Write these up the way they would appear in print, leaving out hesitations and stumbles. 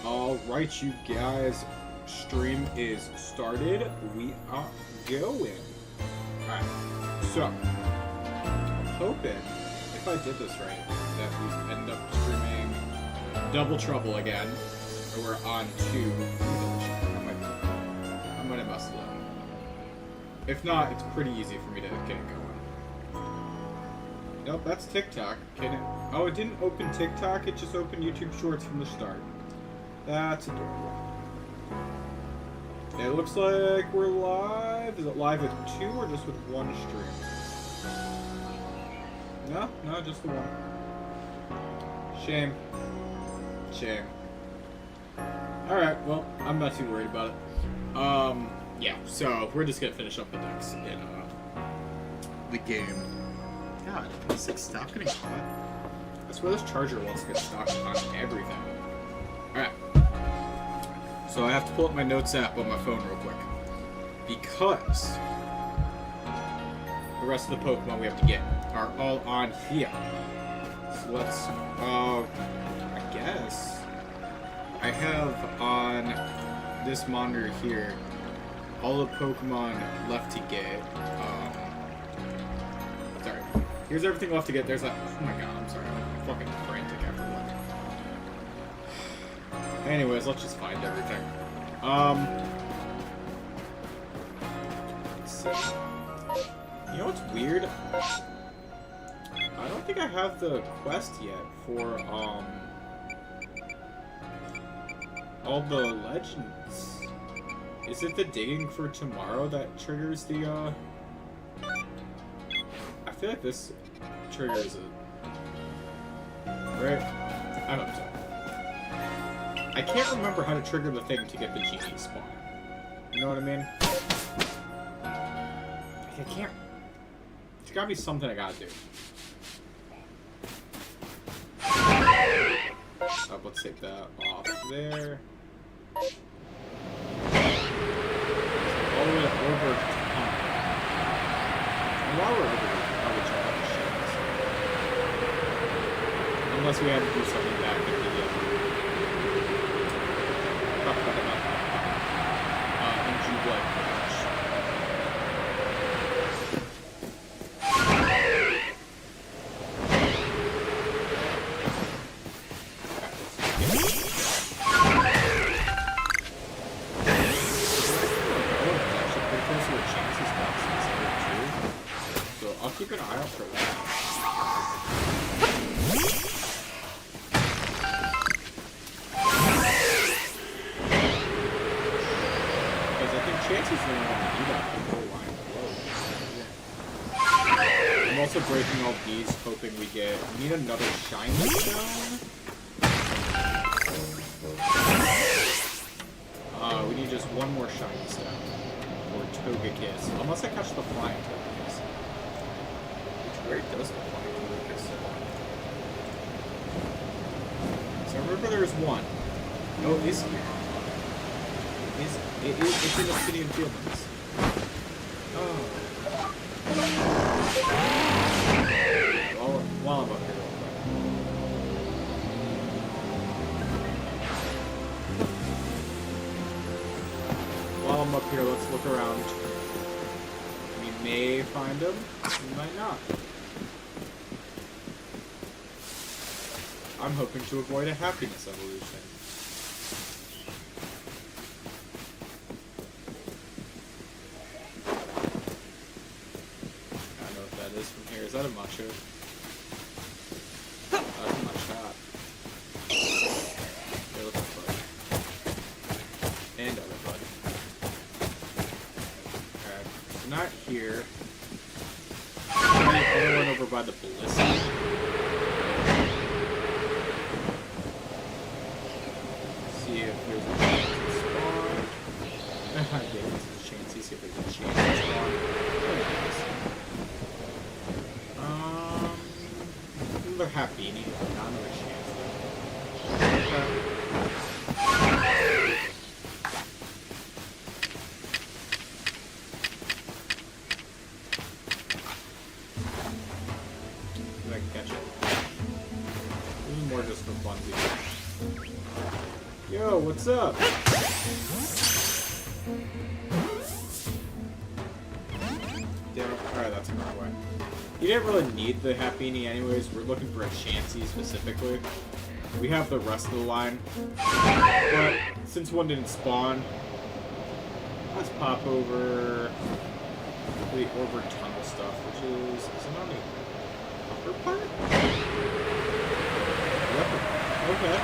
Alright, you guys. Stream is started. We are going. Alright, so I'm hoping, if I did this right, that we end up streaming Double Trouble again. Or we're on to... I might have messed it up. If not, it's pretty easy for me to get it going. Nope, that's TikTok. Kidding. Oh, it didn't open TikTok, it just opened YouTube Shorts from the start. That's adorable. It looks like we're live. Is it live with 2 or just with 1 stream? No, just the 1. Shame. Shame. Alright, well, I'm not too worried about it. Yeah, so we're just gonna finish up the decks in the game. God, is it stop getting hot? I swear this charger wants to get stuck on everything. Alright. So I have to pull up my notes app on my phone real quick. Because the rest of the Pokemon we have to get are all on here. So let's, I guess I have on this monitor here all the Pokemon left to get. Sorry. Here's everything left to get. There's oh my god, I'm sorry. I'm fucking frantic after lunch. Anyways, let's just find everything. So, you know what's weird? I don't think I have the quest yet for, all the legends. Is it the digging for tomorrow that triggers the, I feel like this triggers it. Right? I hope so. I can't remember how to trigger the thing to get the genie spawn. You know what I mean? I can't. There's gotta be something I gotta do. Let's take that off there. All the way over to top. And while we're over here, we'll probably check out the ships. Unless we had to do something back at the in Jubilee Village. Keep an eye out for that. Because I think Chances are going to do that the whole line below. I'm also breaking all these, hoping we need another shiny stone. We need just one more shiny stone. Or Togekiss. Unless I catch the flying Togekiss. Where it does look like Lucas. So I remember there was one. Oh, it is here. It's in the Obsidian Fieldlands. Oh. While I'm up here real quick. While I'm up here, let's look around. We may find him. We might not. I'm hoping to avoid a happiness evolution. I don't know what that is from here. Is that a Macho? That's a Machop. Here, look at Bud. And other Bud. Alright, so not here. The other one over by the Ballista. See if there's a chance to spawn. I gave it a chance. See if there's a chance to spawn. Another Happini. Not another chance though. If I can catch it. This is more just for funsies. Yo, what's up? Damn it. Alright, that's another way. You didn't really need the Happini anyways. We're looking for a Chansey specifically. We have the rest of the line. But since one didn't spawn, let's pop over the Orber Tunnel stuff, which is it on the upper part? Yep. Okay.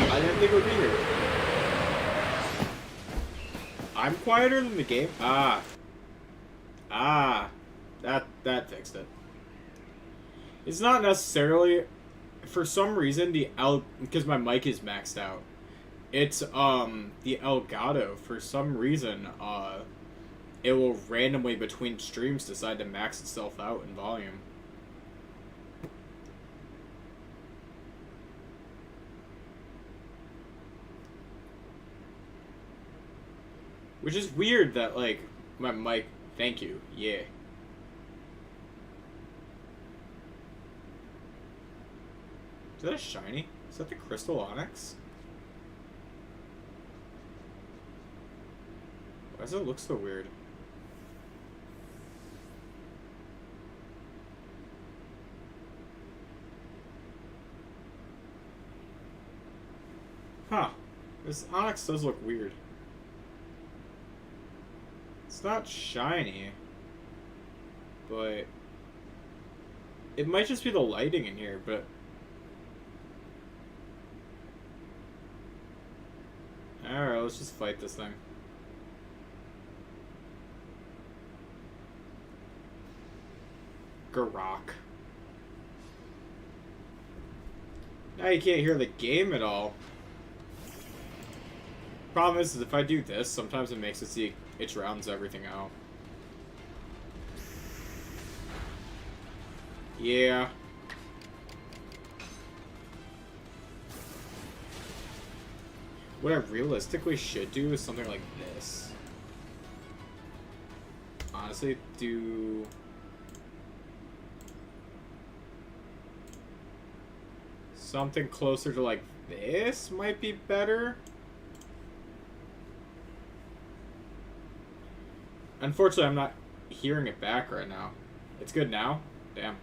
I didn't think it would be here. I'm quieter than the game? That fixed it. It's not necessarily, for some reason, because my mic is maxed out. It's, the Elgato, for some reason, it will randomly between streams decide to max itself out in volume. Which is weird that, like, my mic... Thank you. Yeah. Is that a shiny? Is that the Crystal Onyx? Why does it look so weird? Huh. This Onyx does look weird. It's not shiny, but it might just be the lighting in here, but alright, let's just fight this thing. Garrock. Now you can't hear the game at all. Problem is if I do this, sometimes it makes it see it rounds everything out. Yeah. What I realistically should do is something like this. Honestly, do... something closer to like this might be better. Unfortunately, I'm not hearing it back right now. It's good now? Damn.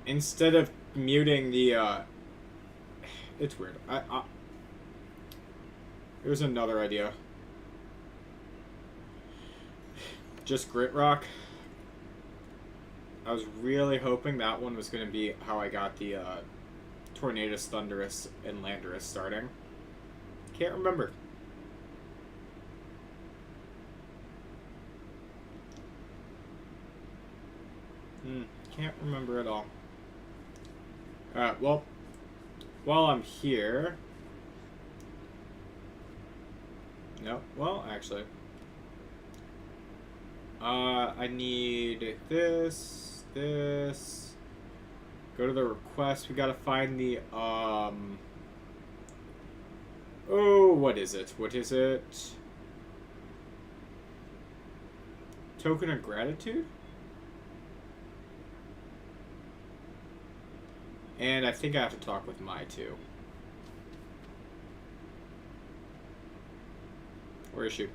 Instead of muting the, it's weird. Here's another idea. Just Grit Rock. I was really hoping that one was going to be how I got the, Tornadus, Thundurus, and Landorus starting. Can't remember. Can't remember at all. Alright, well, while I'm here... No, well, actually. I need this, this. Go to the request. We gotta find the, oh, what is it? What is it? Token of gratitude? And I think I have to talk with Mai too. Where is she?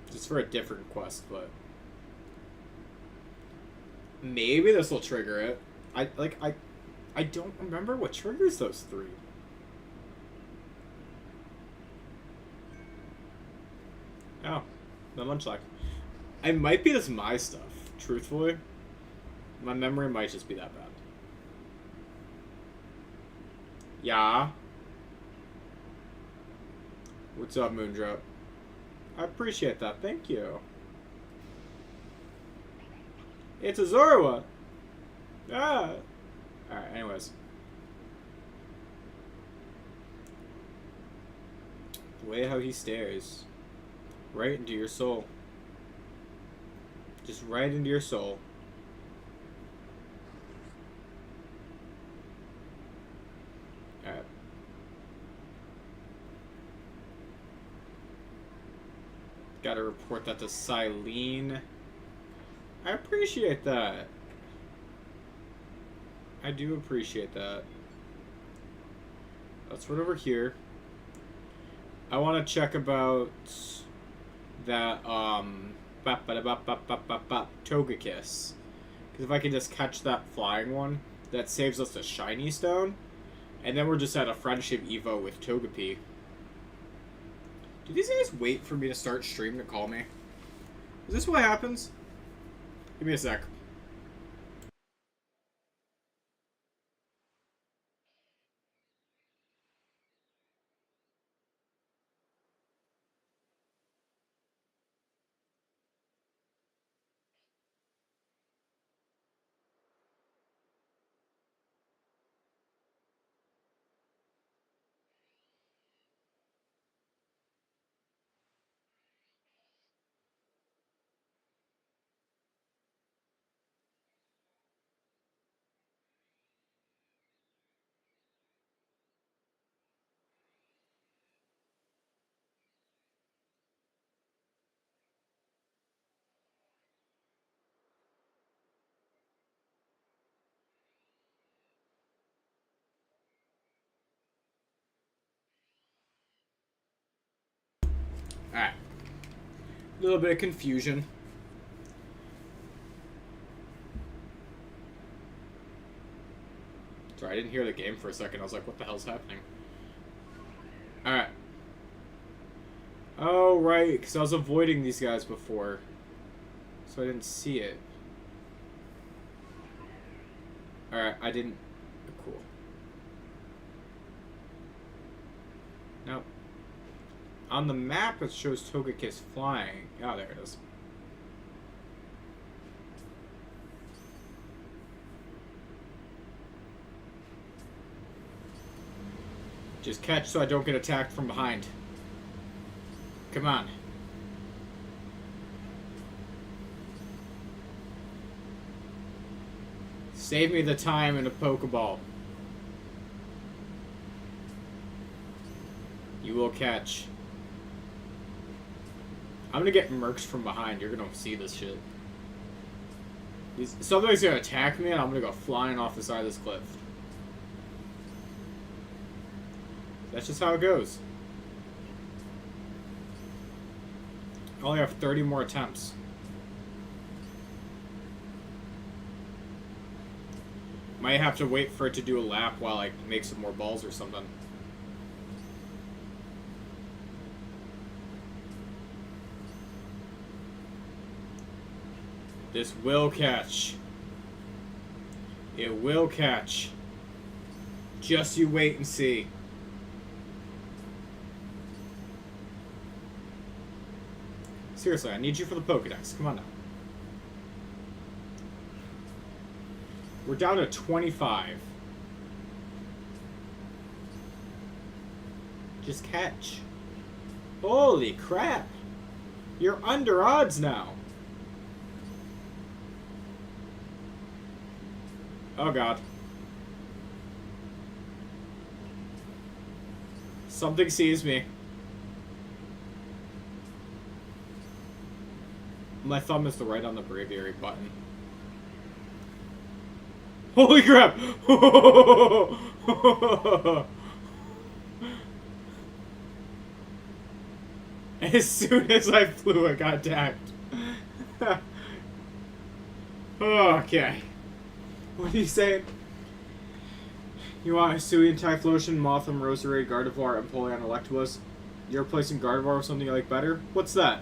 It's for a different quest, but maybe this will trigger it. I don't remember what triggers those three. Oh, the Munchlax. I might be this my stuff, truthfully. My memory might just be that bad. Yeah. What's up, Moondrop? I appreciate that. Thank you. It's a Zorua. Ah. Alright, anyways. The way how he stares. Right into your soul. Just right into your soul. Alright. Gotta report that to Silene. I appreciate that. I do appreciate that. Let's run over here. I want to check about that, Togekiss. Because if I can just catch that flying one, that saves us a shiny stone. And then we're just at a friendship evo with Togepi. Do these guys wait for me to start stream to call me? Is this what happens? Give me a sec. Alright. A little bit of confusion. Sorry, I didn't hear the game for a second. I was like, what the hell's happening? Alright. Oh, right, because I was avoiding these guys before. So I didn't see it. Alright, I didn't... Cool. Nope. On the map, it shows Togekiss flying. Oh, there it is. Just catch so I don't get attacked from behind. Come on. Save me the time in a Pokeball. You will catch. I'm gonna get murked from behind. You're gonna see this shit. Somebody's gonna attack me and I'm gonna go flying off the side of this cliff. That's just how it goes. I only have 30 more attempts. Might have to wait for it to do a lap while I make some more balls or something. This will catch. It will catch. Just you wait and see. Seriously, I need you for the Pokedex. Come on now. We're down to 25. Just catch. Holy crap. You're under odds now. Oh god. Something sees me. My thumb is the right on the braviary button. Holy crap! As soon as I flew, I got attacked. Okay. What do you say? You want Hisuian, Typhlosion, Mothim, Roserade, Gardevoir, Empoleon, Electabuzz? You're replacing Gardevoir with something you like better? What's that?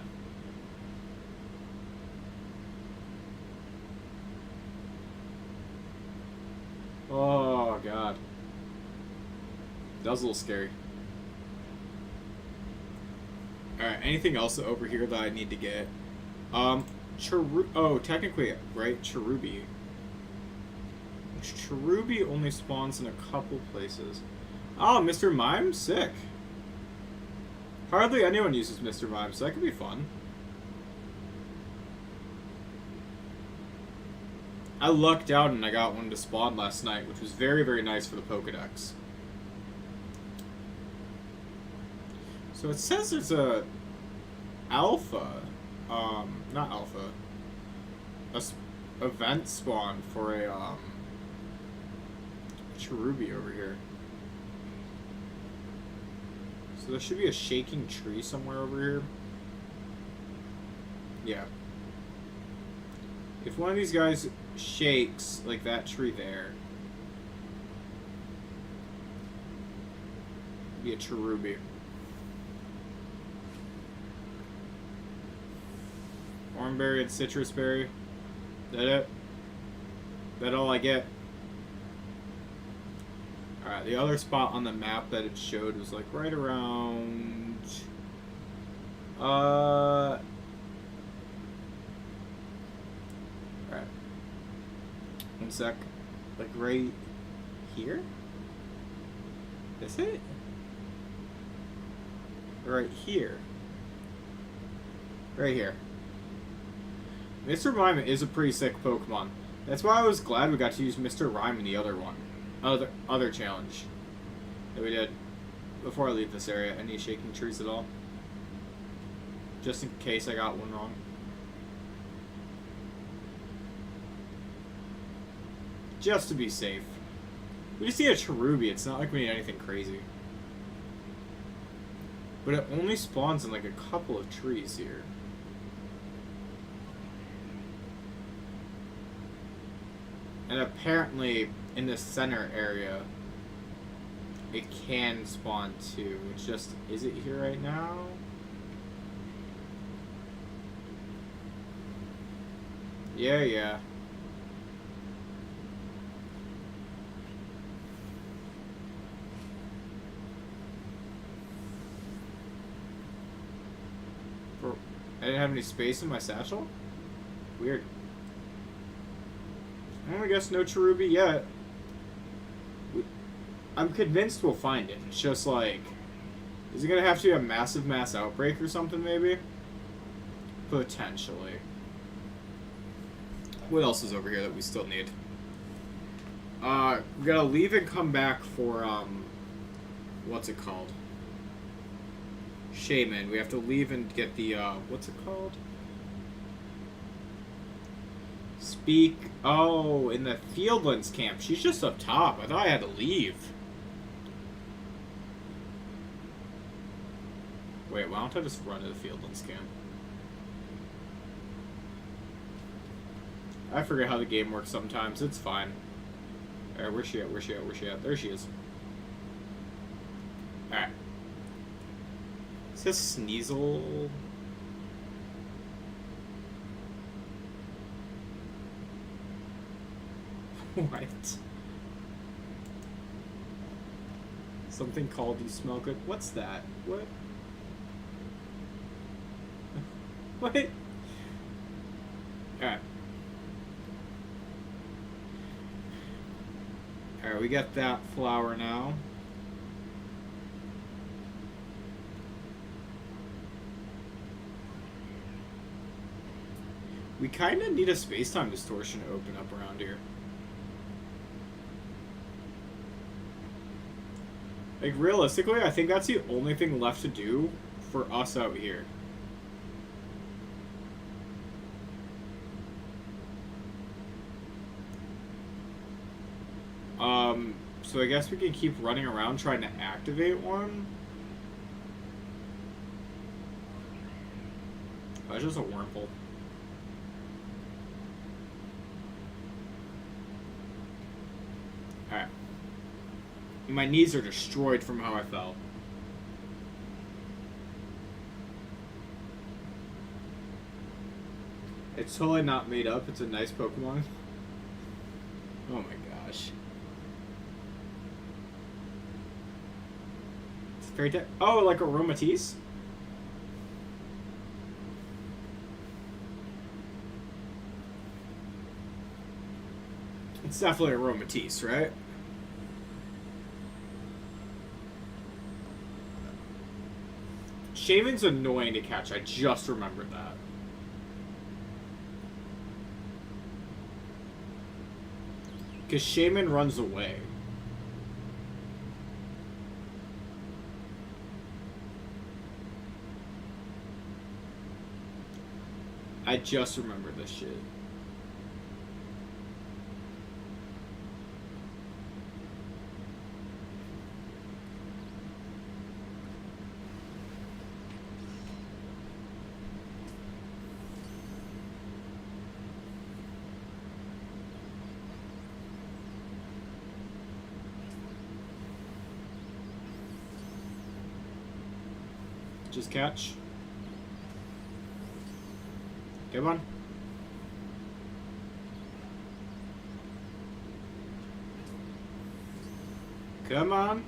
Oh, God. That was a little scary. Alright, anything else over here that I need to get? Oh, technically, right? Cherubi. Cherubi only spawns in a couple places. Oh, Mr. Mime? Sick. Hardly anyone uses Mr. Mime, so that could be fun. I lucked out and I got one to spawn last night, which was very, very nice for the Pokedex. So it says there's a alpha. Not alpha. Event spawn for a, cherubi over here. So there should be a shaking tree somewhere over here. Yeah. If one of these guys shakes, like that tree there, it'd be a cherubi. Oranberry and citrus berry. That it? That all I get? Alright, the other spot on the map that it showed was like right around... Alright. One sec. Like right here? Is it? Right here. Right here. Mr. Rhyme is a pretty sick Pokemon. That's why I was glad we got to use Mr. Rhyme in the other one. Other challenge that we did. Before I leave this area, any shaking trees at all? Just in case I got one wrong. Just to be safe. We just need a cherubi, it's not like we need anything crazy. But it only spawns in like a couple of trees here. And apparently, in the center area, it can spawn too. It's just, is it here right now? Yeah. I didn't have any space in my satchel? Weird. I guess no cherubi yet. I'm convinced we'll find it. It's just like... Is it going to have to be a massive mass outbreak or something, maybe? Potentially. What else is over here that we still need? We gotta leave and come back for, what's it called? Shaman. We have to leave and get the, what's it called? Speak. Oh, in the Fieldlands camp. She's just up top. I thought I had to leave. Wait, why don't I just run to the Fieldlands camp? I forget how the game works sometimes. It's fine. Alright, where's she at? There she is. Alright. Is this Sneasel? What? Something called You Smell Good? What's that? What? What? Alright. Alright, we got that flower now. We kind of need a space-time distortion to open up around here. Like, realistically, I think that's the only thing left to do for us out here. So I guess we can keep running around trying to activate one. Oh, it's just a wormhole. Alright. My knees are destroyed from how I fell. It's totally not made up. It's a nice Pokemon. Oh my gosh. It's very oh, like Aromatisse? It's definitely Aromatisse, right? Shaman's annoying to catch. I just remembered that. Because Shaman runs away. I just remembered this shit. Just catch. Come on. Come on.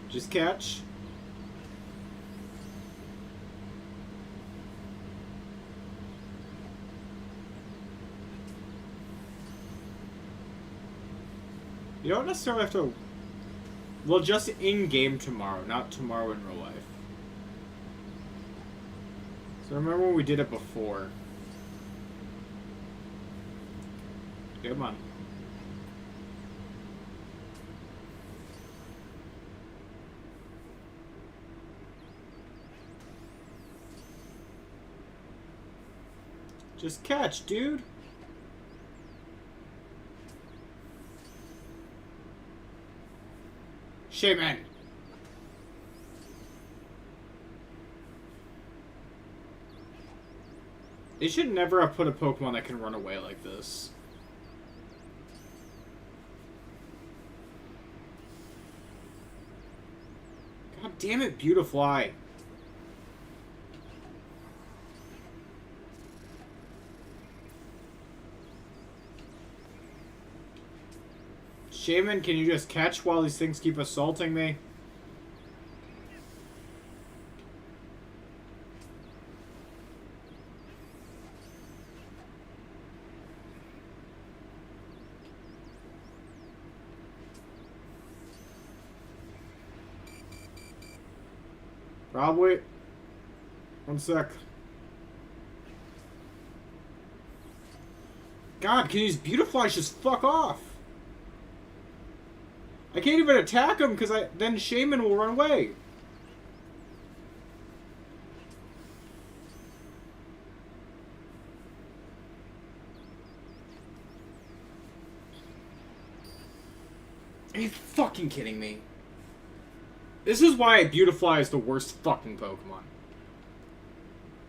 Just catch. You don't necessarily have to... Well, just in-game tomorrow, not tomorrow in real life. So remember when we did it before. Come on. Just catch, dude. Shaman. They should never have put a Pokemon that can run away like this. God damn it, Beautifly. Shaman, can you just catch while these things keep assaulting me? Probably. One sec. God, can these Beautiflies just fuck off? I can't even attack him because then Shaman will run away. Are you fucking kidding me? This is why Beautifly is the worst fucking Pokemon.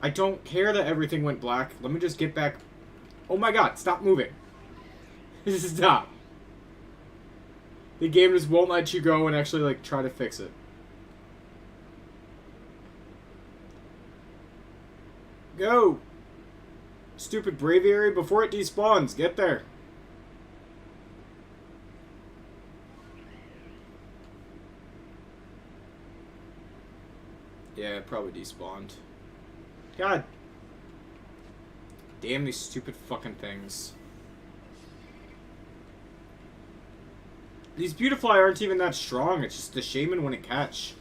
I don't care that everything went black. Let me just get back. Oh my god, stop moving. Stop. The game just won't let you go and actually, like, try to fix it. Go! Stupid Braviary, before it despawns. Get there. Yeah, it probably despawned. God. Damn these stupid fucking things. These Beautifly aren't even that strong. It's just the Shaman wouldn't catch.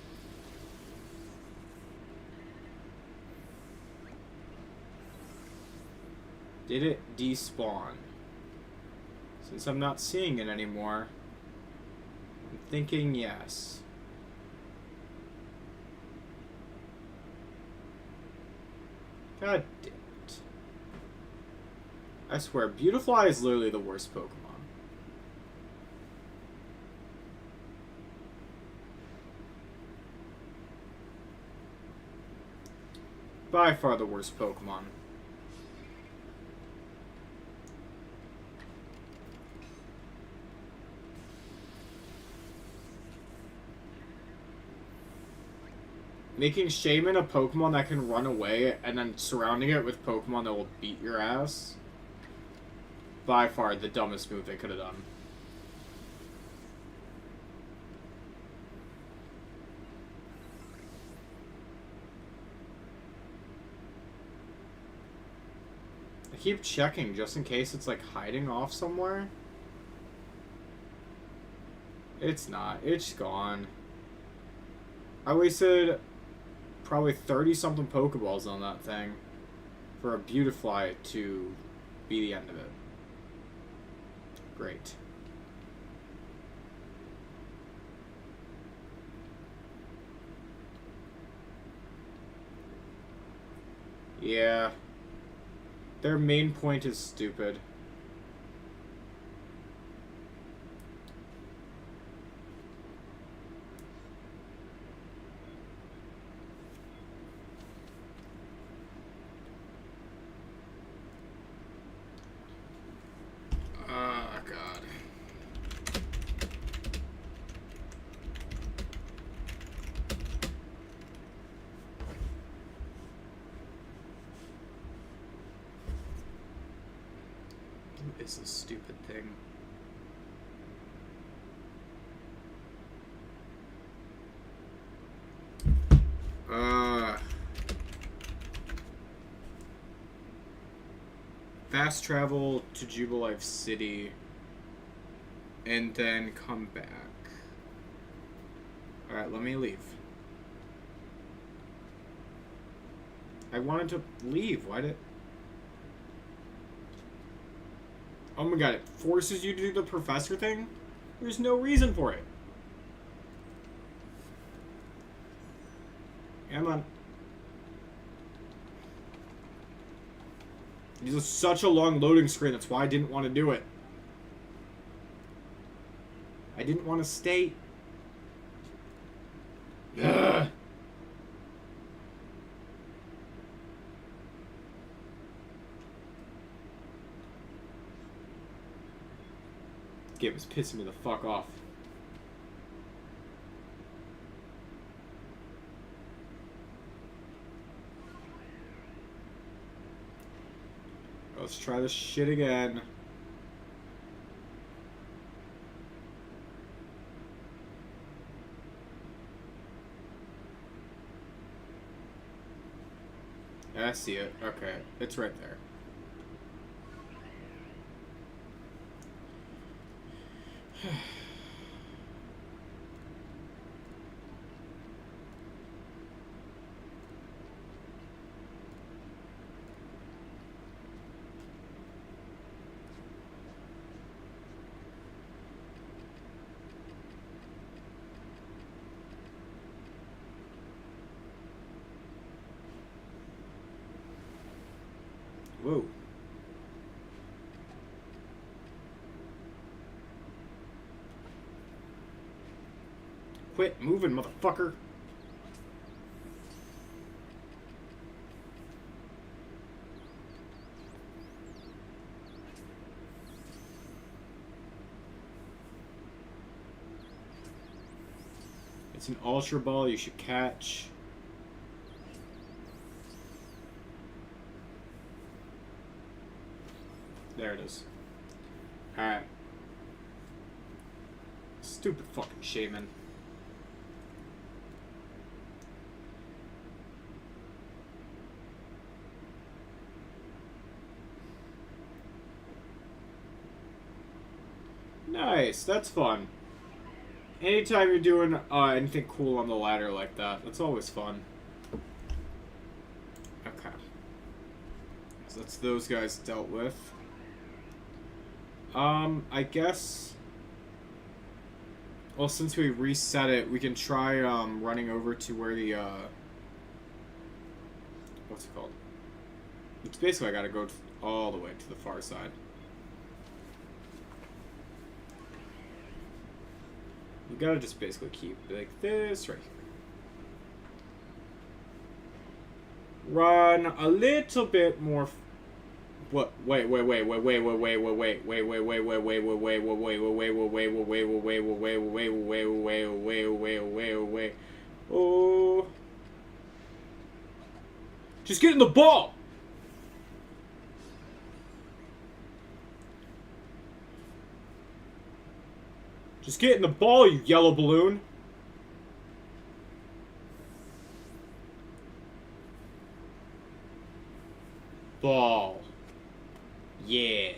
Did it despawn? Since I'm not seeing it anymore, I'm thinking yes. God damn it. I swear, Beautifly is literally the worst Pokemon. By far the worst Pokemon. Making Shaman a Pokemon that can run away and then surrounding it with Pokemon that will beat your ass. By far the dumbest move they could have done. I keep checking just in case it's like hiding off somewhere. It's not. It's gone. I wasted probably 30-something Pokeballs on that thing for a Beautifly to be the end of it. Great. Yeah. Their main point is stupid. God. What is this stupid thing? Fast travel to Jubilife City and then come back. Alright, let me leave. I wanted to leave. Why did... Oh my god, it forces you to do the professor thing? There's no reason for it. Come on. This is such a long loading screen, that's why I didn't want to do it. I didn't want to stay. Ugh. Game is pissing me the fuck off. Let's try this shit again. I see it. Okay. It's right there. Whoa. Quit moving, motherfucker. It's an Ultra Ball you should catch. There it is. Alright. Stupid fucking shaman. Nice, that's fun. Anytime you're doing anything cool on the ladder like that, that's always fun. Okay. So that's those guys dealt with. I guess... Well, since we reset it, we can try, running over to where the, what's it called? It's basically I gotta go all the way to the far side. You gotta just basically keep like this right here. Run a little bit more. What? Wait. Oh. Just get in the ball. Just get in the ball, you yellow balloon. Ball. Yeah.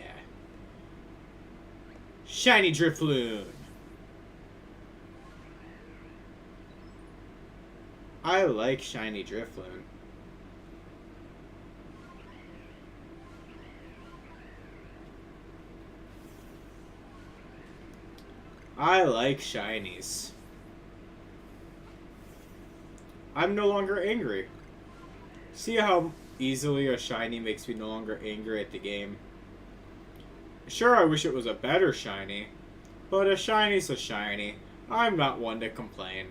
Shiny Drifloon. I like Shiny Drifloon. I like shinies. I'm no longer angry. See how easily a shiny makes me no longer angry at the game. Sure, I wish it was a better shiny, but a shiny's a shiny. I'm not one to complain.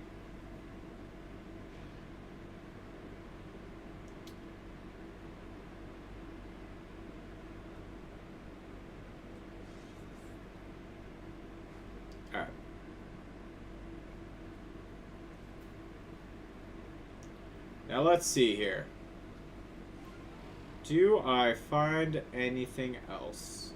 Alright. Now let's see here. Do I find anything else?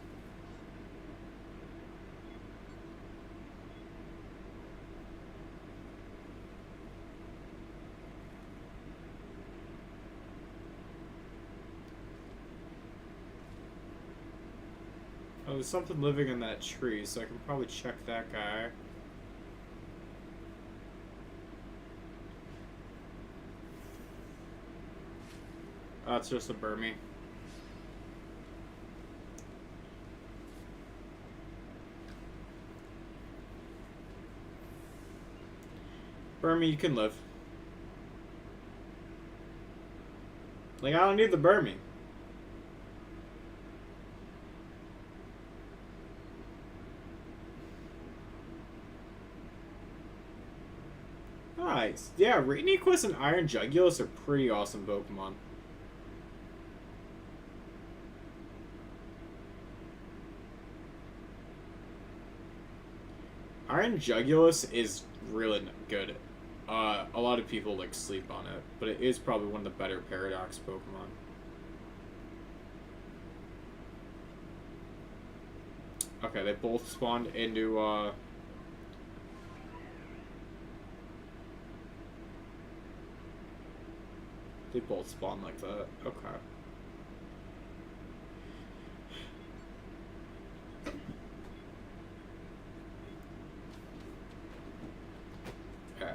Oh, there's something living in that tree, so I can probably check that guy. Oh, it's just a Burmy. Burmy, you can live. Like, I don't need the Burmy. Nice. Yeah, Rayquaza and Iron Jugulus are pretty awesome Pokemon. Iron Jugulus is really good. A lot of people like sleep on it, but it is probably one of the better Paradox Pokemon. Okay, they both spawned into they both spawn like that. Okay. Okay.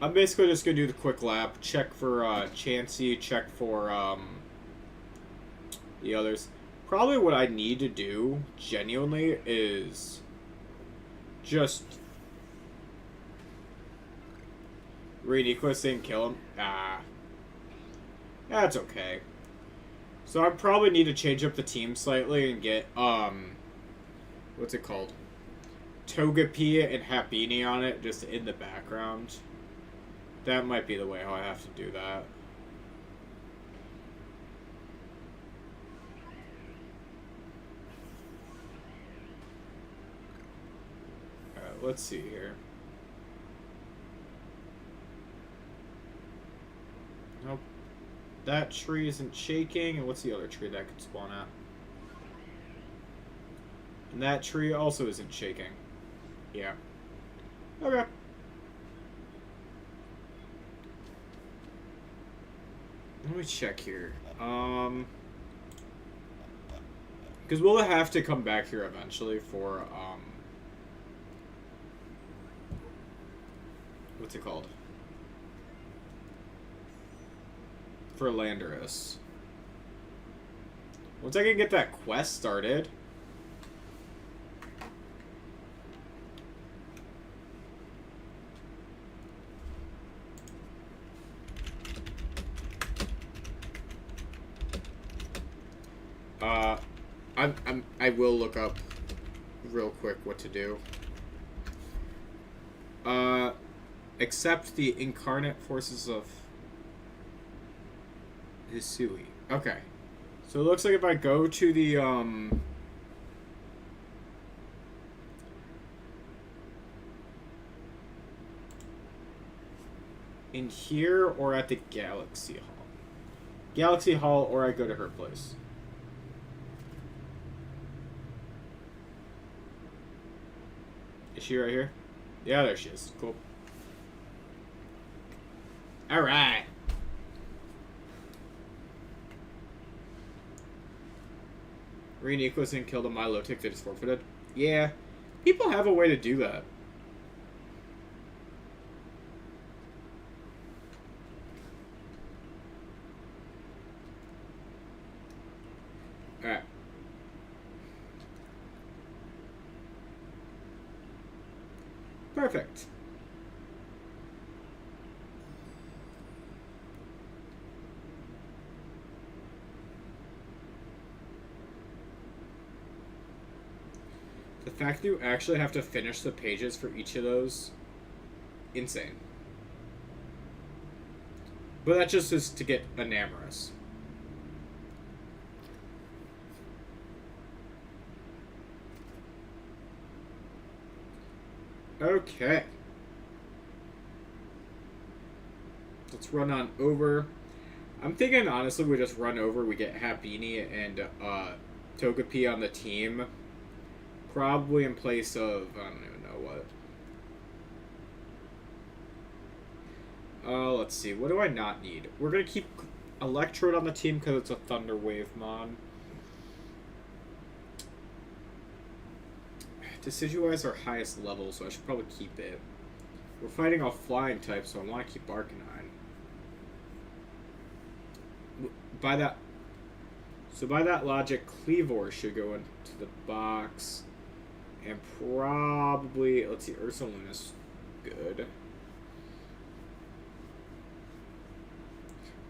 I'm basically just gonna do the quick lap, check for Chansey, check for the others. Probably what I need to do, genuinely, is just Rayquaza didn't kill him. Ah. That's okay. So I probably need to change up the team slightly and get, what's it called? Togepi and Happiny on it, just in the background. That might be the way how I have to do that. Alright, let's see here. Nope. That tree isn't shaking, and what's the other tree that could spawn at? And that tree also isn't shaking. Yeah. Okay. Let me check here. Because we'll have to come back here eventually for, what's it called? For Landorus. Once I can get that quest started. I will look up real quick what to do. Accept the incarnate forces of Hisui. Okay. So it looks like if I go to the, in here or at the Galaxy Hall. Galaxy Hall or I go to her place. Is she right here? Yeah, there she is. Cool. Alright. Rayquaza and killed a Milotic that is forfeited. Yeah. People have a way to do that. Alright. Perfect. fact that you actually have to finish the pages for each of those, insane. But that just is to get enamorous. Okay. Let's run on over. I'm thinking, honestly, we just run over. We get Happini and Togepi on the team. Probably in place of, I don't even know what. Let's see. What do I not need? We're going to keep Electrode on the team because it's a Thunder Wave Mon. Decidueye is our highest level, so I should probably keep it. We're fighting off flying types, so I want to keep Arcanine. By that logic, Cleavor should go into the box. And probably, let's see, Ursaluna's good.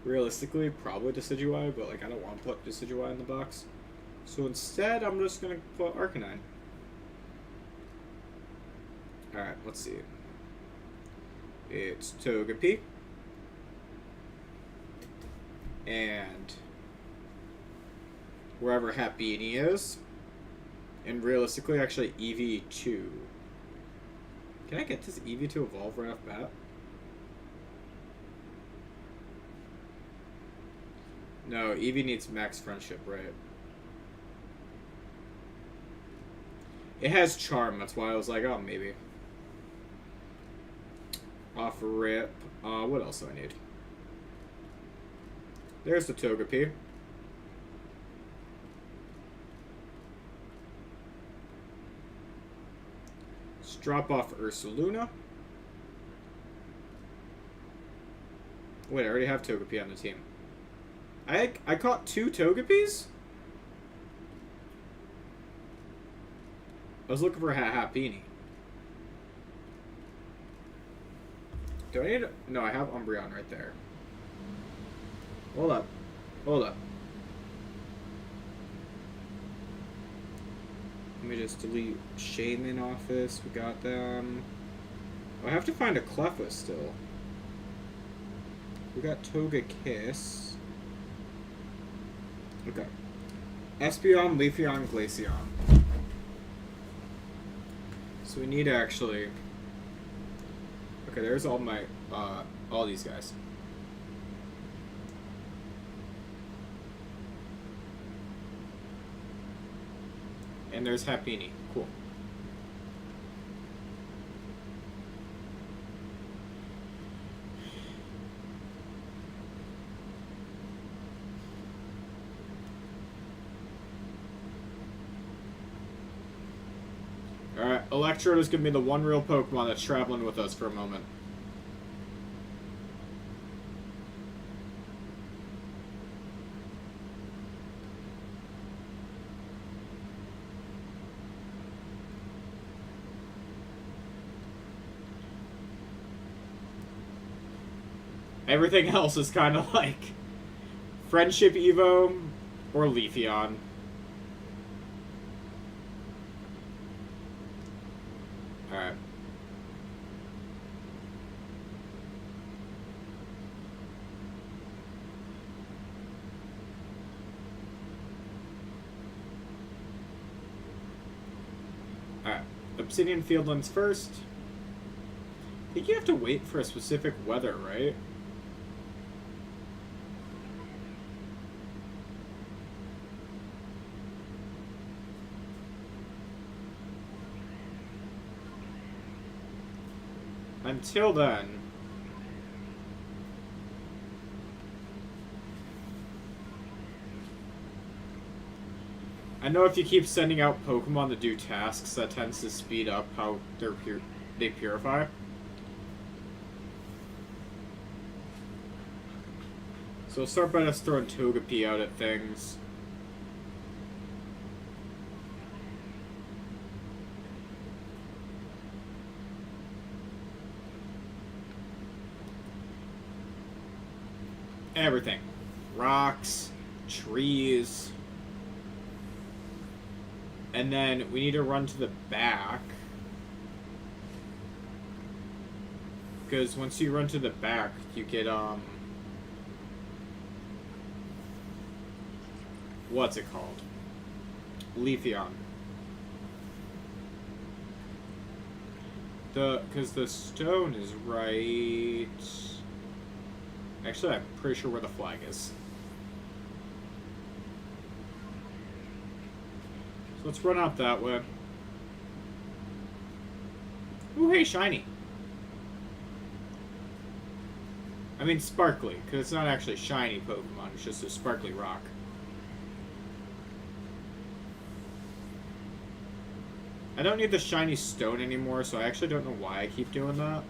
Realistically, probably Decidueye, but like I don't want to put Decidueye in the box. So instead, I'm just going to put Arcanine. Alright, let's see. It's Togepi. And wherever Happini is. And realistically, actually, EV2. Can I get this Eevee to evolve right off the bat? No, Eevee needs max friendship, right? It has charm, that's why I was like, oh, maybe. Off rip. What else do I need? There's the Togepi. Let's drop off Ursaluna. Wait, I already have Togepi on the team. I caught 2 Togepis? I was looking for Happini. Do I need... No, I have Umbreon right there. Hold up. Hold up. Let me just delete Shaman Office. We got them. Oh, I have to find a Cleffa still. We got Togekiss. Okay. Espeon, Leafeon, Glaceon. So we need to actually... Okay, there's all my, all these guys. And there's Happini. Cool. Alright, Electrode is going to be the one real Pokemon that's traveling with us for a moment. Everything else is kind of like Friendship Evo or Leafeon. Alright. Alright. Obsidian Fieldlands first. I think you have to wait for a specific weather, right? Until then, I know if you keep sending out Pokemon to do tasks, that tends to speed up how they purify. So we'll start by just throwing Togepi out at things. Everything. Rocks, trees. And then we need to run to the back. Because once you run to the back, you get, what's it called? Leafeon. Because the stone is right... Actually, I'm pretty sure where the flag is. So let's run out that way. Ooh, hey, shiny. I mean sparkly, because it's not actually shiny Pokemon, it's just a sparkly rock. I don't need the shiny stone anymore, so I actually don't know why I keep doing that.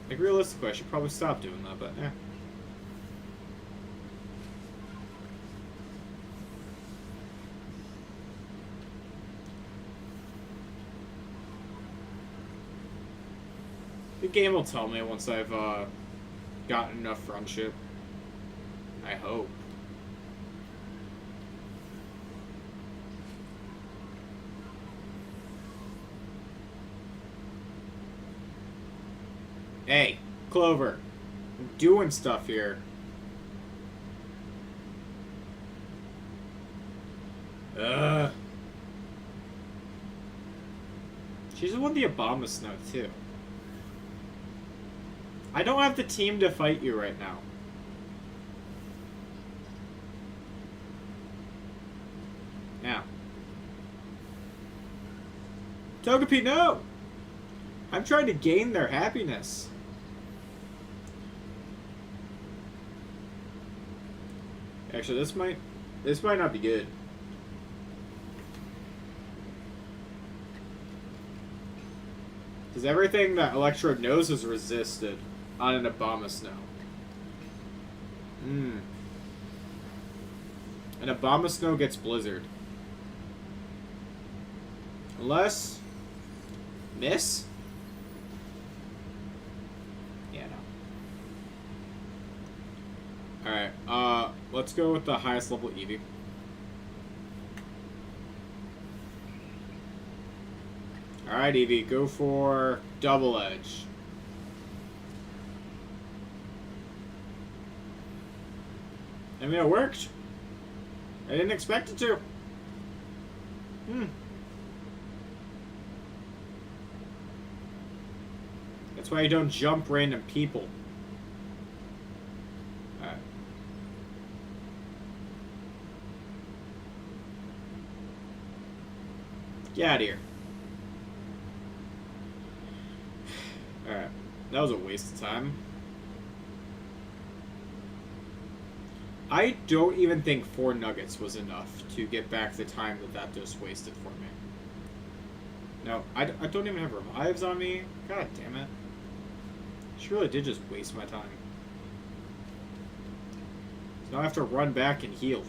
Like, realistically, I should probably stop doing that, but eh. The game will tell me once I've gotten enough friendship. I hope. Hey, Clover. I'm doing stuff here. She's won the Obama Snow, too. I don't have the team to fight you right now. Now. Togepi, no! I'm trying to gain their happiness. Actually, this might not be good. Because everything that Electrode knows is resisted on an Abomasnow. An Abomasnow gets Blizzard. Unless... Miss? Yeah, no. Alright, let's go with the highest level Eevee. Alright, Eevee, go for Double Edge. I mean, it worked. I didn't expect it to. That's why you don't jump random people. Alright. Get out of here. Alright. That was a waste of time. I don't even think 4 nuggets was enough to get back the time that just wasted for me. No, I don't even have revives on me. God damn it. She really did just waste my time. So now I have to run back and heal.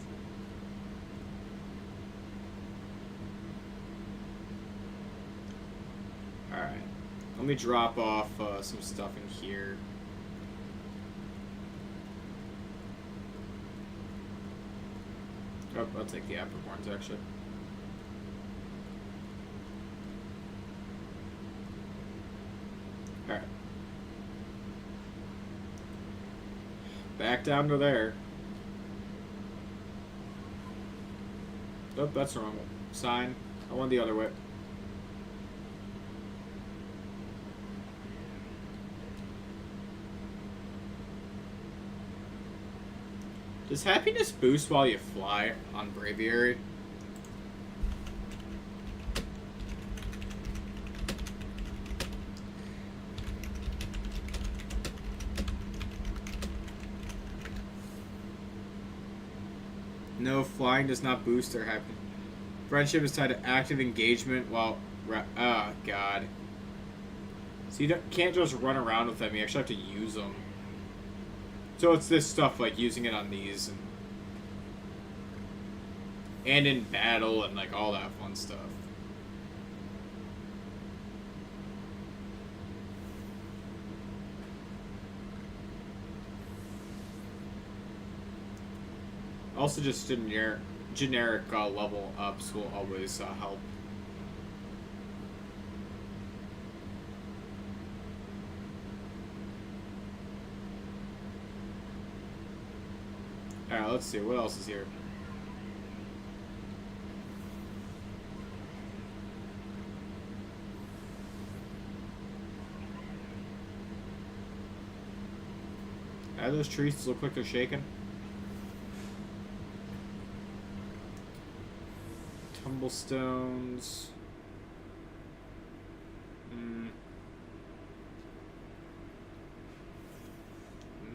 Alright. Let me drop off some stuff in here. Oh, I'll take the Apricorns, actually. Alright. Back down to there. Oh, that's the wrong sign. I went the other way. Does happiness boost while you fly on Braviary? No, flying does not boost their happiness. Friendship is tied to active engagement while... Oh, God. So you can't just run around with them, you actually have to use them. So it's this stuff, like using it on these and in battle and like all that fun stuff. Also, just generic level ups will always help. Alright, let's see. What else is here? Those trees look like they're shaking. Tumblestones.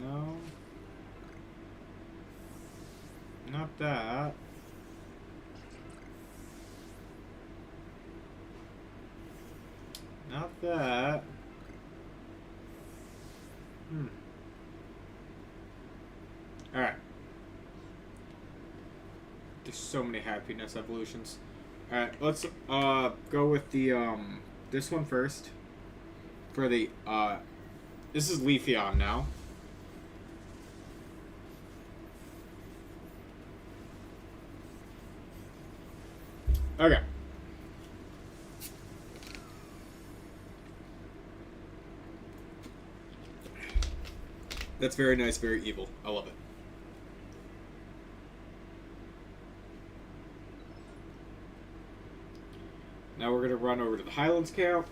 No. Not that. Not that. Alright. There's so many happiness evolutions. Alright, let's go with the this one first. For the this is Leafeon now. Okay. That's very nice, very evil. I love it. Now we're going to run over to the Highlands camp.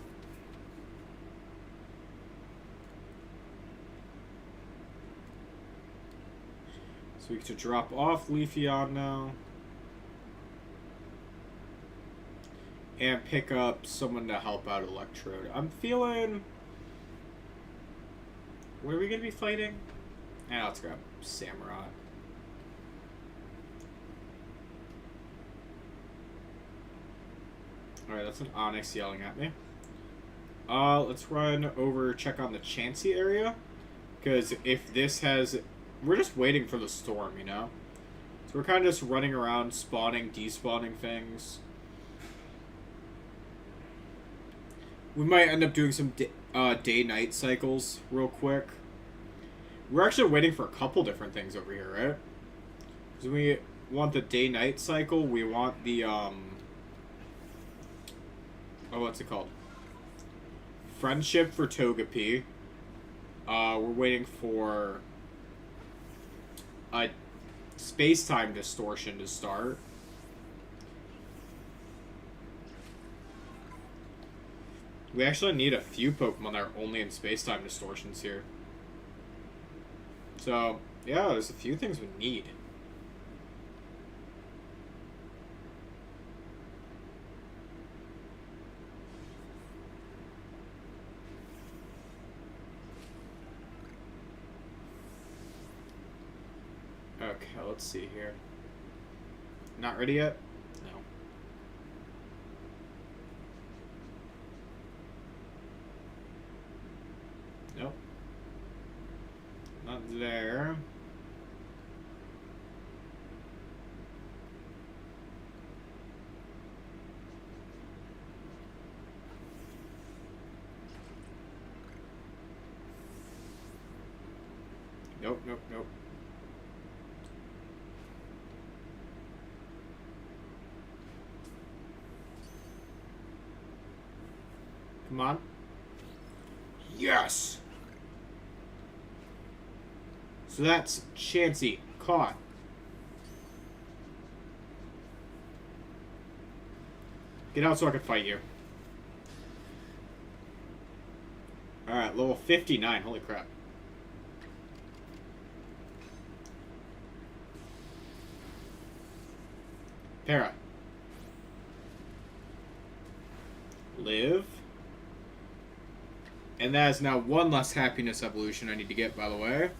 So we get to drop off Leafeon now. And pick up someone to help out Electrode. I'm feeling... What are we going to be fighting? Let's grab Samurai. Alright, that's an Onyx yelling at me. Let's run over, check on the Chansey area. Because if this has... We're just waiting for the storm, you know? So we're kind of just running around, spawning, despawning things. We might end up doing some day-night cycles real quick. We're actually waiting for a couple different things over here, right? Because we want the day-night cycle. We want the, oh, what's it called? Friendship for Togepi. We're waiting for a space-time distortion to start. We actually need a few Pokemon that are only in space-time distortions here. So, yeah, there's a few things we need. Okay, let's see here. Not ready yet? No. Nope. Not there. Nope, nope, nope. Come on. Yes! So that's Chansey caught. Get out so I can fight you. Alright, level 59. Holy crap. Para. Live. And that is now one less happiness evolution I need to get, by the way.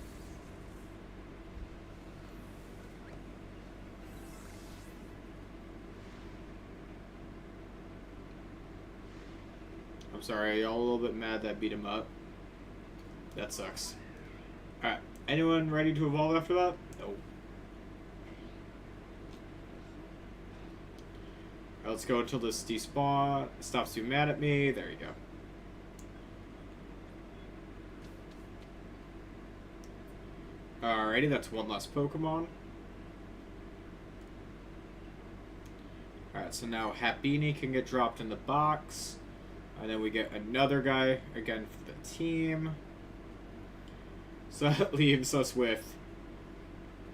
I'm sorry, y'all a little bit mad that I beat him up. That sucks. Alright, anyone ready to evolve after that? No. Alright, let's go until this despawn stops being mad at me. There you go. Alrighty, that's one less Pokemon. Alright, so now Habini can get dropped in the box. And then we get another guy, again, for the team. So that leaves us with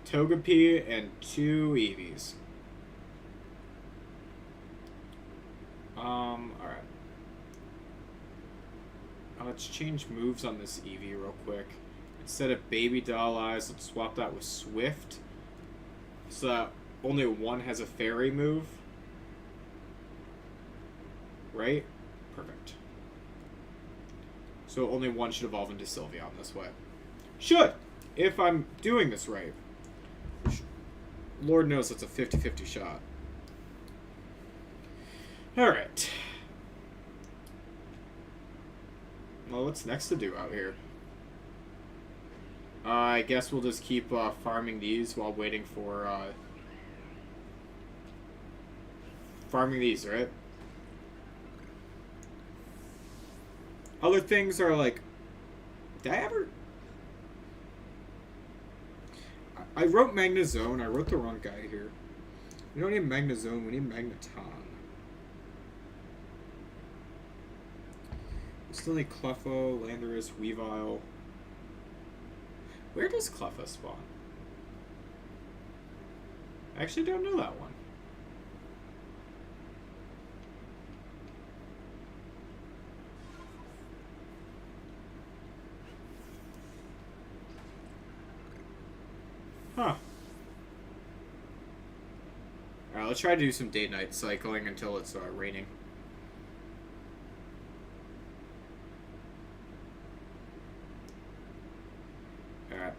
Togepi and 2 Eevees. Alright. Let's change moves on this Eevee real quick. Instead of Baby Doll Eyes, let's swap that with Swift. So that only one has a fairy move. Right? Perfect. So only one should evolve into Sylveon this way. Should! If I'm doing this right. Which, Lord knows it's a 50-50 shot. Alright. Well, what's next to do out here? I guess we'll just keep farming these while waiting for... farming these, right? Other things are like... Did I ever... I wrote Magnezone. I wrote the wrong guy here. We don't need Magnezone. We need Magneton. We still need Cleffa, Landorus, Weavile. Where does Cleffa spawn? I actually don't know that one. Huh. Alright, let's try to do some day-night cycling until it's raining. Alright.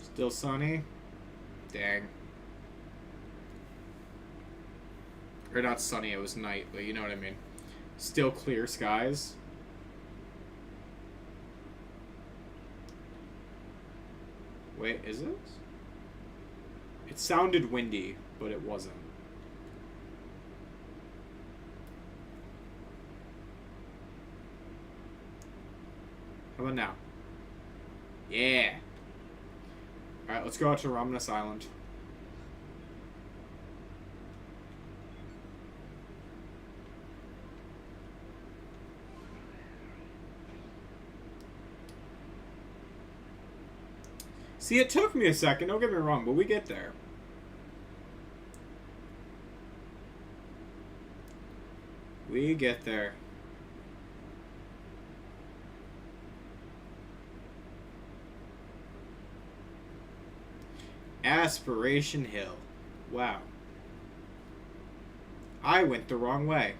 Still sunny? Dang. Or not sunny, it was night, but you know what I mean. Still clear skies. Wait, is it? It sounded windy, but it wasn't. How about now? Yeah! Alright, let's go out to Ramanas Island. See, it took me a second, don't get me wrong, but we get there. We get there. Aspiration Hill. Wow. I went the wrong way.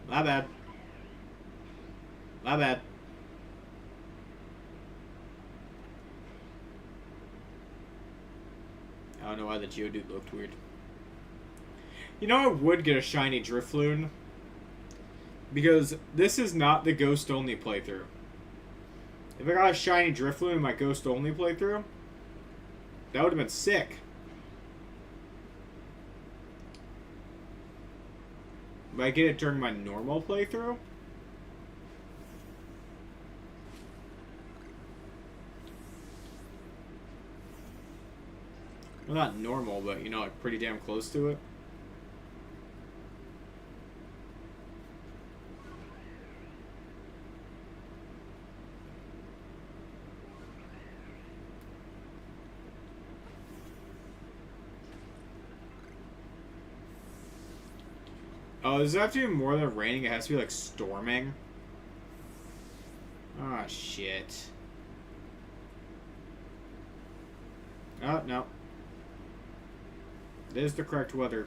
My bad. My bad. I don't know why the Geodude looked weird. You know, I would get a shiny Drifloon. Because this is not the Ghost-only playthrough. If I got a shiny Drifloon in my Ghost-only playthrough, that would have been sick. But I get it during my normal playthrough? Well, not normal, but, you know, like, pretty damn close to it. Oh, does it have to be more than raining? It has to be, like, storming? Ah, oh, shit. Oh, no. It is the correct weather.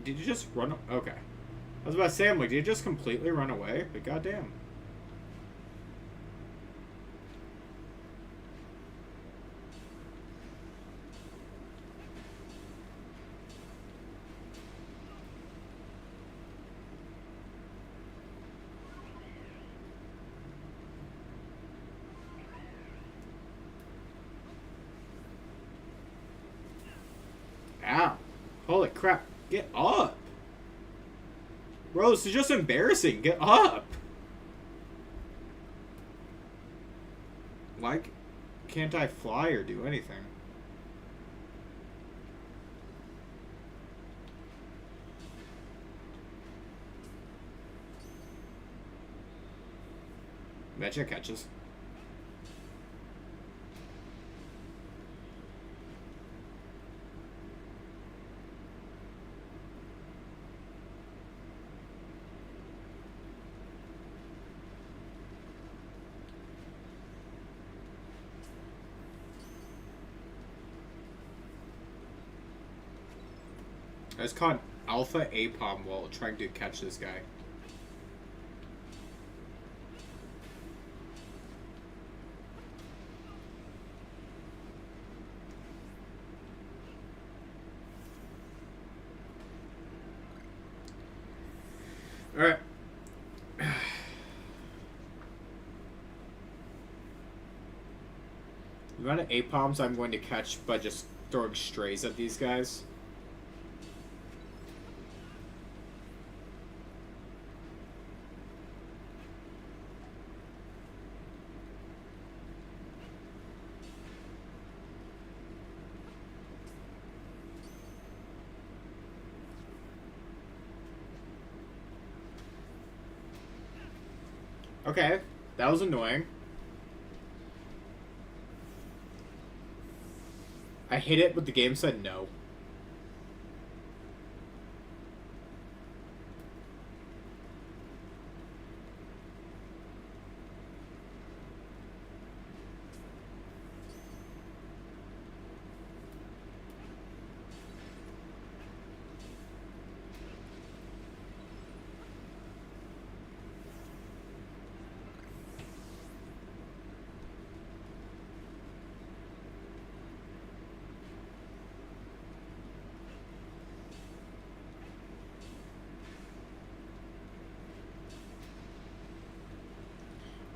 Did you just run? Okay. I was about to say, I'm like, did you just completely run away? But goddamn. Holy crap. Get up. Bro, this is just embarrassing. Get up. Why can't I fly or do anything? Betcha catches. I just caught Alpha Apom while trying to catch this guy. Alright. The amount of Apoms I'm going to catch by just throwing strays at these guys. Okay, that was annoying. I hit it, but the game said no.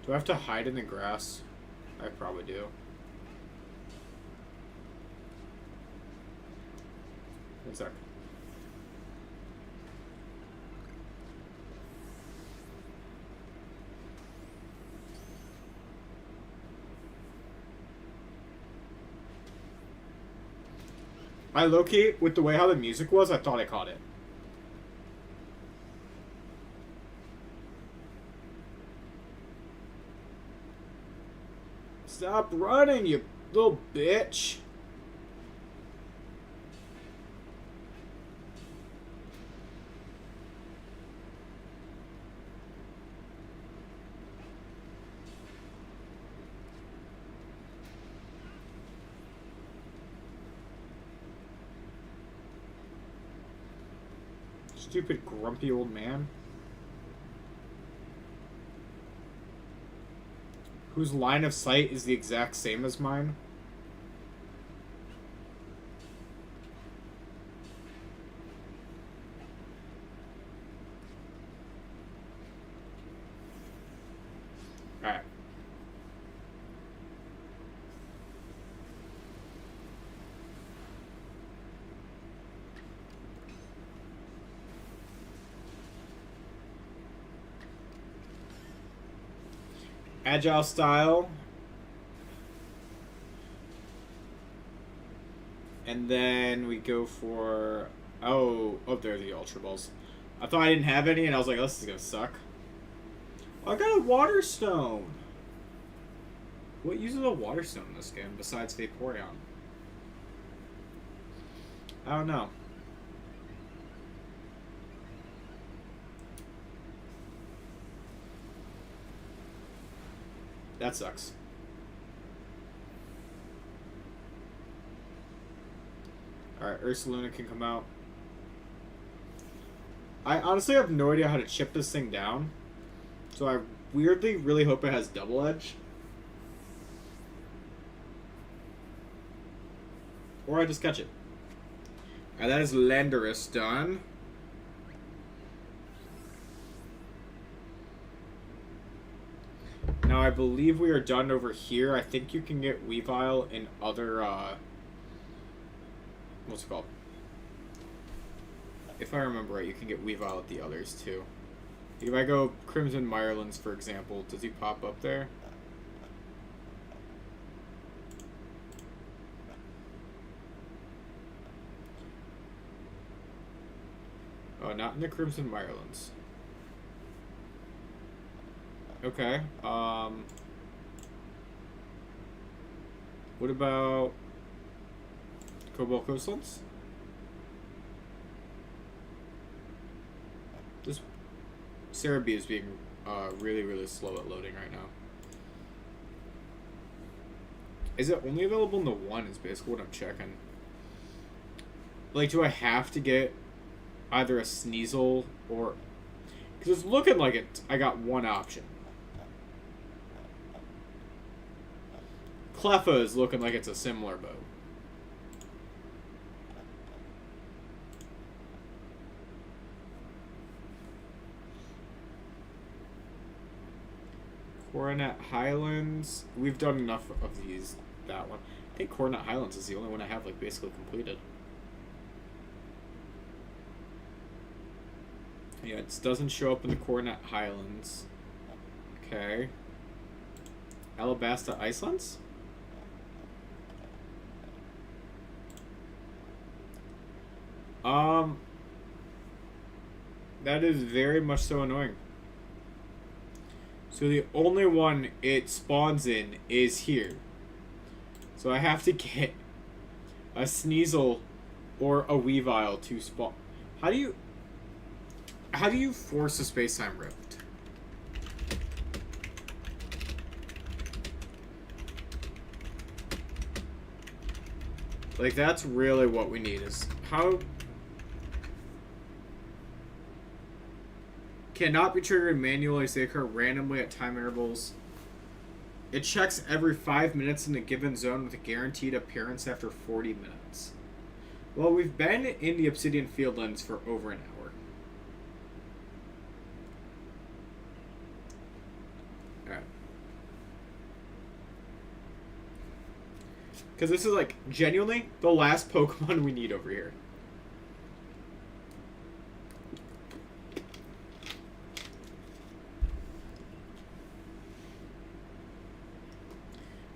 Do I have to hide in the grass? I probably do. One sec. I low-key, with the way how the music was, I thought I caught it. Stop running, you little bitch. Stupid grumpy old man. Whose line of sight is the exact same as mine. Alright. Agile style. And then we go for... Oh, there are the Ultra Balls. I thought I didn't have any, and I was like, oh, this is gonna suck. Oh, I got a Water Stone. What uses a Water Stone in this game besides Vaporeon? I don't know. That sucks. Alright, Ursaluna can come out. I honestly have no idea how to chip this thing down. So I weirdly really hope it has Double Edge. Or I just catch it. Alright, that is Landorus done. Now I believe we are done over here. I think you can get Weavile in other, what's it called? if I remember right, you can get Weavile at the others too. If I go Crimson Mirelands, for example, does he pop up there? Oh, not in the Crimson Mirelands. Okay. What about Cobalt Coastlands? This Cerebi is being really, really slow at loading right now. Is it only available in the one is basically what I'm checking. Like, do I have to get either a Sneasel or... Because it's looking like it. I got one option. Cleffa is looking like it's a similar boat. Coronet Highlands. We've done enough of these. That one. I think Coronet Highlands is the only one I have like basically completed. Yeah, it doesn't show up in the Coronet Highlands. Okay. Alabasta Icelands? That is very much so annoying. So the only one it spawns in is here. So I have to get a Sneasel or a Weavile to spawn. How do you force a space-time rift? Like, that's really what we need is how... Cannot be triggered manually, so they occur randomly at time intervals. It checks every 5 minutes in a given zone with a guaranteed appearance after 40 minutes. Well, we've been in the Obsidian Fieldlands for over an hour. Alright. Because this is, like, genuinely the last Pokemon we need over here.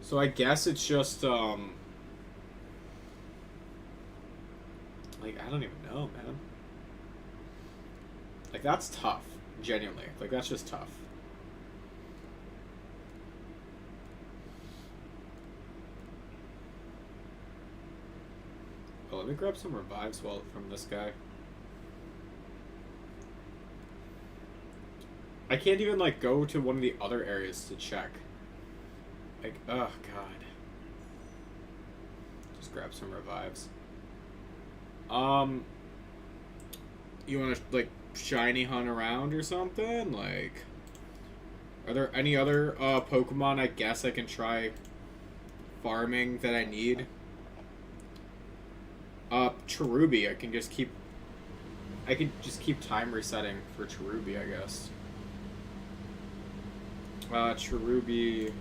So I guess it's just, like, I don't even know, man. Like, that's tough. Genuinely. Like, that's just tough. Oh, let me grab some revives from this guy. I can't even, like, go to one of the other areas to check. Like, oh god. Just grab some revives. You wanna, like, shiny hunt around or something? Like, are there any other, Pokemon I guess I can try farming that I need? Cherubi, I can just keep time resetting for Cherubi, I guess. Cherubi...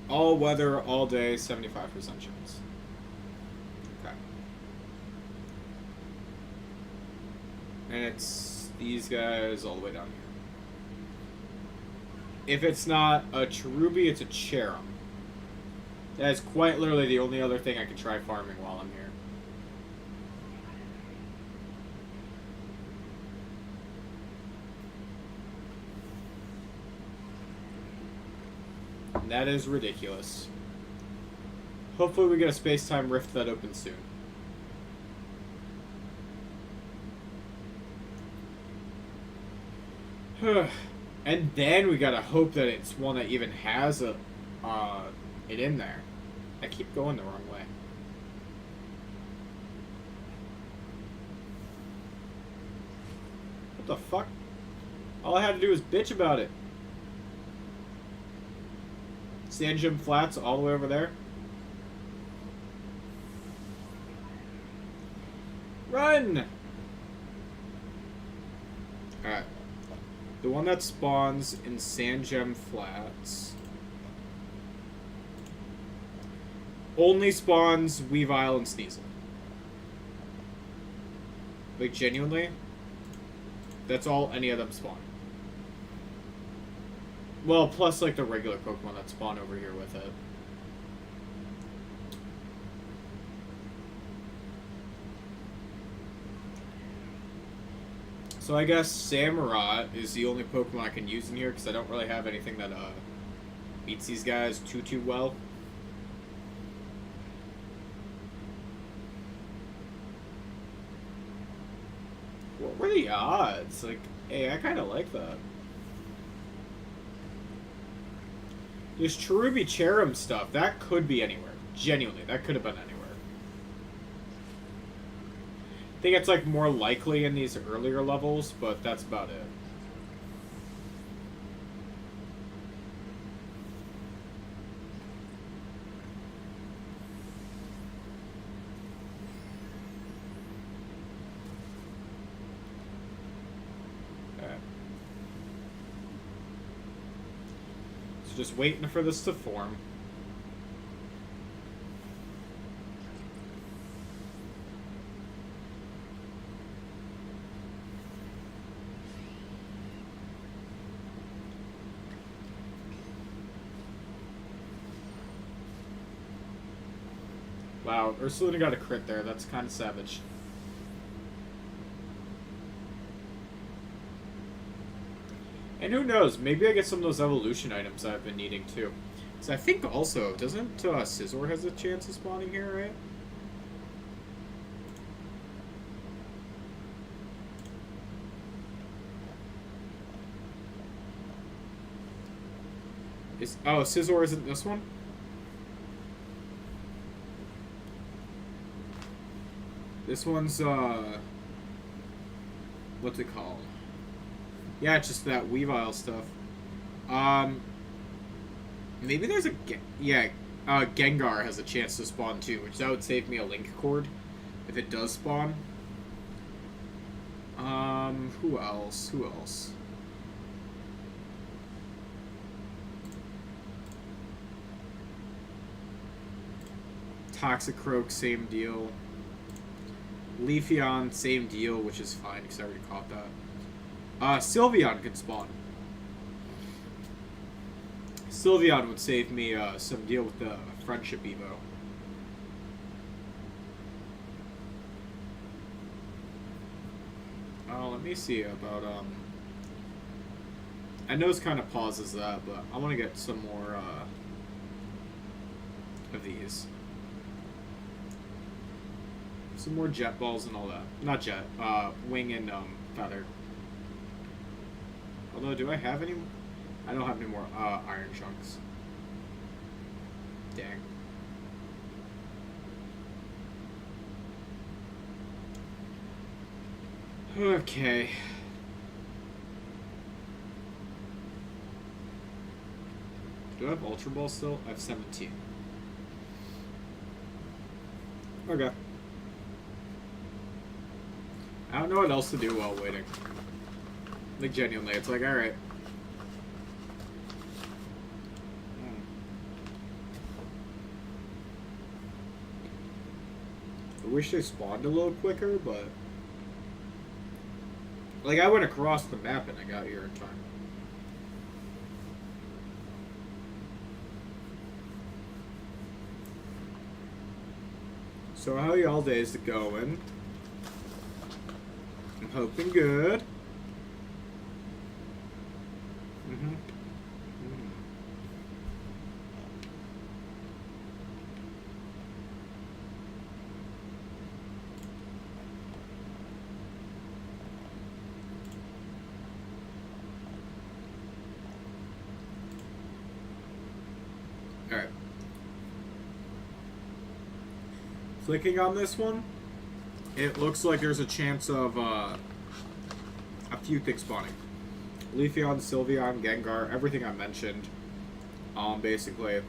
All weather, all day, 75% chance. Okay. And it's these guys all the way down here. If it's not a Cherubi, it's a Cherum. That is quite literally the only other thing I can try farming while I'm here. That is ridiculous. Hopefully we get a space-time rift that opens soon. And then we gotta hope that it's one that even has it in there. I keep going the wrong way. What the fuck? All I had to do was bitch about it. Sand Gym Flats all the way over there. Run! Alright. The one that spawns in Sand Gem Flats only spawns Weavile and Sneasel. Like, genuinely, that's all any of them spawn. Well, plus, like, the regular Pokemon that spawn over here with it. So I guess Samurott is the only Pokemon I can use in here, because I don't really have anything that, beats these guys too well. What were the odds? Like, hey, I kind of like that. This Cherubi Cherum stuff, that could be anywhere. Genuinely, that could have been anywhere. I think it's, like, more likely in these earlier levels, but that's about it. Just waiting for this to form. Wow, Ursulina got a crit there. That's kind of savage. And who knows, maybe I get some of those evolution items I've been needing too. Because I think also, doesn't Scizor has a chance of spawning here, right? Oh, Scizor isn't this one? This one's, what's it called? Yeah, it's just that Weavile stuff. Maybe there's a... Gengar has a chance to spawn too, which that would save me a link cord if it does spawn. Who else? Who else? Toxicroak, same deal. Leafeon, same deal, which is fine because I already caught that. Sylveon could spawn. Sylveon would save me some deal with the Friendship Evo. Oh, let me see about, I know it's kind of pauses that, but I want to get some more, of these. Some more Jet Balls and all that. Not Jet, Wing and, Feather. Although, do I have any? I don't have any more Iron Chunks. Dang. Okay. Do I have Ultra Ball still? I have 17. Okay. I don't know what else to do while waiting. Like, genuinely, it's like, alright. I wish they spawned a little quicker, but... Like, I went across the map and I got here in time. So how y'all days going? I'm hoping good. Alright. Clicking on this one, it looks like there's a chance of a few things spawning. Leafeon, Sylveon, Gengar, everything I mentioned. Basically.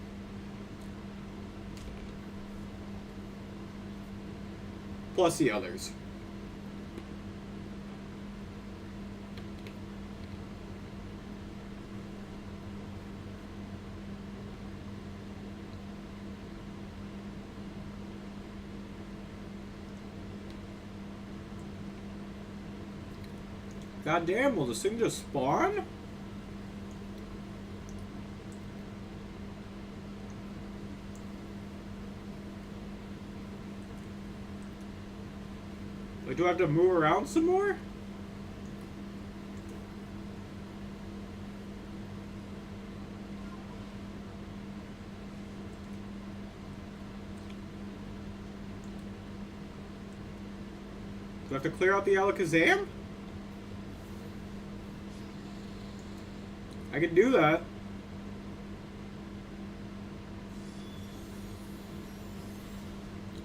Plus the others. God damn, will this thing just spawn? Wait, do I have to move around some more? Do I have to clear out the Alakazam? I can do that.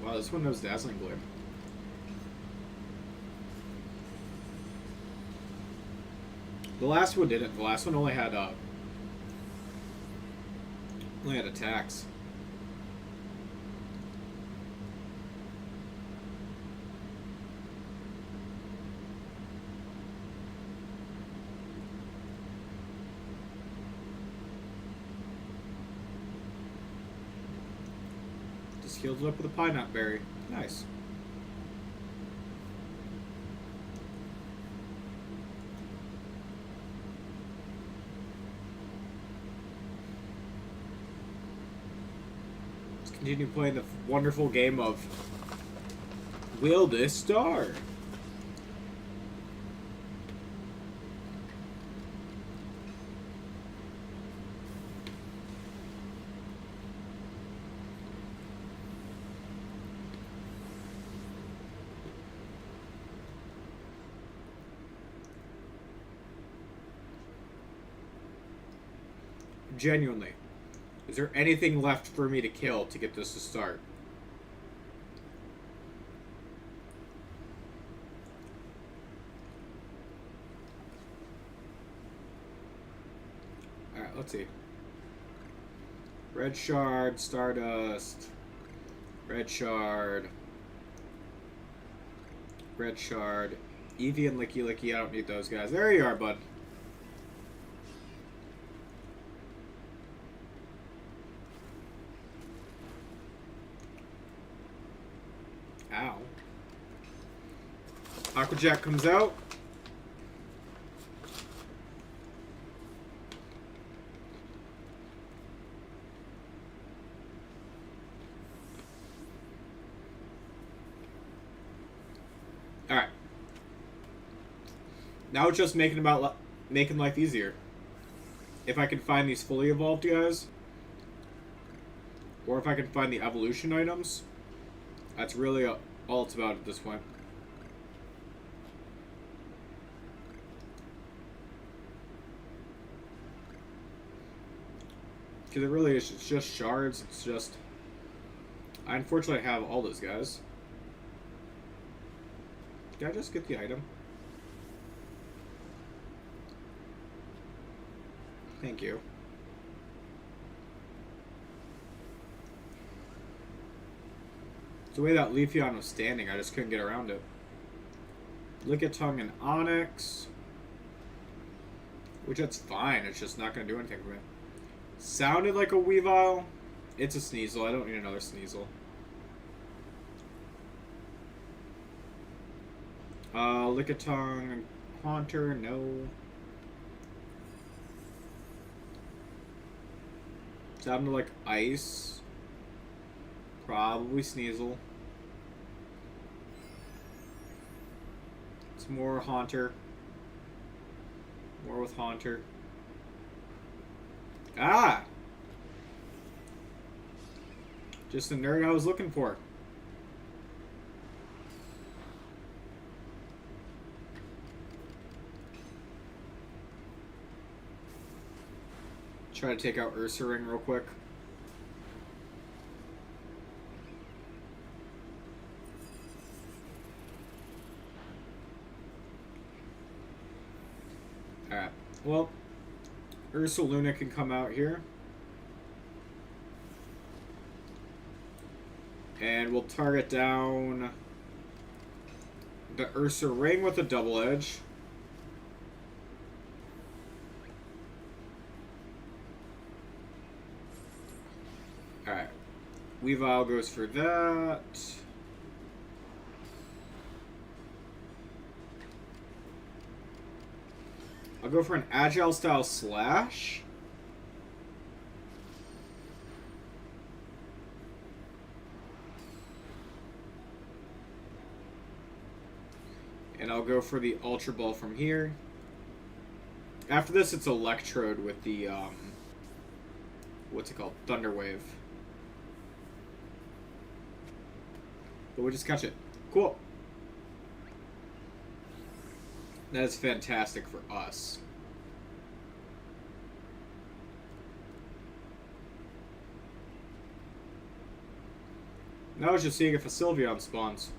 Wow, this one knows Dazzling Gleam. The last one didn't. The last one only had attacks. Just healed it up with a Pineapple Berry. Nice. Continue playing the wonderful game of Will This Star? Genuinely. Is there anything left for me to kill to get this to start? Alright, let's see. Red Shard, Stardust, Red Shard, Red Shard, Eevee and Licky Licky. I don't need those guys. There you are, bud. Ow. Aquajack comes out. Alright. Now it's just making life easier. If I can find these fully evolved guys, or if I can find the evolution items, that's really all it's about at this point. Because it really is, it's just shards, it's just... I unfortunately have all those guys. Did I just get the item? Thank you. The way that Leafeon was standing, I just couldn't get around it. Lickitung and Onyx. Which that's fine, it's just not going to do anything for me. Sounded like a Weavile. It's a Sneasel, I don't need another Sneasel. Lickitung and Haunter, no. Sounded like Ice. Probably Sneasel. It's more Haunter. More with Haunter. Ah! Just the nerd I was looking for. Try to take out Ursaring real quick. Alright, well, Ursaluna can come out here. And we'll target down the Ursaring with a double edge. Alright. Weavile goes for that. I'll go for an agile style slash. And I'll go for the Ultra Ball from here. After this, it's Electrode with the, what's it called? Thunder Wave. But we just catch it. Cool. That is fantastic for us. Now I was just seeing if a Sylveon spawns.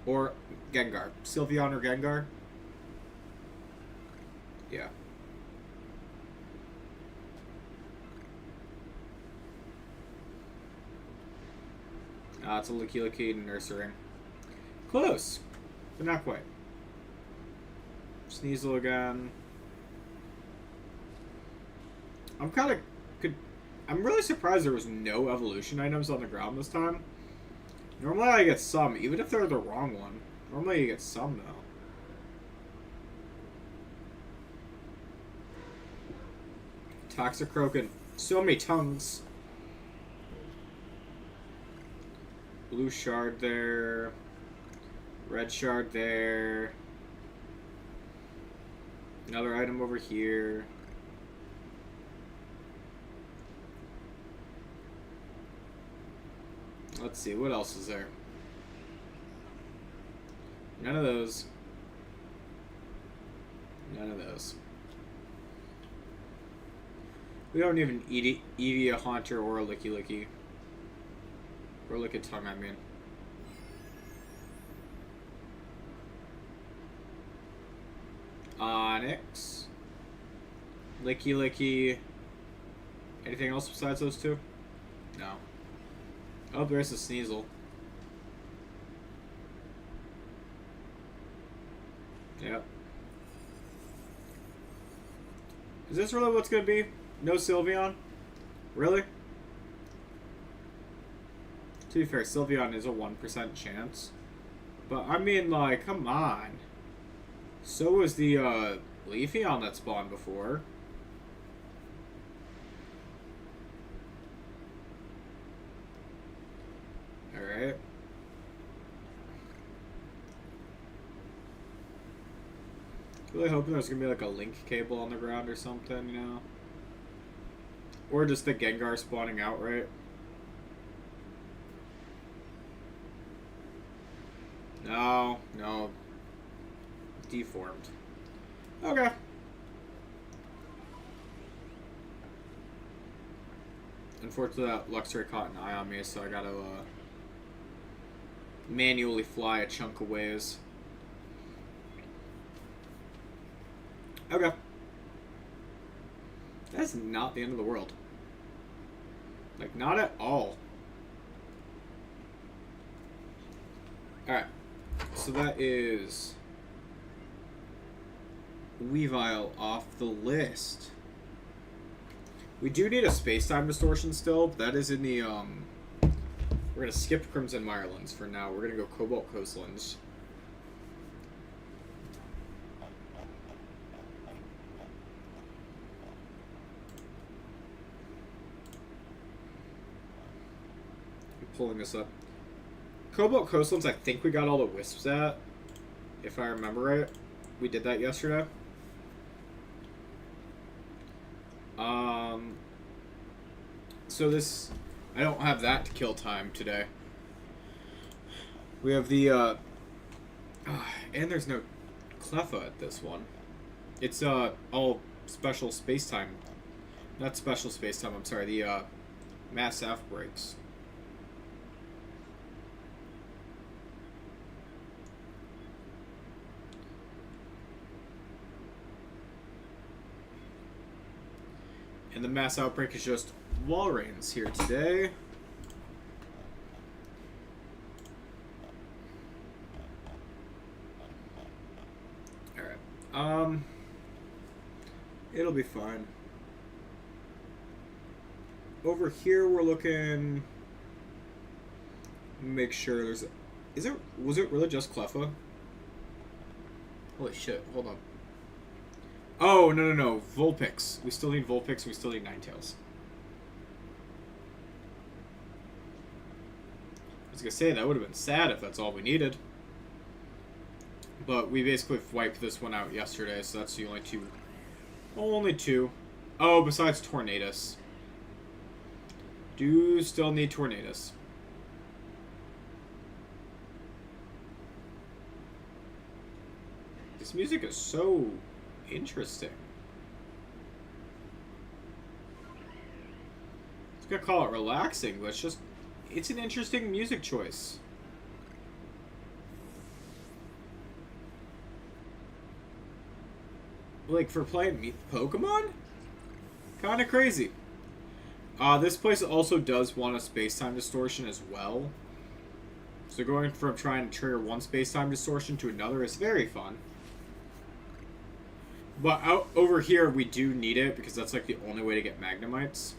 Or Gengar. Sylveon or Gengar? Yeah. It's a Licky Nursery. Close, but not quite. Sneasel again. I'm really surprised there was no evolution items on the ground this time. Normally I get some, even if they're the wrong one. Normally you get some, though. Toxicroak, so many tongues. Blue shard there. Red shard there. Another item over here. Let's see, what else is there? None of those. None of those. We don't even Eevee, a Haunter, or a Licky. Or Lickitung, I mean. Onyx. Licky. Anything else besides those two? No. Oh, there's a Sneasel. Yep. Is this really what's gonna be? No Sylveon? Really? To be fair, Sylveon is a 1% chance. But, I mean, like, come on. So was the, Leafeon that spawned before. Alright. Really hoping there's gonna be, like, a link cable on the ground or something, you know? Or just the Gengar spawning outright. No. Deformed. Okay. Unfortunately, that Luxray caught an eye on me, so I gotta, manually fly a chunk of ways. Okay. That's not the end of the world. Like, not at all. Alright. So that is Weavile off the list. We do need a space-time distortion still. That is in the, we're gonna skip Crimson Mirelands for now. We're gonna go Cobalt Coastlands. Pulling this up. Cobalt Coastlands, I think we got all the wisps at, if I remember right. We did that yesterday. So this, I don't have that to kill time today. We have the, and there's no Cleffa at this one. It's, all special space-time. Not special space-time, I'm sorry, the, mass outbreaks. And the mass outbreak is just Walreins here today. Alright. It'll be fine. Over here we're looking, make sure there's was it really just Cleffa? Holy shit, hold on. Oh, no. Vulpix. We still need Vulpix, we still need Ninetales. I was gonna say, that would have been sad if that's all we needed. But we basically wiped this one out yesterday, so that's the only two. Only two. Oh, besides Tornadus. Do still need Tornadus. This music is so interesting. I was gonna call it relaxing, but it's an interesting music choice. Like, for playing Pokemon? Kinda crazy. This place also does want a space-time distortion as well. So going from trying to trigger one space-time distortion to another is very fun. But out over here, we do need it, because that's like the only way to get Magnemites.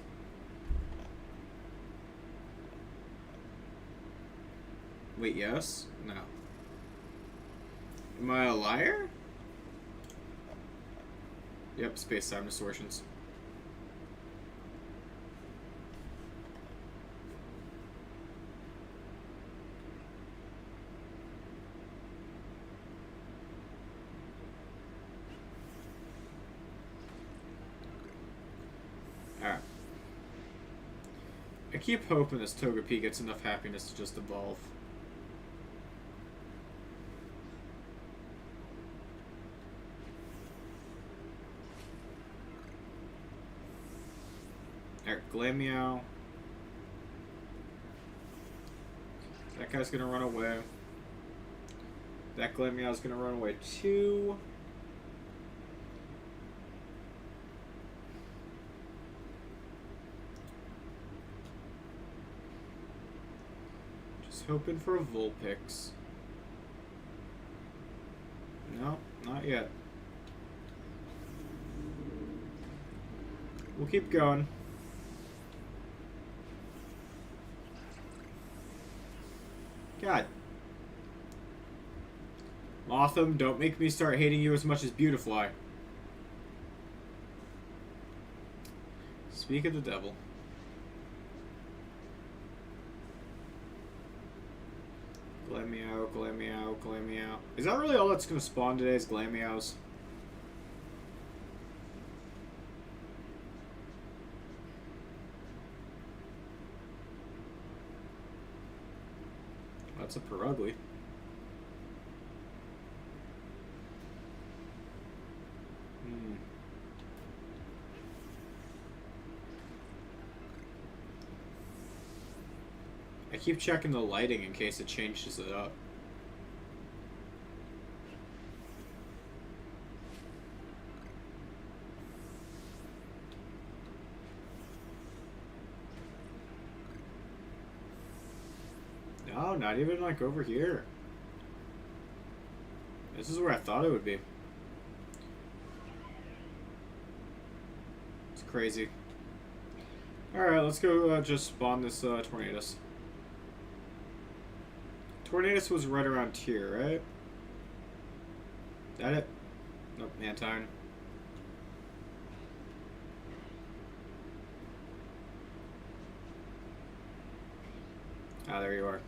Wait, yes? No. Am I a liar? Yep, space-time distortions. Alright. I keep hoping this Togepi gets enough happiness to just evolve. Alright, Glameow. That guy's gonna run away. That Glameow's gonna run away too. Just hoping for a Vulpix. No, not yet. We'll keep going. God. Motham, don't make me start hating you as much as Beautifly. Speak of the devil. Glameow, Glameow, Glameow. Is that really all that's going to spawn today is Glameows? That's a Perugly. I keep checking the lighting in case it changes it up. No, not even like over here. This is where I thought it would be. It's crazy. Alright, let's go just spawn this Tornadus. Tornadus was right around here, right? Is that it? Nope, Mantine. Ah, there you are.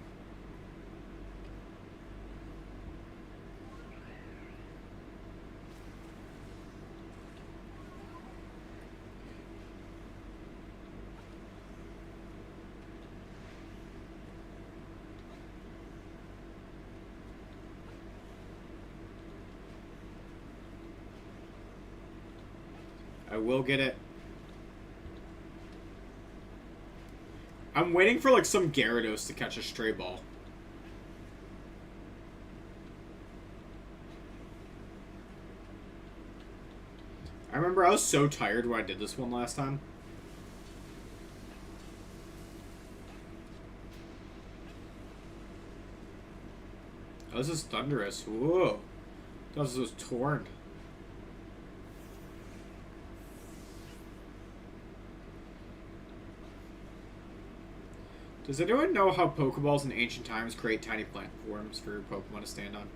I will get it. I'm waiting for like some Gyarados to catch a stray ball. I remember I was so tired when I did this one last time. Oh, this is thunderous. Whoa. This was torn. Does anyone know how Pokeballs in ancient times create tiny plant forms for your Pokemon to stand on?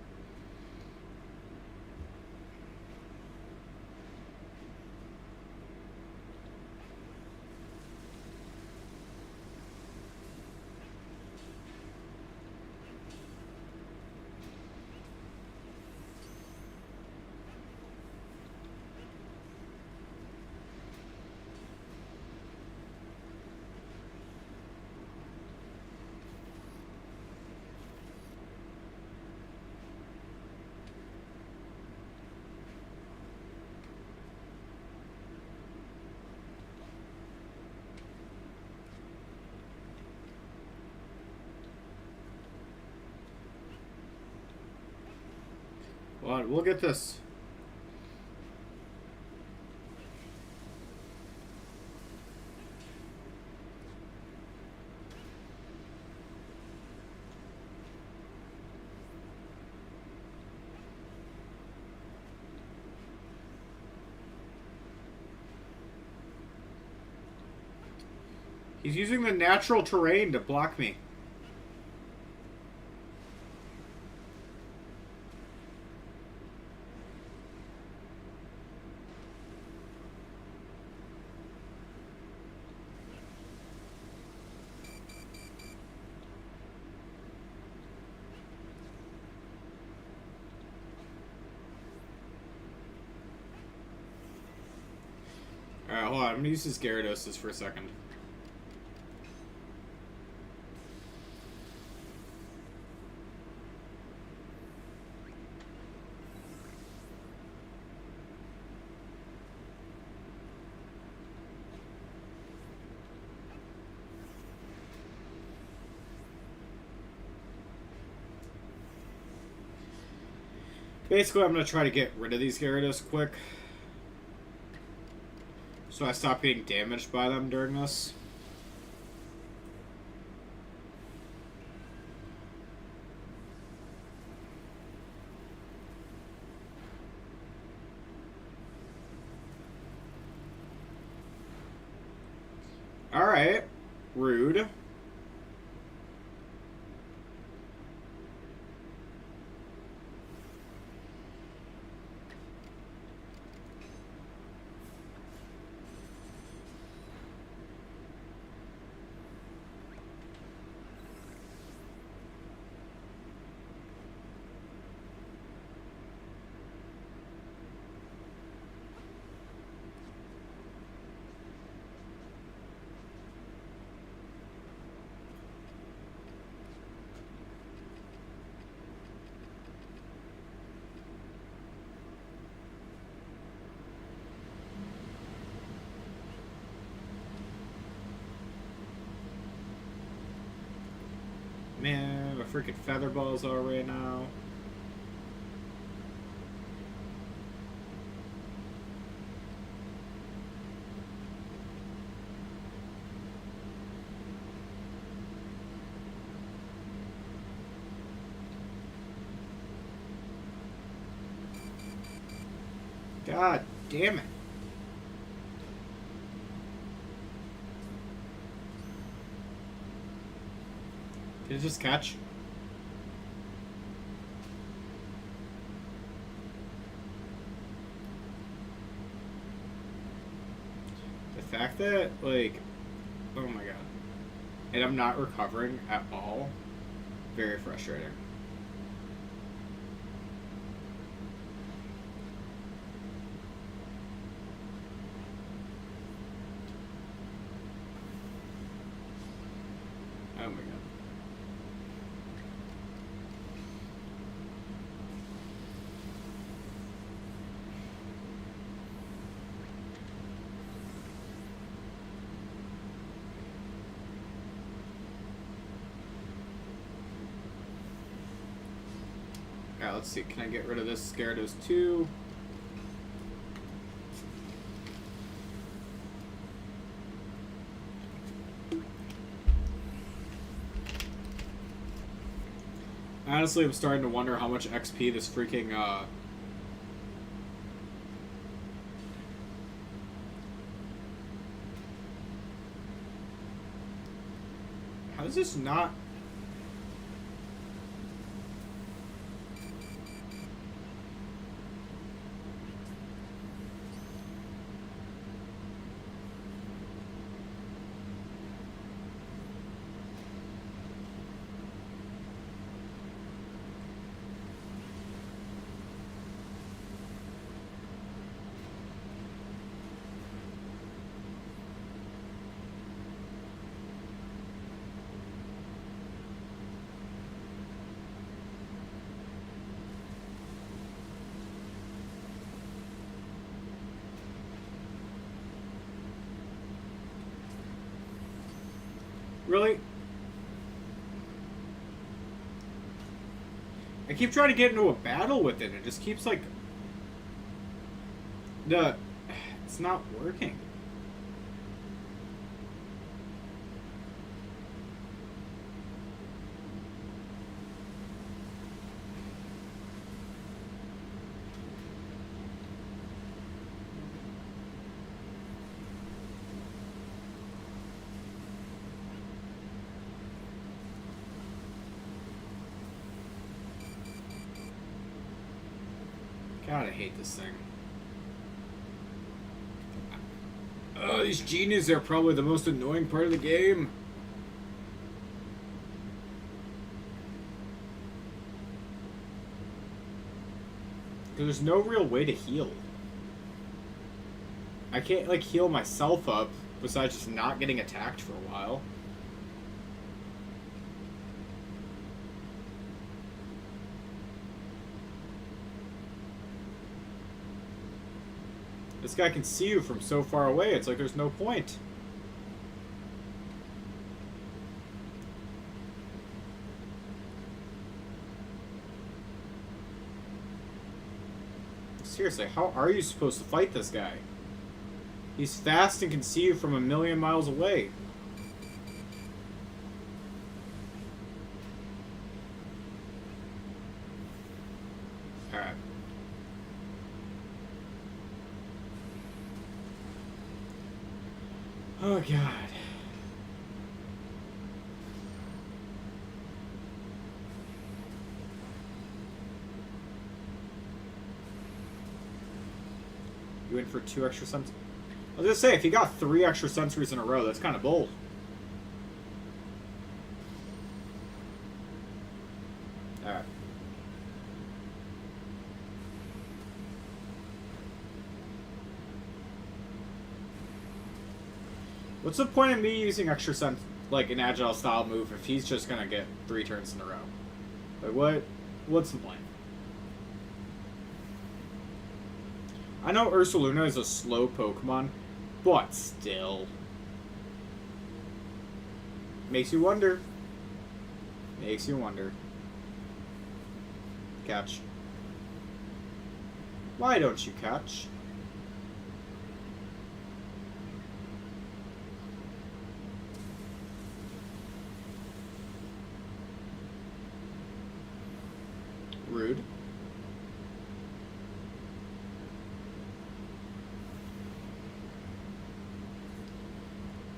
Well, we'll get this. He's using the natural terrain to block me. Alright, hold on. I'm gonna use his Gyarados for a second. Basically, I'm going to try to get rid of these Gyarados quick, so I stop getting damaged by them during this. Alright. Rude. Man, my freaking feather balls are right now. God damn it. Did it just catch? The fact that, like, oh my god. And I'm not recovering at all. Very frustrating. Oh my god. Alright, let's see. Can I get rid of this Gyarados too? Honestly, I'm starting to wonder how much XP this freaking, how does this not... Really? I keep trying to get into a battle with it. It just keeps, like... It's not working. God, I hate this thing. Oh, these genies are probably the most annoying part of the game. There's no real way to heal. I can't, like, heal myself up besides just not getting attacked for a while. This guy can see you from so far away, it's like there's no point. Seriously, how are you supposed to fight this guy? He's fast and can see you from a million miles away. Alright. Oh, God. You went for 2 extra sensories. I was gonna say, if you got 3 extra sensories in a row, that's kind of bold. Alright. What's the point of me using extra sense, like an agile style move, if he's just gonna get 3 turns in a row? Like, what's the point? I know Ursaluna is a slow Pokemon, but still. Makes you wonder. Makes you wonder. Catch. Why don't you catch? Rude.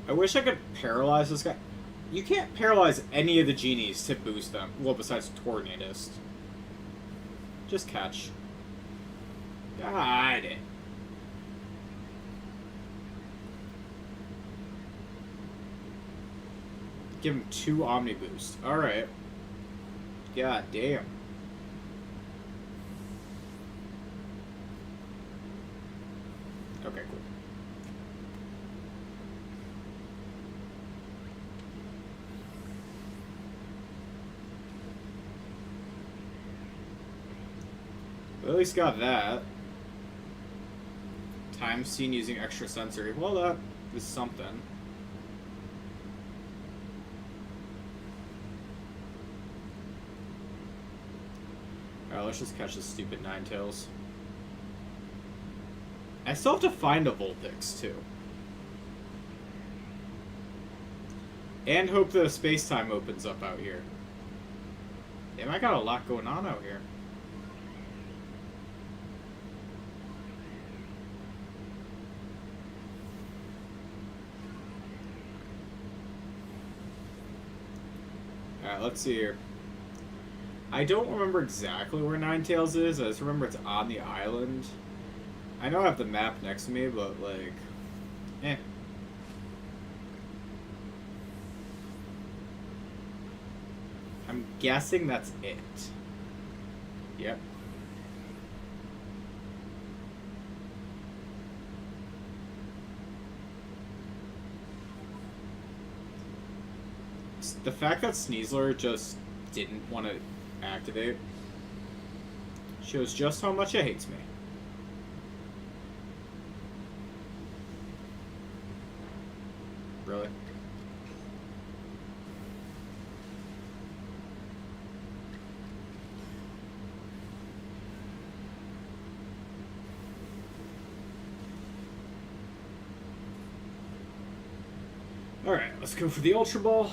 I wish I could paralyze this guy. You can't paralyze any of the genies to boost them. Well, besides Tornadus. Just catch. Got it. Give him 2 Omni Boost. Alright. God damn. Okay, cool. At least got that. Time seen using extra sensory. Well, that is something. Alright, let's just catch this stupid Ninetales. I still have to find a Vulpix, too. And hope the space-time opens up out here. Damn, I got a lot going on out here. Alright, let's see here. I don't remember exactly where Ninetales is. I just remember it's on the island. I know I have the map next to me, but, like... eh. I'm guessing that's it. Yep. The fact that Sneasler just didn't want to activate shows just how much it hates me. Really? Alright, let's go for the Ultra Ball.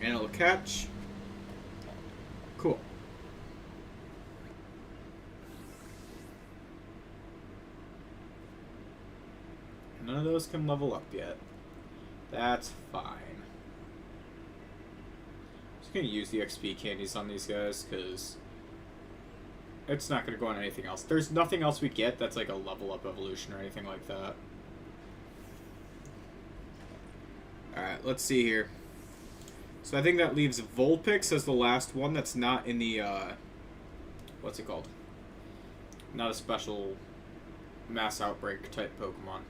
And it'll catch. Cool. None of those can level up yet. That's fine. I'm just gonna use the XP candies on these guys, because it's not gonna go on anything else. There's nothing else we get that's like a level up evolution or anything like that. Alright, let's see here. So I think that leaves Vulpix as the last one that's not in the, what's it called? Not a special mass outbreak type Pokemon.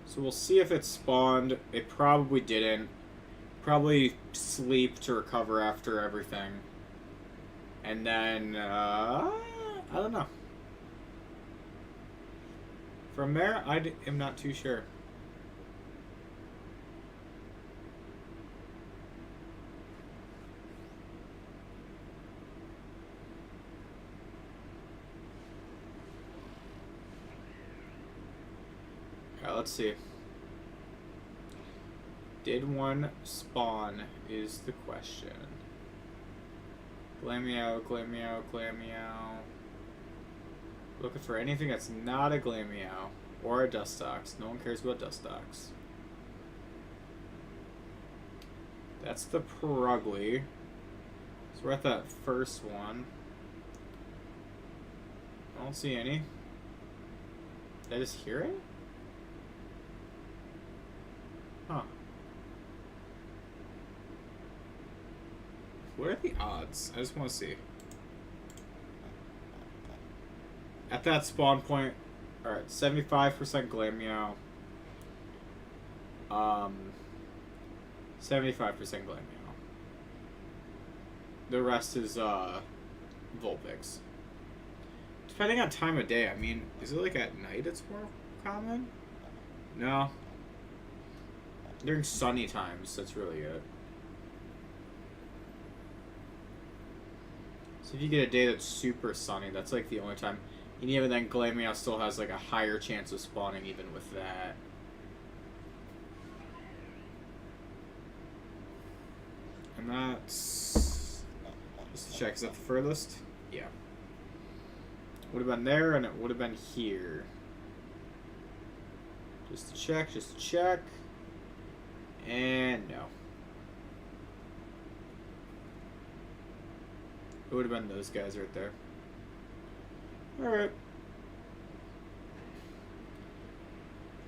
So we'll see if it spawned. It probably didn't. Probably sleep to recover after everything. And then, I don't know. From there, I am not too sure. Alright, let's see. Did one spawn is the question. Glameow, Glameow, Glameow. Looking for anything that's not a Glameow or a Dustox. No one cares about Dustox. That's the Purugly. So we're at that first one. I don't see any. Did I just hear it? Huh. What are the odds? I just want to see. At that spawn point, alright, 75% Glameow. 75% Glameow. The rest is, Vulpix. Depending on time of day, I mean, is it like at night it's more common? No. During sunny times, that's really it. So if you get a day that's super sunny, that's like the only time. And even then, Glameow still has like a higher chance of spawning even with that. And that's... Just to check, is that the furthest? Yeah. Would have been there, and it would have been here. Just to check, just to check. And no. It would have been those guys right there. Alright.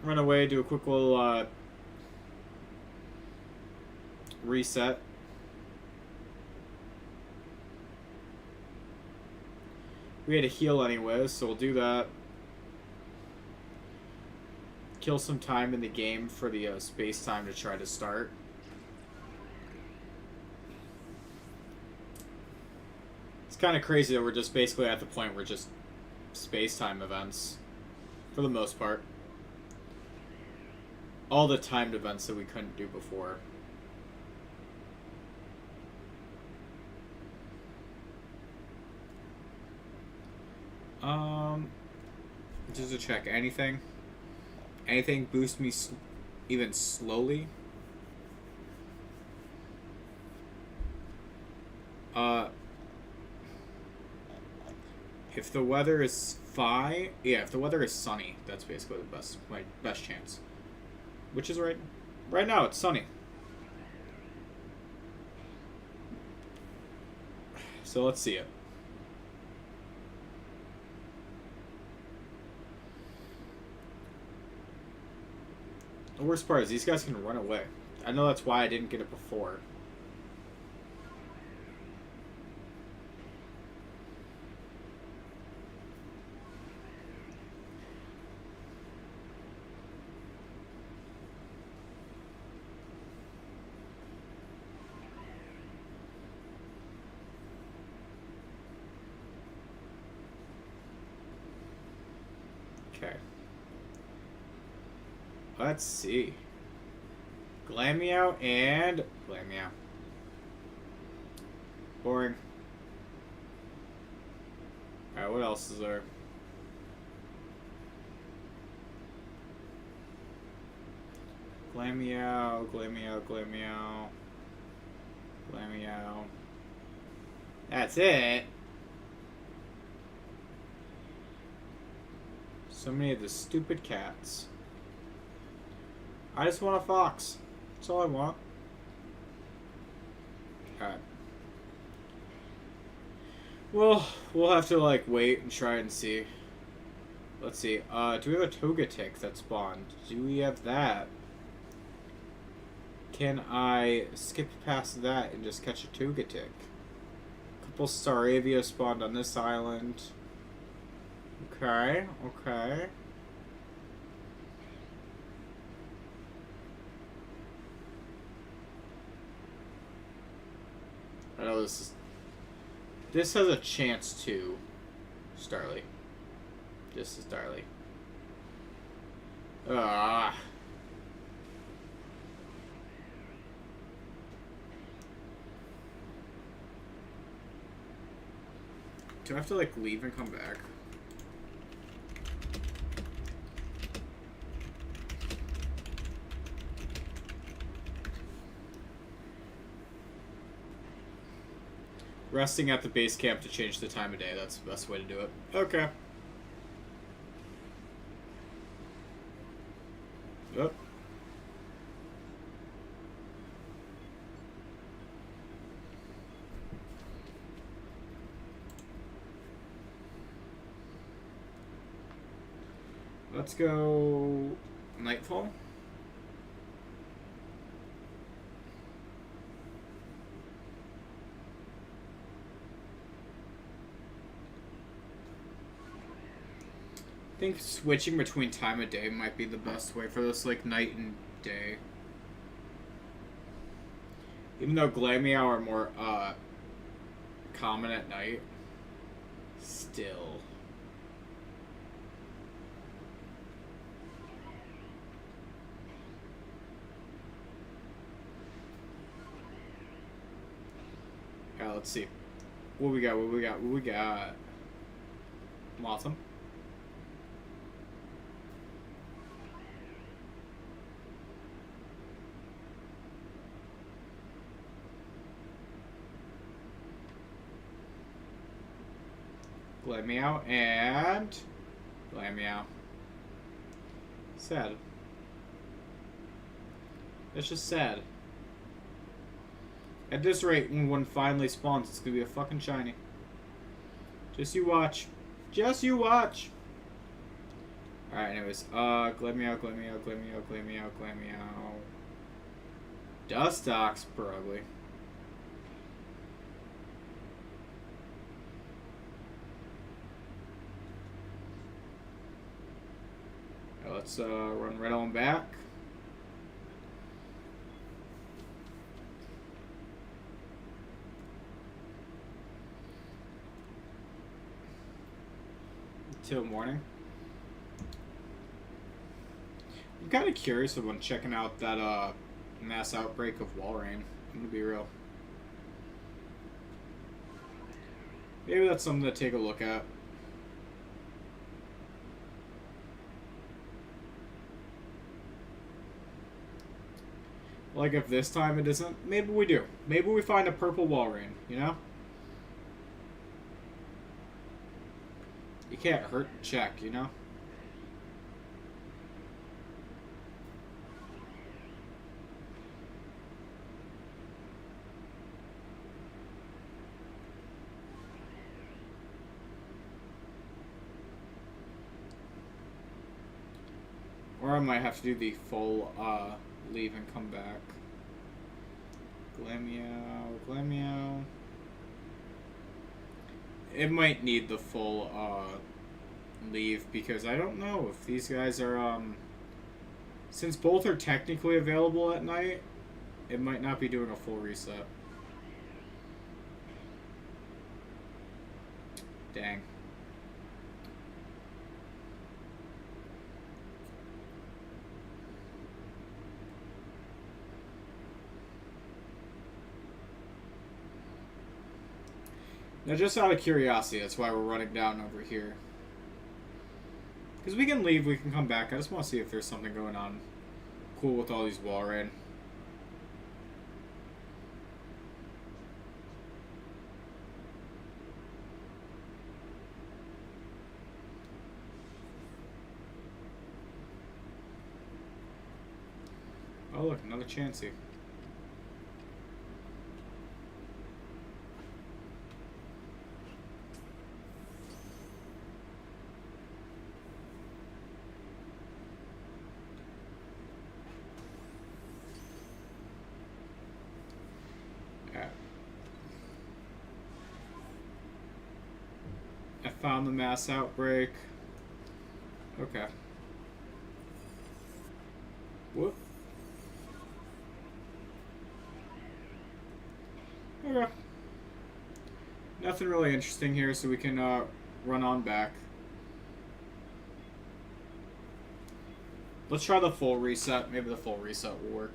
Run away, do a quick little reset. We had to heal anyways, so we'll do that. Kill some time in the game for the space time to try to start. It's kind of crazy that we're just basically at the point where just space-time events, for the most part. All the timed events that we couldn't do before. Just to check, anything boost me even slowly? If the weather is if the weather is sunny, that's basically my best chance. Which is right now it's sunny. So let's see it. The worst part is these guys can run away. I know that's why I didn't get it before. Okay. Let's see. Glameow and Glameow. Boring. Alright, what else is there? Glameow, Glameow, Glameow. Glameow. That's it. So many of the stupid cats. I just want a fox. That's all I want. Alright. Well, we'll have to, like, wait and try and see. Let's see. Do we have a Togetic that spawned? Do we have that? Can I skip past that and just catch a Togetic? A couple Staravia spawned on this island. Okay, okay. I know this has a chance to Starly. Just as Starly. Ah. Do I have to, like, leave and come back? Resting at the base camp to change the time of day. That's the best way to do it. Okay. Oh. Let's go Nightfall. I think switching between time of day might be the best way for this, like, night and day. Even though Glameow are more, common at night. Still. Yeah, let's see. What we got, what we got, what we got? Motham. Glameow and Glameow. Sad. That's just sad. At this rate, when one finally spawns, it's gonna be a fucking shiny. Just you watch. Just you watch. Alright, anyways. Glameow, Glameow, Glameow, Glameow, Glameow. Dustox, per ugly. Let's run right on back. Till morning. I'm kind of curious when checking out that mass outbreak of Walrein. I'm gonna be real. Maybe that's something to take a look at. Like, if this time it isn't, maybe we do. Maybe we find a purple Walrein, you know? You can't hurt and check, you know? Or I might have to do the full, leave and come back. Glameow, Glameow. It might need the full, leave, because I don't know if these guys are, since both are technically available at night, it might not be doing a full reset. Dang. Now, just out of curiosity, that's why we're running down over here. Because we can leave, we can come back. I just want to see if there's something going on cool with all these wall raid. Oh look, another Chansey. I found the mass outbreak. Okay. Whoop. Okay. Nothing really interesting here, so we can run on back. Let's try the full reset. Maybe the full reset will work.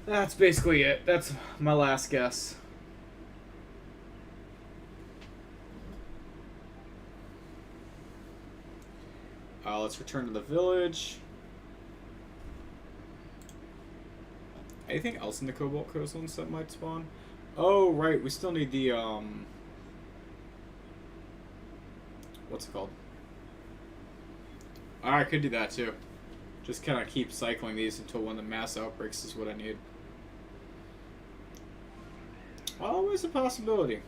That's basically it. That's my last guess. Let's return to the village. Anything else in the Cobalt Coastlands that might spawn? Oh, right. We still need the, what's it called? I could do that, too. Just kind of keep cycling these until one of the mass outbreaks is what I need. Always a possibility.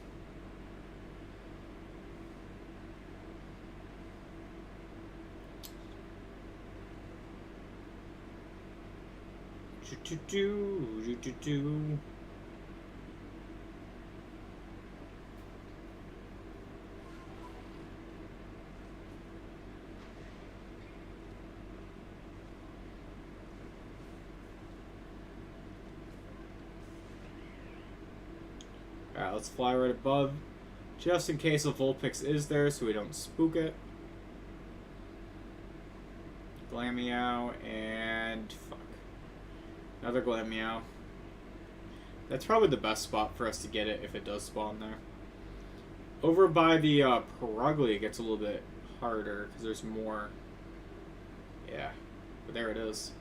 Alright, let's fly right above, just in case a Vulpix is there, so we don't spook it. Glameow, and fuck. Another Glameow. That's probably the best spot for us to get it if it does spawn there. Over by the Perugly, it gets a little bit harder, because there's more. Yeah, but there it is.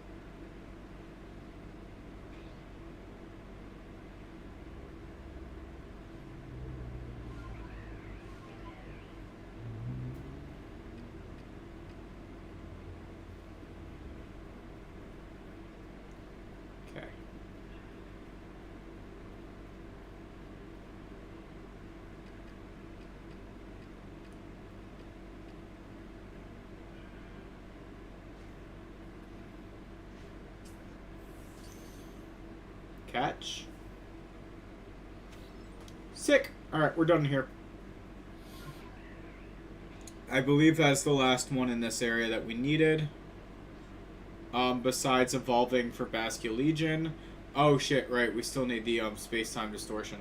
Catch. Sick. Alright, we're done here. I believe that's the last one in this area that we needed. Besides evolving for Bascule Legion. Oh shit, right, we still need the space-time distortion.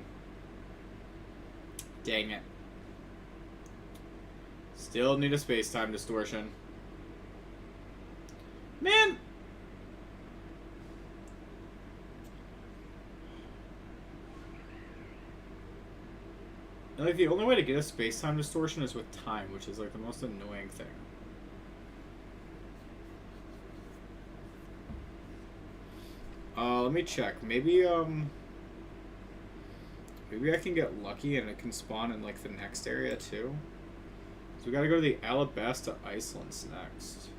Dang it. Still need a space-time distortion. Man! Like, the only way to get a space-time distortion is with time, which is, like, the most annoying thing. Let me check. Maybe I can get lucky and it can spawn in, like, the next area, too. So we gotta go to the Alabasta Islands next.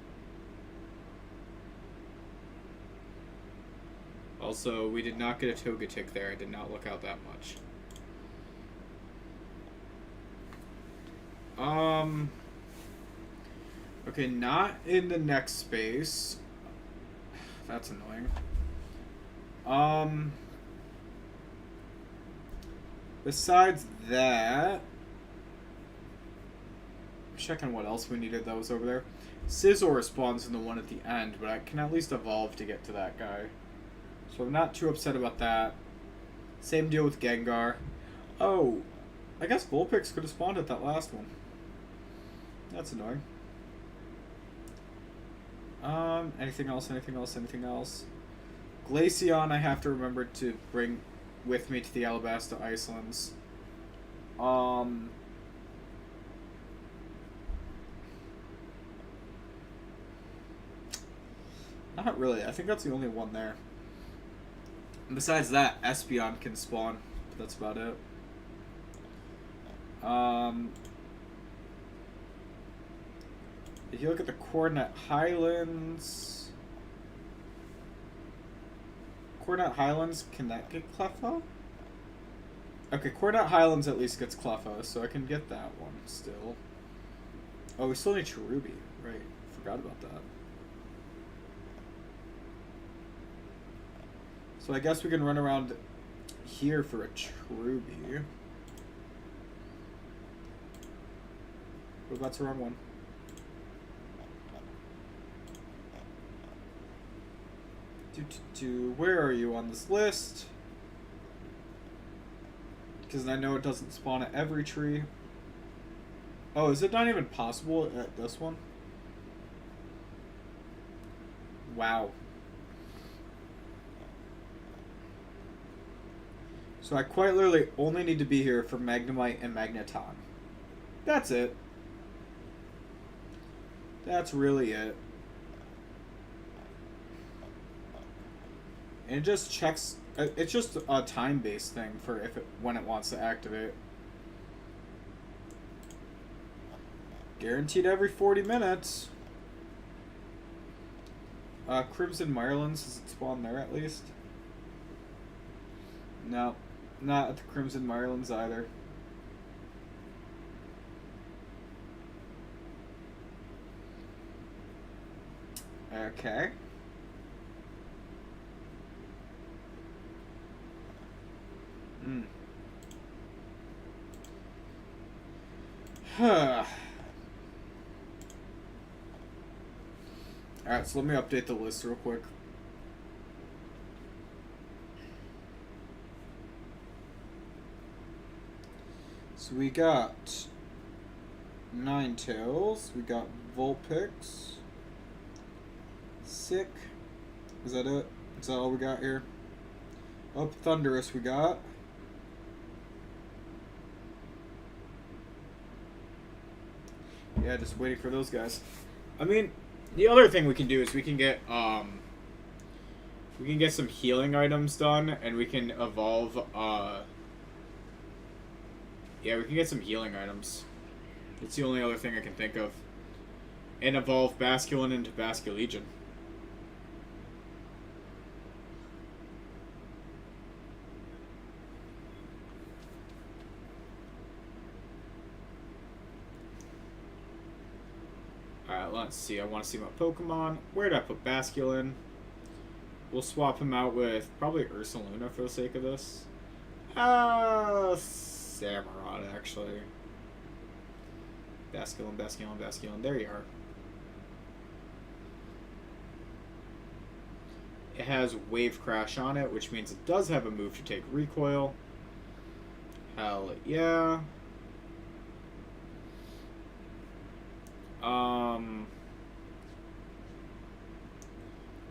Also, we did not get a Togetic there. I did not look out that much. Okay, not in the next space. That's annoying. Besides that, I'm checking what else we needed that was over there. Scizor spawns in the one at the end, but I can at least evolve to get to that guy. So I'm not too upset about that. Same deal with Gengar. Oh, I guess Vulpix could have spawned at that last one. That's annoying. Anything else? Anything else? Anything else? Glaceon I have to remember to bring with me to the Alabasta Icelands. Not really. I think that's the only one there. And besides that, Espeon can spawn. But that's about it. If you look at the Coordinate Highlands... Coordinate Highlands, can that get Cleffa? Okay, Coordinate Highlands at least gets Cleffa, so I can get that one still. Oh, we still need Cherubi. Right, forgot about that. So I guess we can run around here for a Cherubi. Oh, that's the wrong one. Where are you on this list? Because I know it doesn't spawn at every tree. Oh, is it not even possible at this one? Wow. So I quite literally only need to be here for Magnemite and Magneton. That's it. That's really it. And it just checks. It's just a time-based thing for when it wants to activate. Guaranteed every 40 minutes. Crimson Mirelands, does it spawn there at least? No, not at the Crimson Mirelands either. Okay. Alright, so let me update the list real quick. So we got Ninetales, we got Vulpix, Sick. Is that it? Is that all we got here? Oh, Thundurus we got. Yeah, just waiting for those guys. I mean, the other thing we can do is we can get some healing items done, and we can evolve. Yeah, we can get some healing items. It's the only other thing I can think of. And evolve Basculin into Basculegion. Let's see, I want to see my Pokemon. Where did I put Basculin? We'll swap him out with probably Ursaluna for the sake of this. Samurott, actually. Basculin, Basculin, Basculin. There you are. It has Wave Crash on it, which means it does have a move to take recoil. Hell yeah.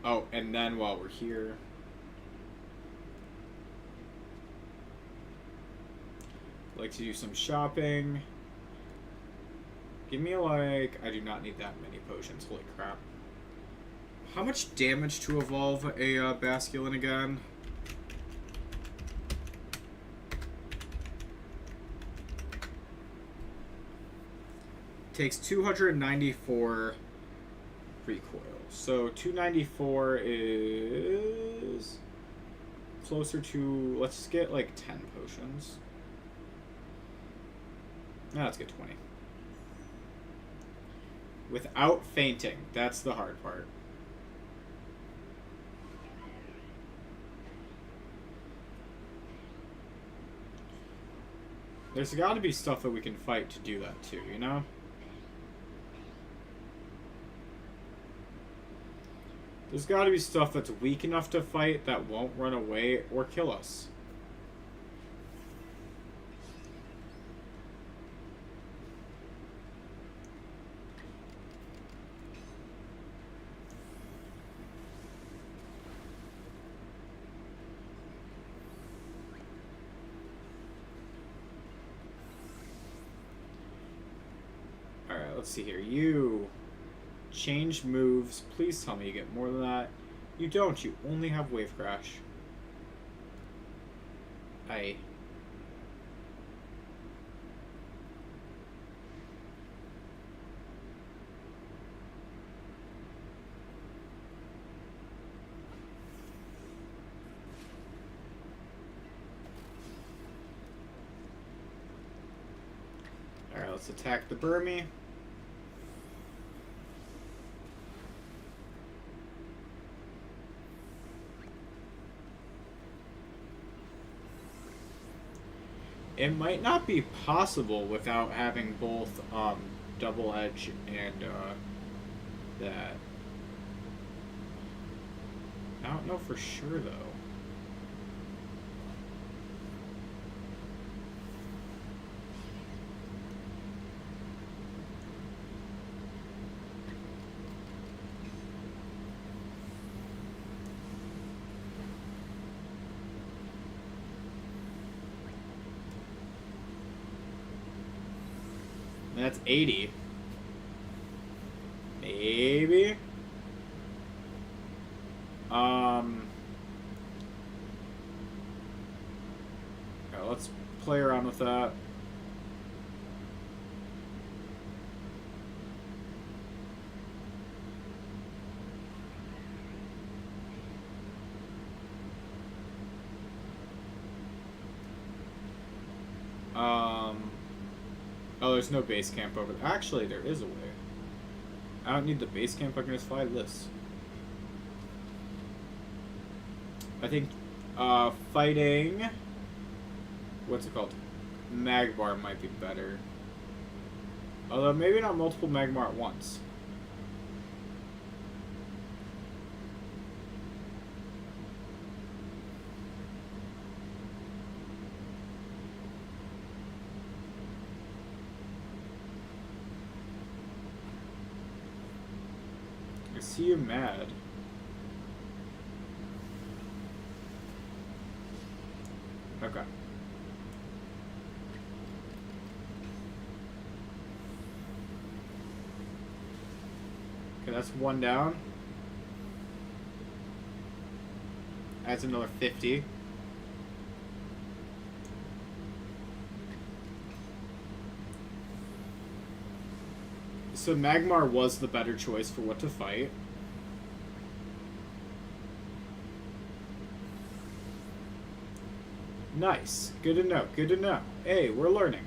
Oh, and then while we're here, I'd like to do some shopping. Give me I do not need that many potions, holy crap. How much damage to evolve a Basculin again? Takes 294 recoil. So 294 is closer to, let's get like 10 potions. No, let's get 20. Without fainting. That's the hard part. There's got to be stuff that we can fight to do that too, you know? There's got to be stuff that's weak enough to fight that won't run away or kill us. let's see here. You change moves. Please tell me you get more than that. You don't. You only have Wave Crash. Aye. Alright, let's attack the Burmy. It might not be possible without having both Double Edge and that. I don't know for sure though. That's 80. Maybe. Yeah, let's play around with that. Oh, there's no base camp over there. Actually, there is a way. I don't need the base camp. I can just fly this. I think fighting... What's it called? Magmar might be better. Although maybe not multiple Magmar at once. I see you mad. Okay. Okay, that's one down. Adds another 50. So Magmar was the better choice for what to fight. Nice. Good to know. Good to know. Hey, we're learning.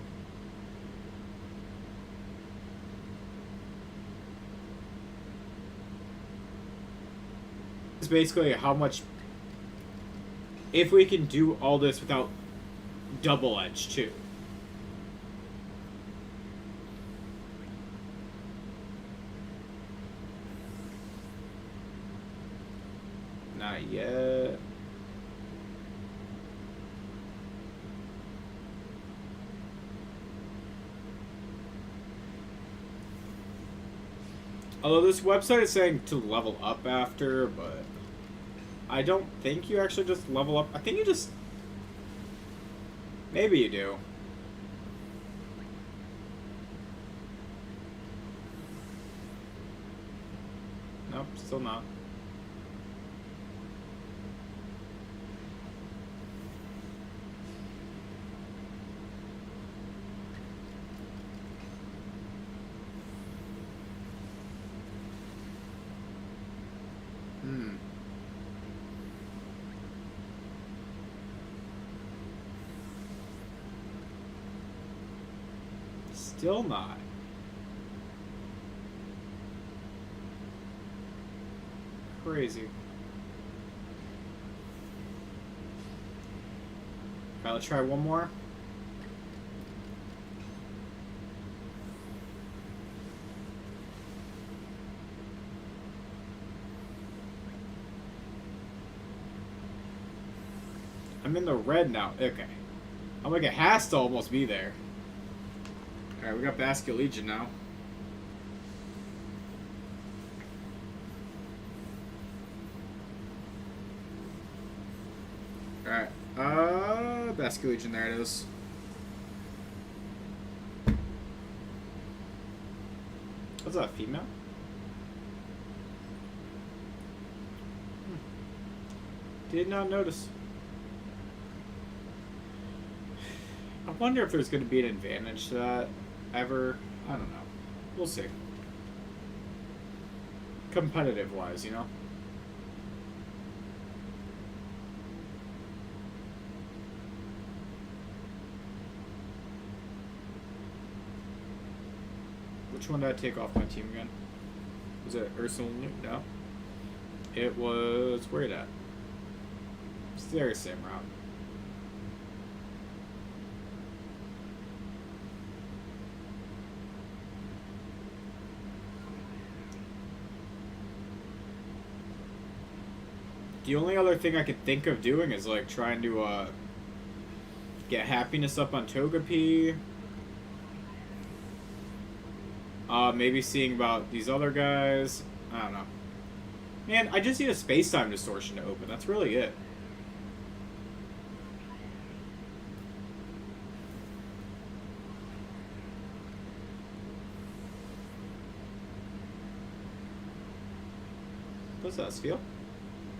It's basically how much... If we can do all this without Double Edge, too. Not yet. Although this website is saying to level up after, but I don't think you actually just level up. I think you just... Maybe you do. Nope, still not. Still not. Crazy. Alright, let's try one more. I'm in the red now. Okay. I'm like, it has to almost be there. Alright, we got Basket Legion now. Alright. Basket Legion, there it is. What's that, female? Did not notice. I wonder if there's going to be an advantage to that ever. I don't know. We'll see. Competitive wise, you know? Which one did I take off my team again? Was it Ursula? No. It was... Where it at? It's the very same route. The only other thing I could think of doing is like trying to get happiness up on Togepi. Maybe seeing about these other guys. I don't know. Man, I just need a space-time distortion to open. That's really it. What's that feel?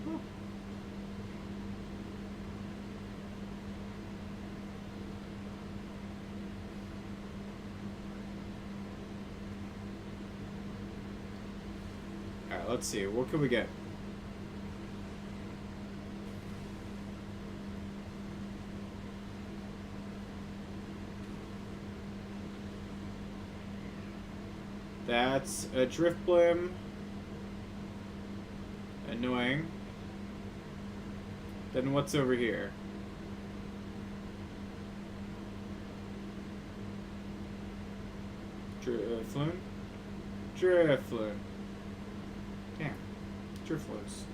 Oh. Alright, let's see. What can we get? That's a Driftblim. Annoying. Then what's over here? Drifloon? Drifloon. Damn. Drifloons.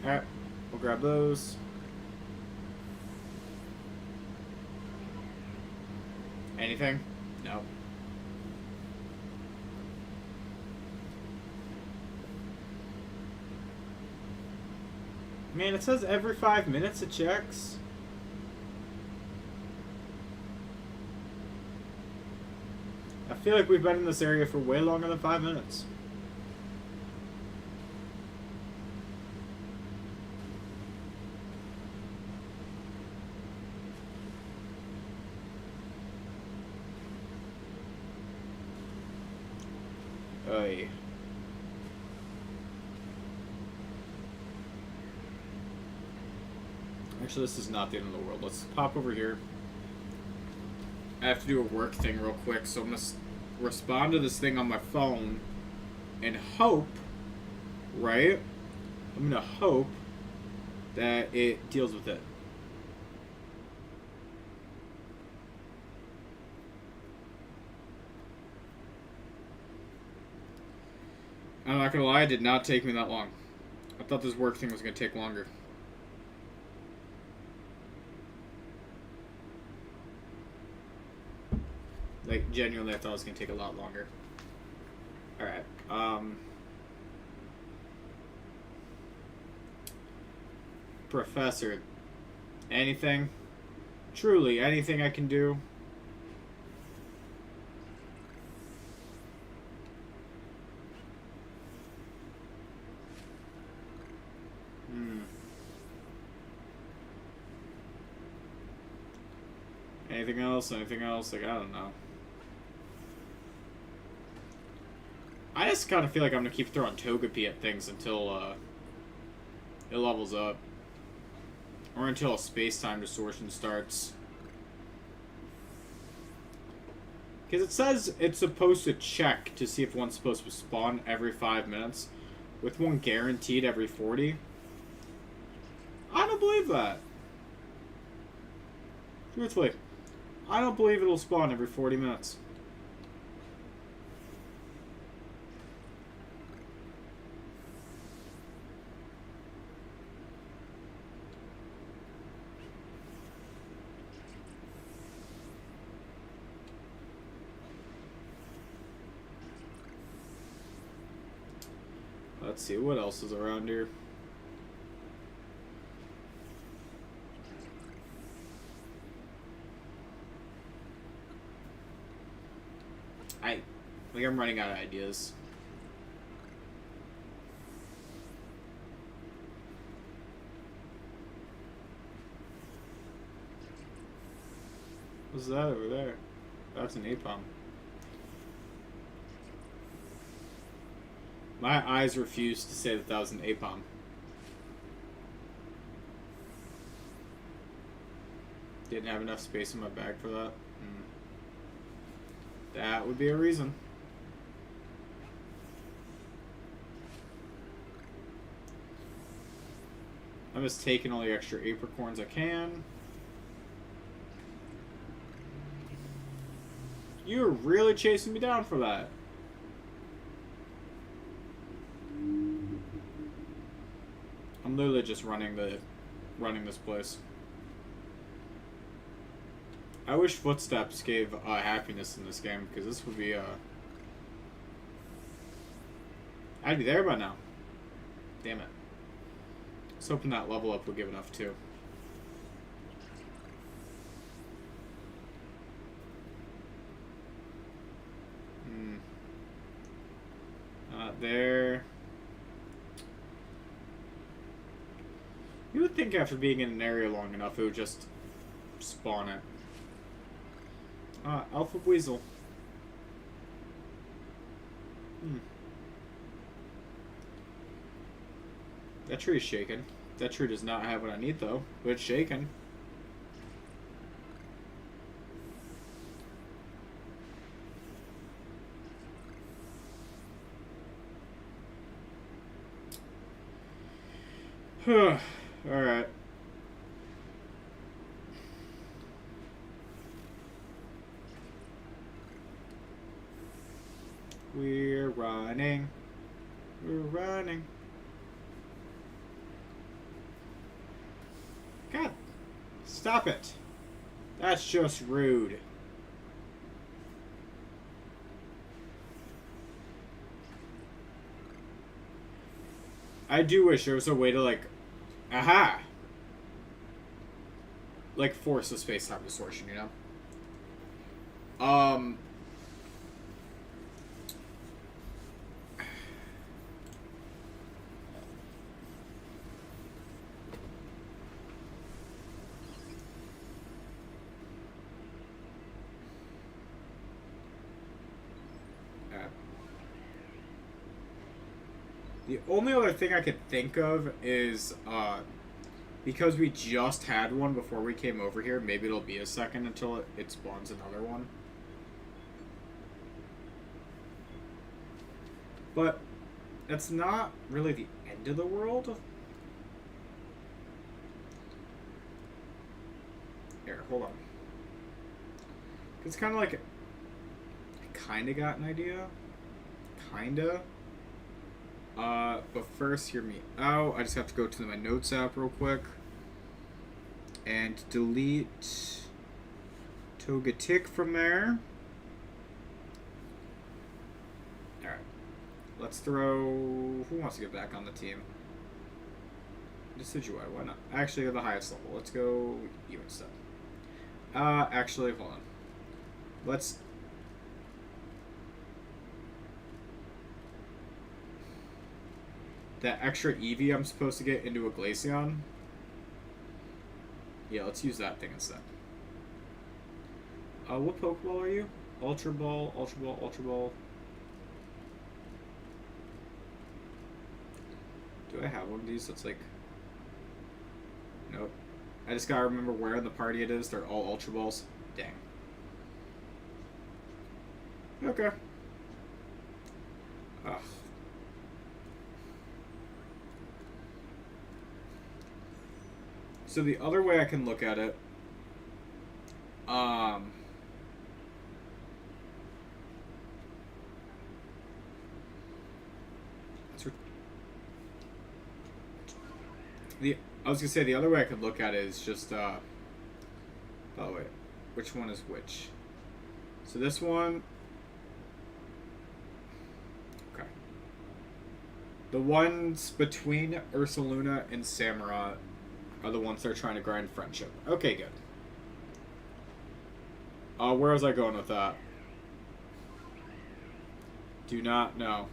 Alright. We'll grab those. Anything? No. Man, it says every 5 minutes it checks. I feel like we've been in this area for way longer than 5 minutes. Oy. Actually, this is not the end of the world. Let's pop over here. I have to do a work thing real quick, so I'm going to respond to this thing on my phone and hope, right? I'm going to hope that it deals with it. I'm not going to lie, it did not take me that long. I thought this work thing was going to take longer. Like, genuinely, I thought it was going to take a lot longer. Alright, Professor. Anything? Truly, anything I can do? Anything else? Anything else? Like, I don't know. I just kind of feel like I'm going to keep throwing Togepi at things until it levels up. Or until a space-time distortion starts. Because it says it's supposed to check to see if one's supposed to spawn every 5 minutes. With one guaranteed every 40. I don't believe that. Truthfully. I don't believe it'll spawn every 40 minutes. Let's see, what else is around here? Like, I'm running out of ideas. What's that over there? That's an napalm. My eyes refused to say that was an napalm. Didn't have enough space in my bag for that. That would be a reason. I'm just taking all the extra apricorns I can. You're really chasing me down for that. I'm literally just running this place. I wish footsteps gave happiness in this game, because this would be I'd be there by now. Damn it. I was hoping that level up would give enough too. Not there. You would think after being in an area long enough it would just spawn it. Alpha Weasel. That tree is shaking. That tree does not have what I need though, but it's shaking. Alright. We're running. We're running. God, stop it. That's just rude. I do wish there was a way to, like, aha! Like, force a space-time distortion, you know? The only other thing I could think of is, because we just had one before we came over here, maybe it'll be a second until it spawns another one. But that's not really the end of the world. Here, hold on. It's kind of like, I kind of got an idea. Kinda. But first, hear me out. I just have to go to my notes app real quick and delete Togetic from there. Alright. Let's throw... Who wants to get back on the team? Decidueye, why not? Actually, at the highest level. Let's go you instead. Actually, hold on. Let's... That extra Eevee I'm supposed to get into a Glaceon. Yeah, let's use that thing instead. What Pokeball are you? Ultra Ball, Ultra Ball, Ultra Ball. Do I have one of these that's like... Nope. I just gotta remember where in the party it is. They're all Ultra Balls. Dang. Okay. Ugh. So the other way I can look at it, I was gonna say the other way I could look at it is just, oh wait, which one is which? So this one, okay. The ones between Ursaluna and Samurott are the ones that are trying to grind friendship. Okay, good. Where was I going with that? Do not know.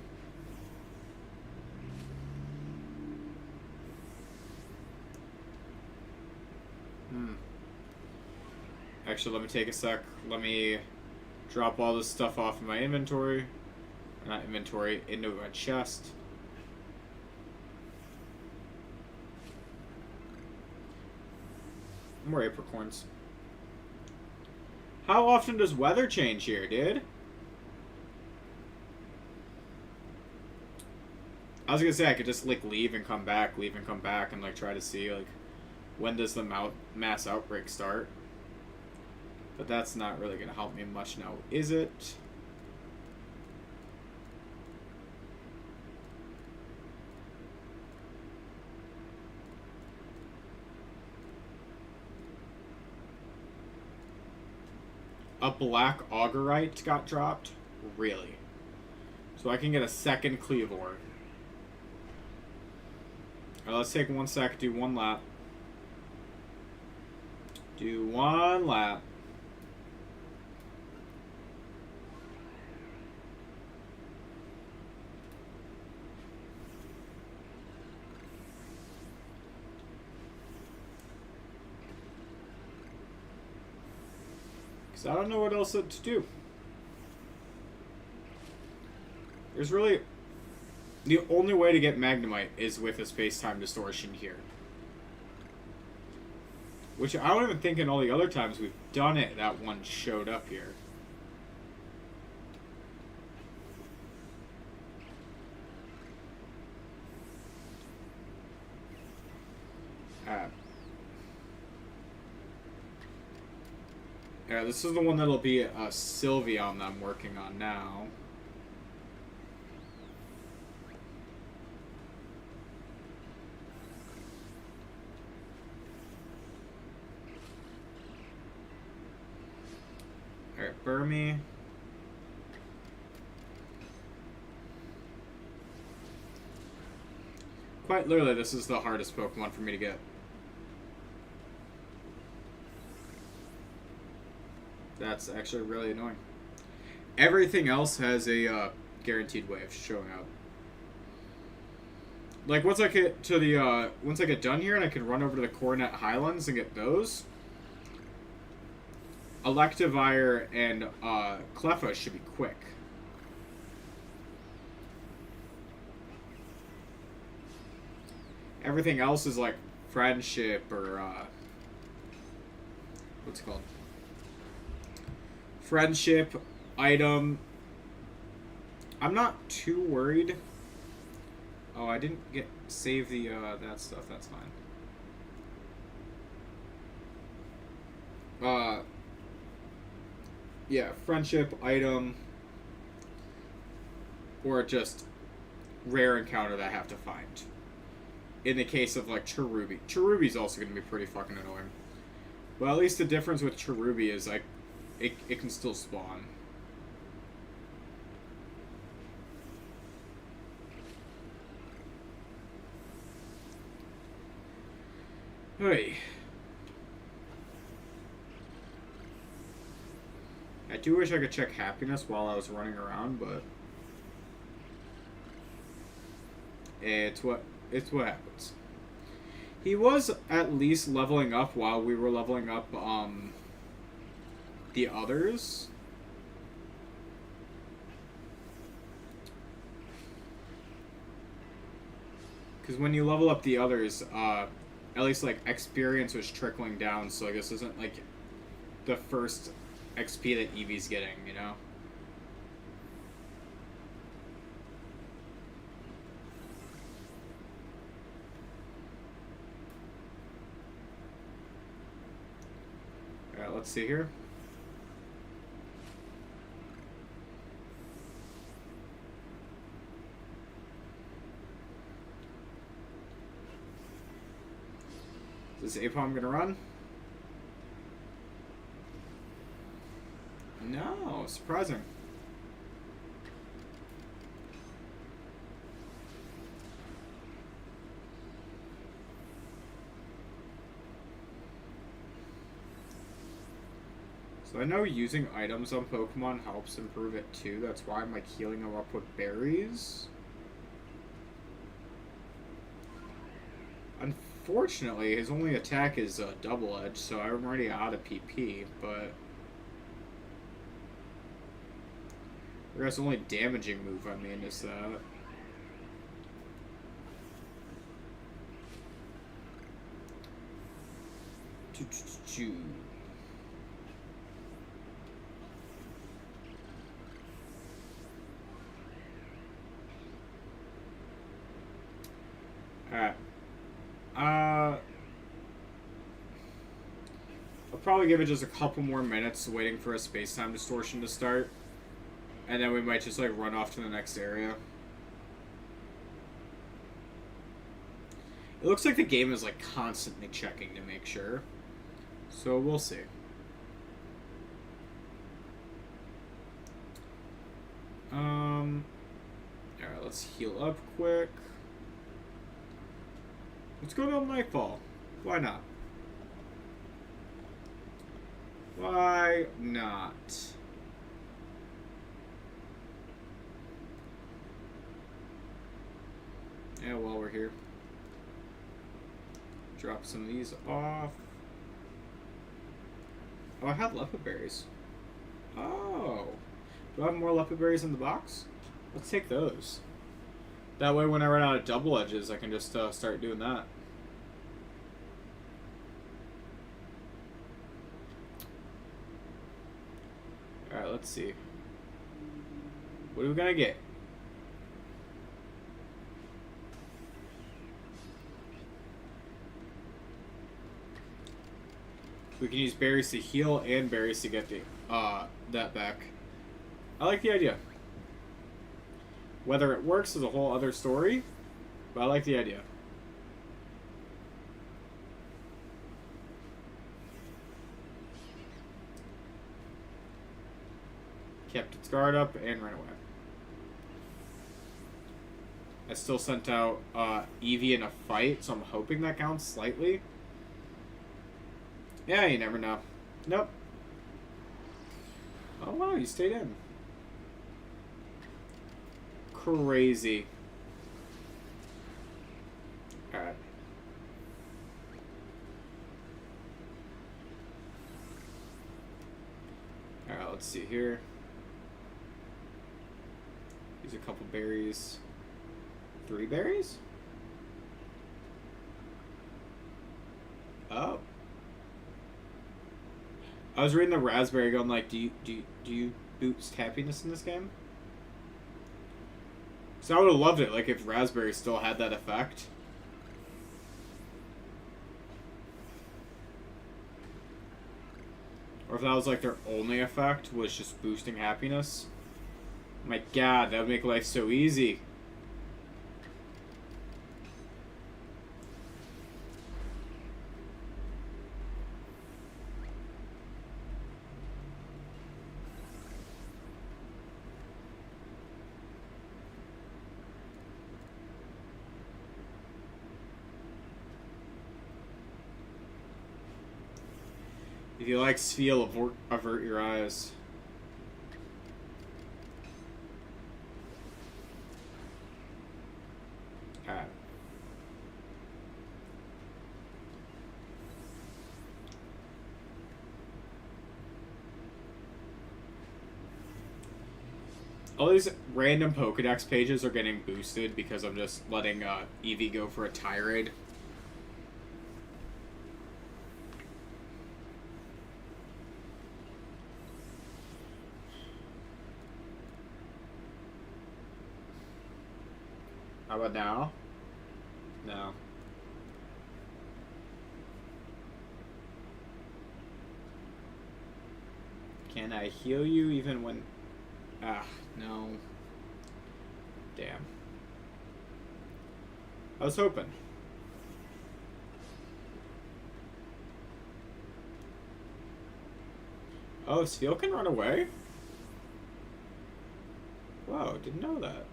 Actually, let me take a sec. Let me drop all this stuff off in my inventory. Not inventory, into my chest. More apricorns. How often does weather change here, dude? I was gonna say I could just like leave and come back, and like try to see like when does the mass outbreak start. But that's not really gonna help me much now, is it? A black augurite got dropped? Really? So I can get a second Cleavor. Alright, let's take 1 sec, do one lap. Do one lap. Because I don't know what else to do. There's really... The only way to get Magnemite is with a space-time distortion here. Which I don't even think in all the other times we've done it, that one showed up here. Yeah, this is the one that'll be Sylveon that I'm working on now. Alright, Burmy. Quite literally, this is the hardest Pokemon for me to get. That's actually really annoying. Everything else has a guaranteed way of showing up. Like once I get to the once I get done here and I can run over to the Coronet Highlands and get those, Electivire and Cleffa should be quick. Everything else is like friendship or what's it called? Friendship, item. I'm not too worried. Oh, I didn't save the that stuff. That's fine. Yeah, friendship, item, or just rare encounter that I have to find. In the case of like Cherubi. Cherubi's also going to be pretty fucking annoying. Well, at least the difference with Cherubi is like it can still spawn. Hey. I do wish I could check happiness while I was running around, but it's what happens. He was at least leveling up while we were leveling up the others. Because when you level up the others, at least like experience was trickling down, so I guess this isn't like the first XP that Eevee's getting, you know? Alright, let's see here. Is this Apom gonna run? No, surprising. So I know using items on Pokemon helps improve it too. That's why I'm like healing them up with berries. Unfortunately, his only attack is double edge, so I'm already out of PP, but I guess the only damaging move I mean is that. Alright. I'll probably give it just a couple more minutes waiting for a space-time distortion to start. And then we might just like run off to the next area. It looks like the game is like constantly checking to make sure. So we'll see. Alright, let's heal up quick. Let's go to Nightfall. Why not? Why not? Yeah, while we're here. Drop some of these off. Oh, I have leopard berries. Oh. Do I have more leopard berries in the box? Let's take those. That way when I run out of double edges, I can just start doing that. Alright, let's see. What are we gonna get? We can use berries to heal and berries to get the that back. I like the idea. Whether it works is a whole other story, but I like the idea. Kept its guard up and ran away. I still sent out Eevee in a fight, so I'm hoping that counts slightly. Yeah, you never know. Nope. Oh wow, you stayed in. Crazy. Alright. Alright, let's see here. Use a couple berries. 3 berries? Oh. I was reading the raspberry going like, do you boost happiness in this game? So I would have loved it, like, if raspberry still had that effect. Or if that was, like, their only effect, was just boosting happiness. My god, that would make life so easy. If you like Spheal, avert your eyes. Alright. All these random Pokedex pages are getting boosted because I'm just letting Eevee go for a tirade. How about now? No. Can I heal you even when... Ah, no. Damn. I was hoping. Oh, Spheal can run away? Whoa, didn't know that.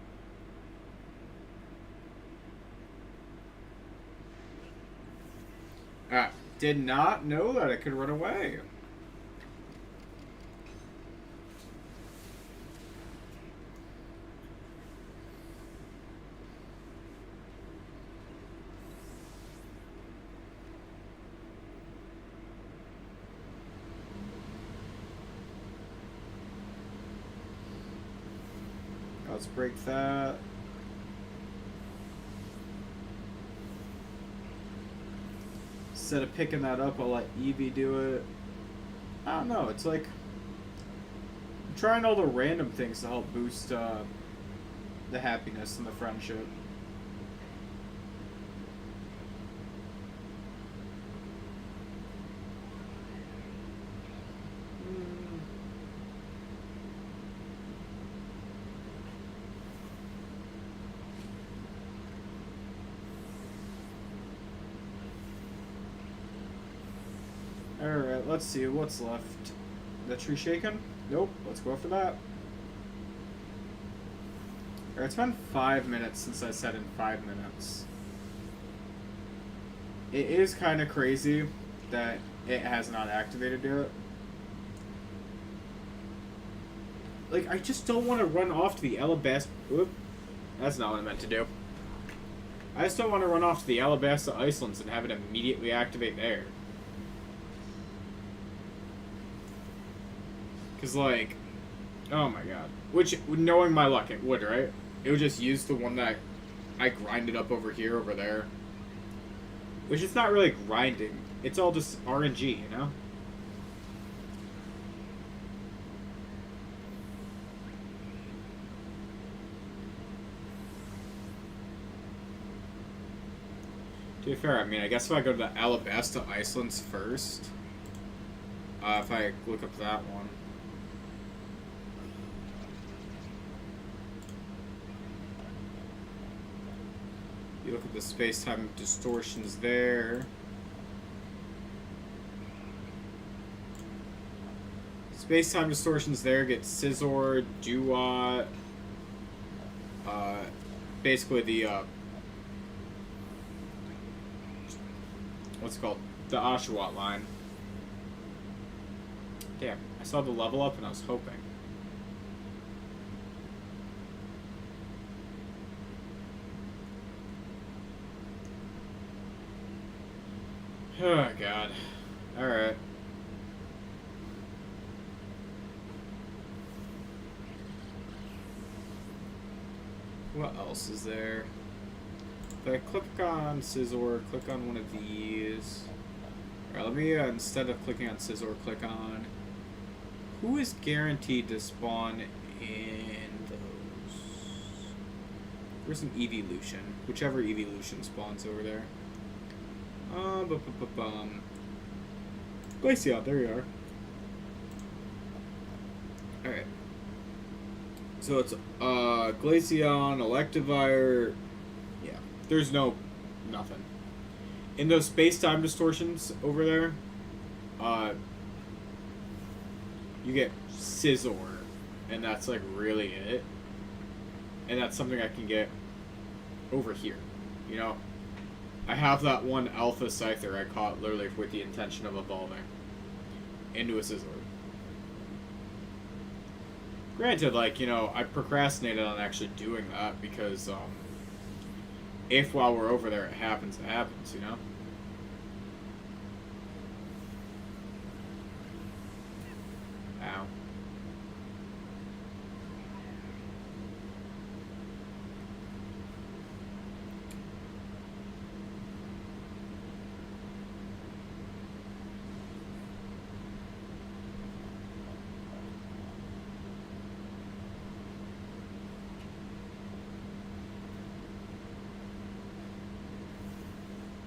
Did not know that it could run away. let's break that. Instead of picking that up, I'll let Evie do it. I don't know, it's like I'm trying all the random things to help boost the happiness and the friendship. Alright, let's see what's left. The tree shaken? Nope, let's go for that. Alright, it's been 5 minutes since I said in 5 minutes. It is kind of crazy that it has not activated yet. Like, I just don't want to run off to the Alabasta... Oop, that's not what I meant to do. I just don't want to run off to the Alabasta Icelands and have it immediately activate there. Because, like, oh my god. Which, knowing my luck, it would, right? It would just use the one that I grinded up over here, over there. Which is not really grinding. It's all just RNG, you know? To be fair, I mean, I guess if I go to the Alabasta Icelands first, if I look up that one. You look at the space-time distortions there. Space-time distortions there get Scizor, Duat, basically the, what's it called? The Oshawott line. Damn, I saw the level up and I was hoping. Oh, God. Alright. What else is there? If I click on Scizor, click on one of these. Alright, let me, instead of clicking on Scizor, click on... Who is guaranteed to spawn in those? Where's an Evolution? Whichever Evolution spawns over there. Glaceon, there you are. Alright. So it's, Glaceon, Electivire. Yeah. There's nothing. In those space-time distortions over there, you get Scizor. And that's, like, really it. And that's something I can get over here. You know? I have that one Alpha Scyther I caught literally with the intention of evolving into a Scizor. Granted, like, you know, I procrastinated on actually doing that because, if while we're over there it happens, you know? Ow.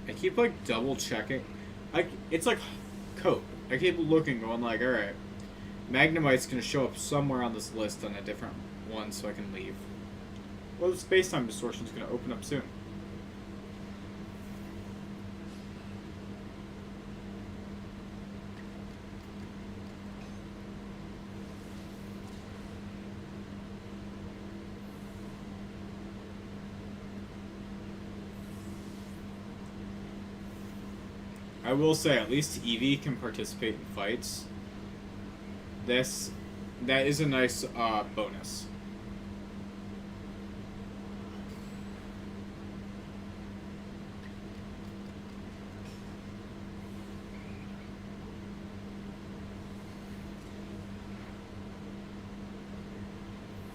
I keep, like, double checking. It's like code. I keep looking, going like, alright, Magnemite's gonna show up somewhere on this list on a different one so I can leave. Well, the space-time distortion's gonna open up soon. I will say, at least Eevee can participate in fights. That is a nice bonus.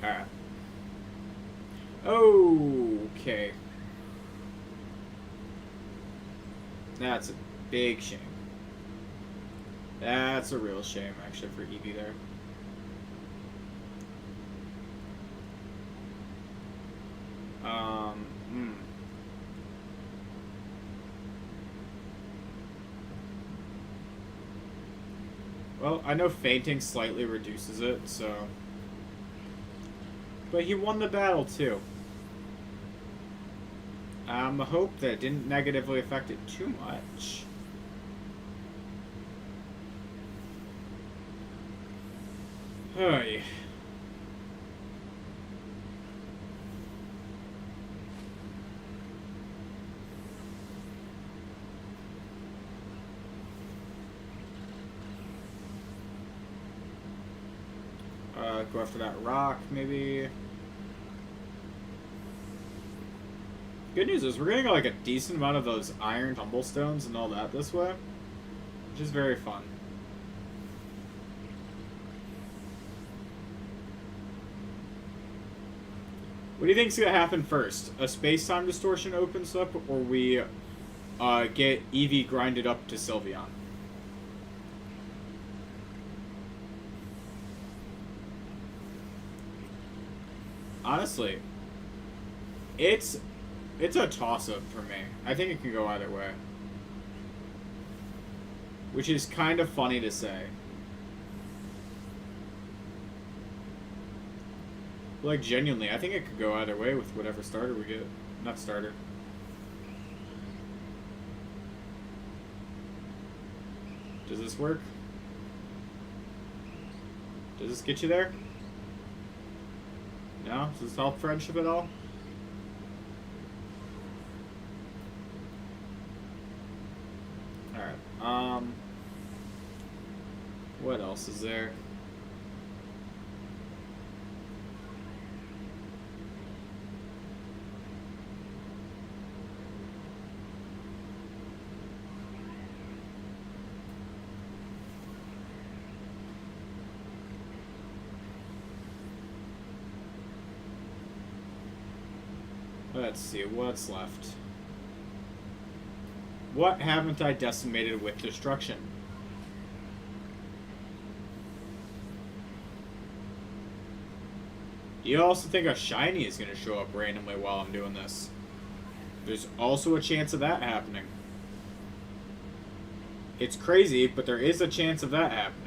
Alright. Okay. That's a big shame. That's a real shame, actually, for Eevee there. Hmm. Well, I know fainting slightly reduces it, so... But he won the battle, too. I hope that it didn't negatively affect it too much. Hey. Go after that rock, maybe. Good news is we're getting like a decent amount of those iron tumblestones and all that this way, which is very fun. What do you think's gonna happen first? A space-time distortion opens up, or we get Eevee grinded up to Sylveon? Honestly, it's a toss-up for me. I think it can go either way. Which is kind of funny to say. Like, genuinely, I think it could go either way with whatever starter we get. Not starter. Does this work? Does this get you there? No? Does this help friendship at all? Alright, what else is there? Let's see, what's left? What haven't I decimated with destruction? You also think a shiny is going to show up randomly while I'm doing this. There's also a chance of that happening. It's crazy, but there is a chance of that happening.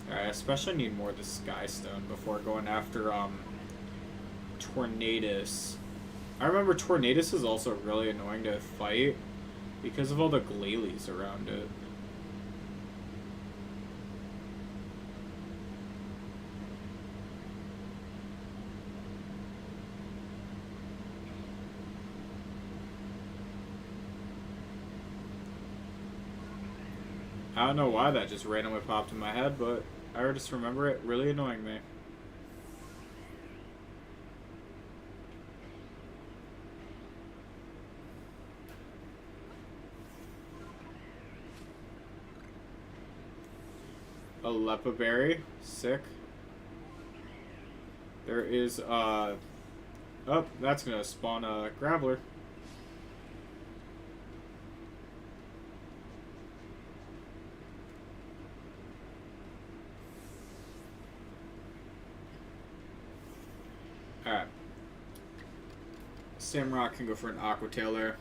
Alright, I especially need more of the Sky Stone before going after Tornadus. I remember Tornadus is also really annoying to fight because of all the Glalie around it. I don't know why that just randomly popped in my head, but I just remember it really annoying me. A Lepa Berry. Sick. There is, oh, that's gonna spawn a Graveler. Alright. Samrock can go for an Aqua Tail there.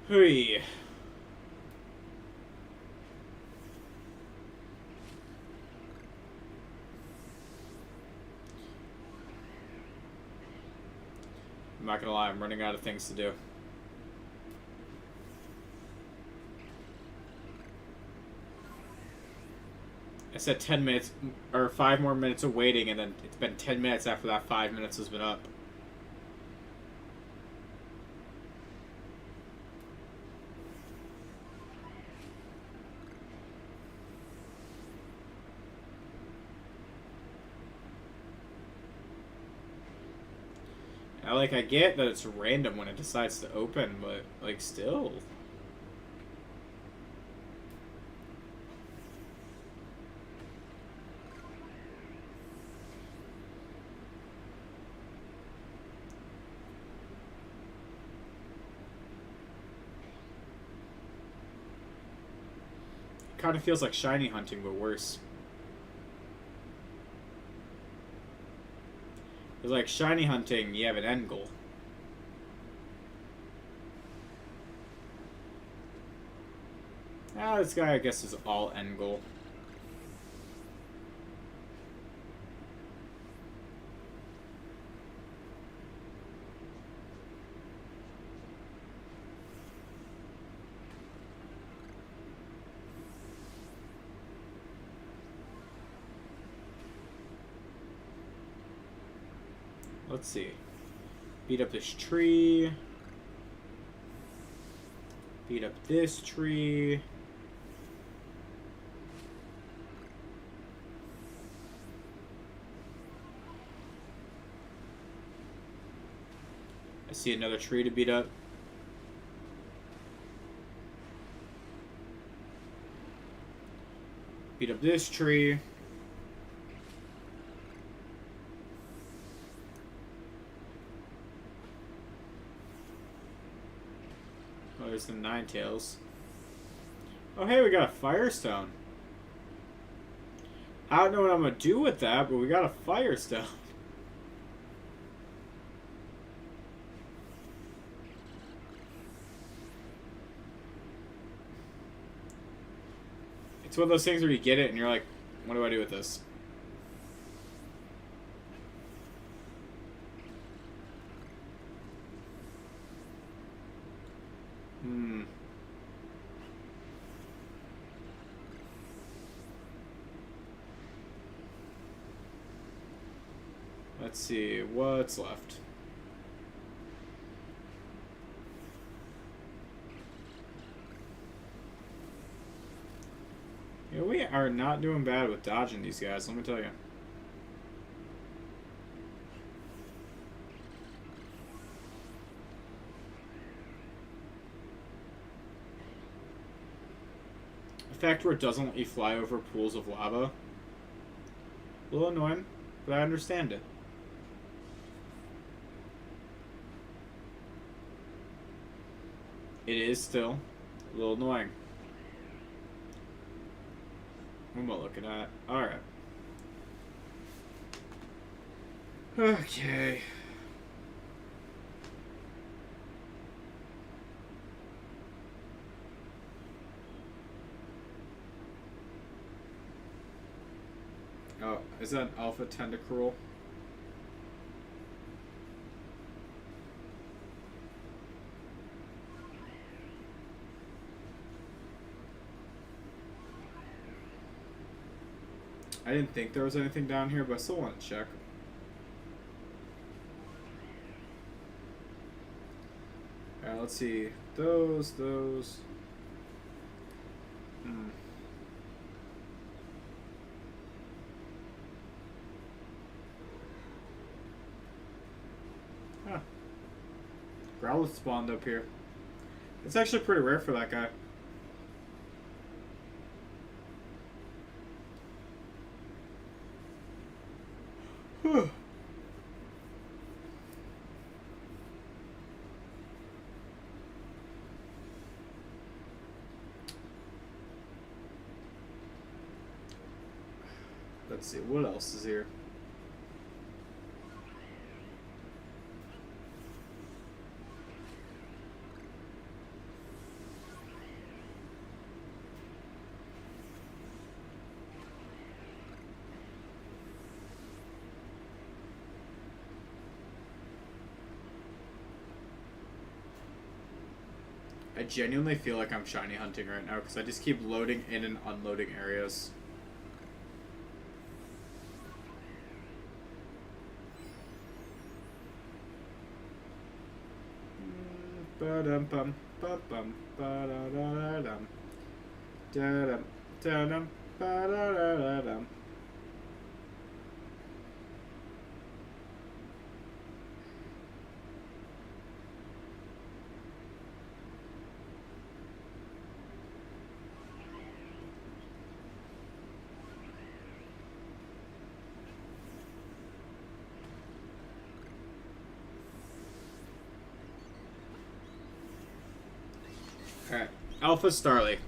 Hui. I'm not gonna lie, I'm running out of things to do. I said 10 minutes, or 5 more minutes of waiting, and then it's been 10 minutes after that 5 minutes has been up. I get that it's random when it decides to open, but, like, still. Kind of feels like shiny hunting, but worse. It's like shiny hunting, you have an end goal. Ah, this guy, I guess, is all end goal. Let's see. Beat up this tree. Beat up this tree. I see another tree to beat up. Beat up this tree. Oh, there's the Ninetales. Oh, hey, we got a Firestone. I don't know what I'm going to do with that, but we got a Firestone. It's one of those things where you get it and you're like, what do I do with this? Let's see, what's left? Yeah, we are not doing bad with dodging these guys, let me tell you. The fact where it doesn't let you fly over pools of lava. A little annoying, but I understand it. It is still a little annoying. What am I looking at? Alright. Okay. Oh, is that an alpha tentacruel? I didn't think there was anything down here, but I still want to check. Alright, let's see. Those. Huh. Growlithe spawned up here. It's actually pretty rare for that guy. Let's see, what else is here? I genuinely feel like I'm shiny hunting right now because I just keep loading in and unloading areas. Ba-dum-bum, ba-bum, ba-da-da-da-dum. Da-dum, da-dum, ba-da-da-da-dum. Alpha Starly.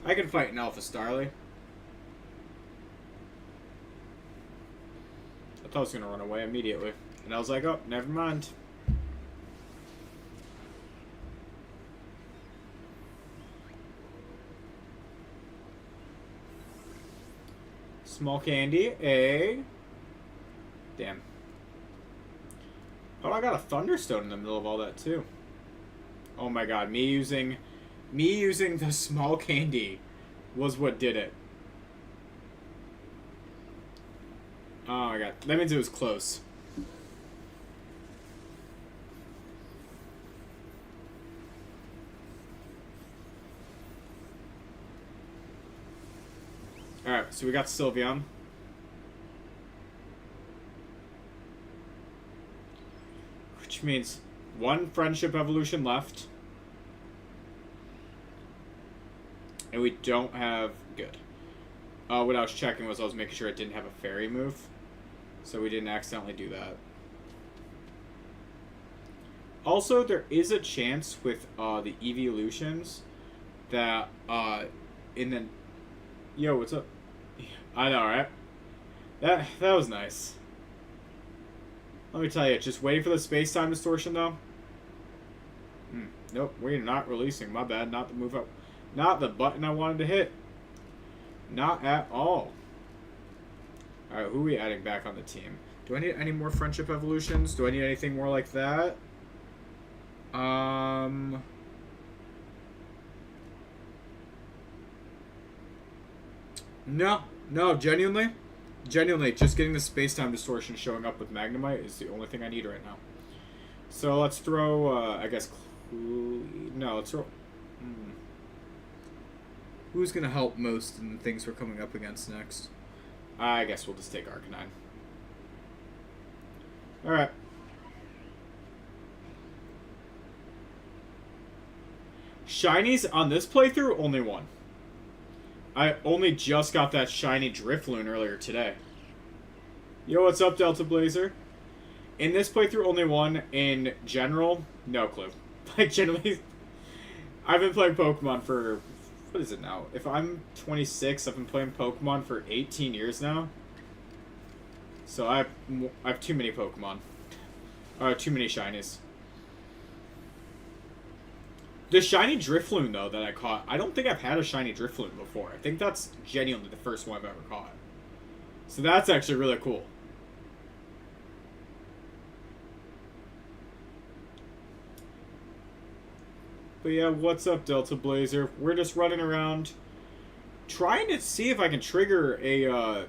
I can fight an Alpha Starly. I thought I was going to run away immediately. And I was like, oh, never mind. Small candy, a... Damn. Oh, I got a Thunderstone in the middle of all that, too. Oh my god, me using the small candy was what did it. Oh my god, that means it was close. Alright, so we got Sylveon. Which means one friendship evolution left. And we don't have... Good. What I was checking was I was making sure it didn't have a fairy move. So we didn't accidentally do that. Also, there is a chance with the evolutions that in the... Yo, what's up? I know, right? That was nice. Let me tell you, just waiting for the space-time distortion, though. Nope, we're not releasing. My bad, not the move up. Not the button I wanted to hit. Not at all. Alright, who are we adding back on the team? Do I need any more friendship evolutions? Do I need anything more like that? No, genuinely, just getting the space-time distortion showing up with Magnemite is the only thing I need right now. So let's throw, I guess, no, let's throw, who's going to help most in the things we're coming up against next? I guess we'll just take Arcanine. Alright. Shinies on this playthrough, only one. I only just got that shiny Drifloon earlier today. Yo, what's up, Delta Blazer? In this playthrough, only one. In general, no clue. Like, generally, I've been playing Pokemon for... What is it now? If I'm 26, I've been playing Pokemon for 18 years now. So I have too many Pokemon. Too many shinies. The shiny Drifloon, though, that I caught, I don't think I've had a shiny Drifloon before. I think that's genuinely the first one I've ever caught. So that's actually really cool. But yeah, what's up, Delta Blazer? We're just running around trying to see if I can trigger a,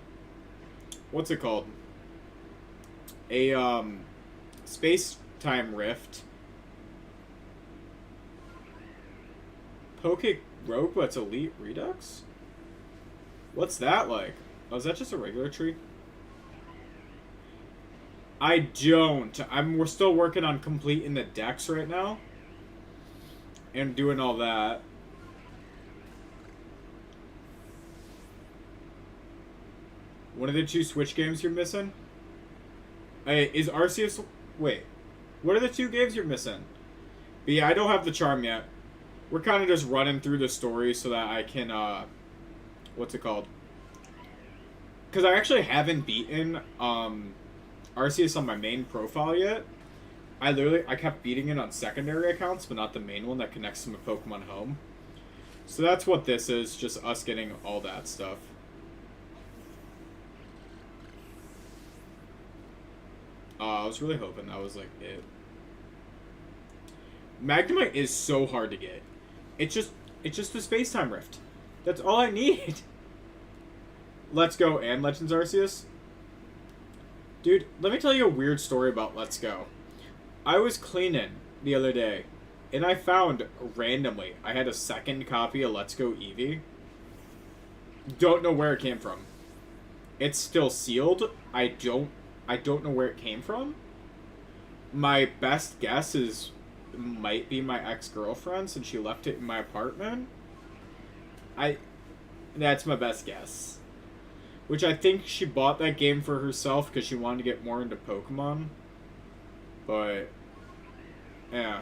what's it called? A, space-time rift. Poke Roguebutt's Elite Redux? What's that like? Oh, is that just a regular tree? I don't. We're still working on completing the decks right now. And doing all that. One of the two Switch games you're missing? Hey, is Arceus... Wait. What are the two games you're missing? But yeah, I don't have the charm yet. We're kind of just running through the story so that I can, what's it called? Because I actually haven't beaten, Arceus on my main profile yet. I kept beating it on secondary accounts, but not the main one that connects to my Pokemon Home. So that's what this is, just us getting all that stuff. I was really hoping that was, like, it. Magnemite is so hard to get. It's just a space-time rift. That's all I need. Let's Go and Legends Arceus. Dude, let me tell you a weird story about Let's Go. I was cleaning the other day, and I found, randomly, I had a second copy of Let's Go Eevee. Don't know where it came from. It's still sealed. I don't know where it came from. My best guess is... might be my ex-girlfriend since she left it in my apartment. That's my best guess. Which I think she bought that game for herself because she wanted to get more into Pokemon. But, yeah.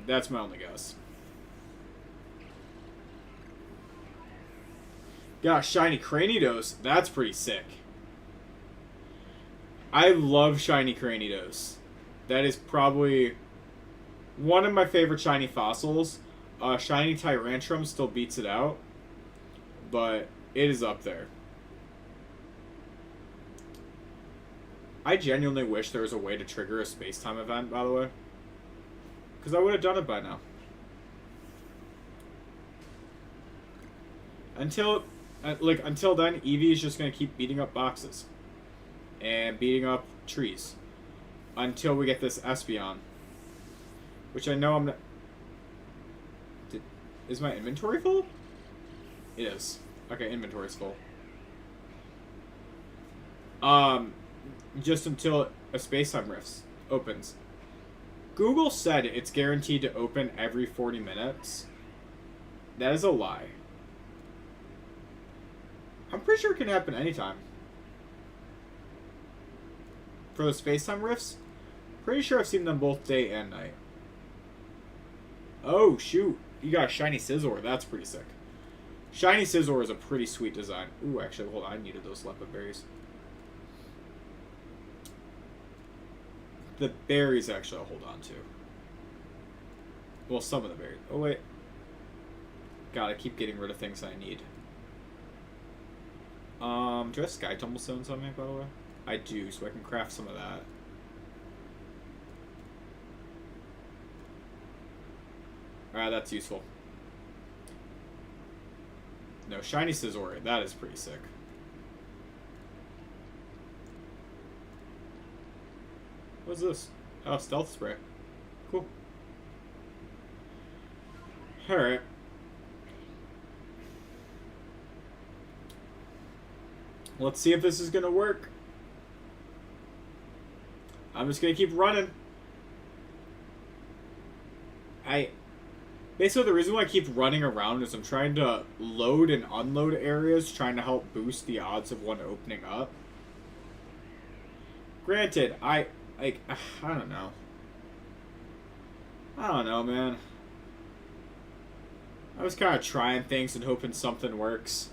That's my only guess. Got shiny Cranidos. That's pretty sick. I love shiny Cranidos. That is probably one of my favorite shiny fossils. Shiny Tyrantrum still beats it out, but it is up there. I genuinely wish there was a way to trigger a space-time event, by the way. Because I would have done it by now. Until then, Eevee is just going to keep beating up boxes. And beating up trees. Until we get this Espeon. Which I know I'm not... Is my inventory full? It is. Okay, inventory's full. Just until a space-time rift opens. Google said it's guaranteed to open every 40 minutes. That is a lie. I'm pretty sure it can happen anytime. For the space-time rifts, pretty sure I've seen them both day and night. Oh, shoot. You got a shiny Scizor. That's pretty sick. Shiny Scizor is a pretty sweet design. Ooh, actually, hold on. I needed those leopard berries. The berries, actually, I'll hold on to. Well, some of the berries. Oh, wait. God, I keep getting rid of things I need. Do I have Sky Tumblestones on me, by the way? I do, so I can craft some of that. Alright, that's useful. No, shiny Scizor. That is pretty sick. What's this? Oh, stealth spray. Cool. Alright. Let's see if this is gonna work. I'm just gonna keep running. Basically, the reason why I keep running around is I'm trying to load and unload areas, trying to help boost the odds of one opening up. Granted, I don't know. I don't know, man. I was kind of trying things and hoping something works.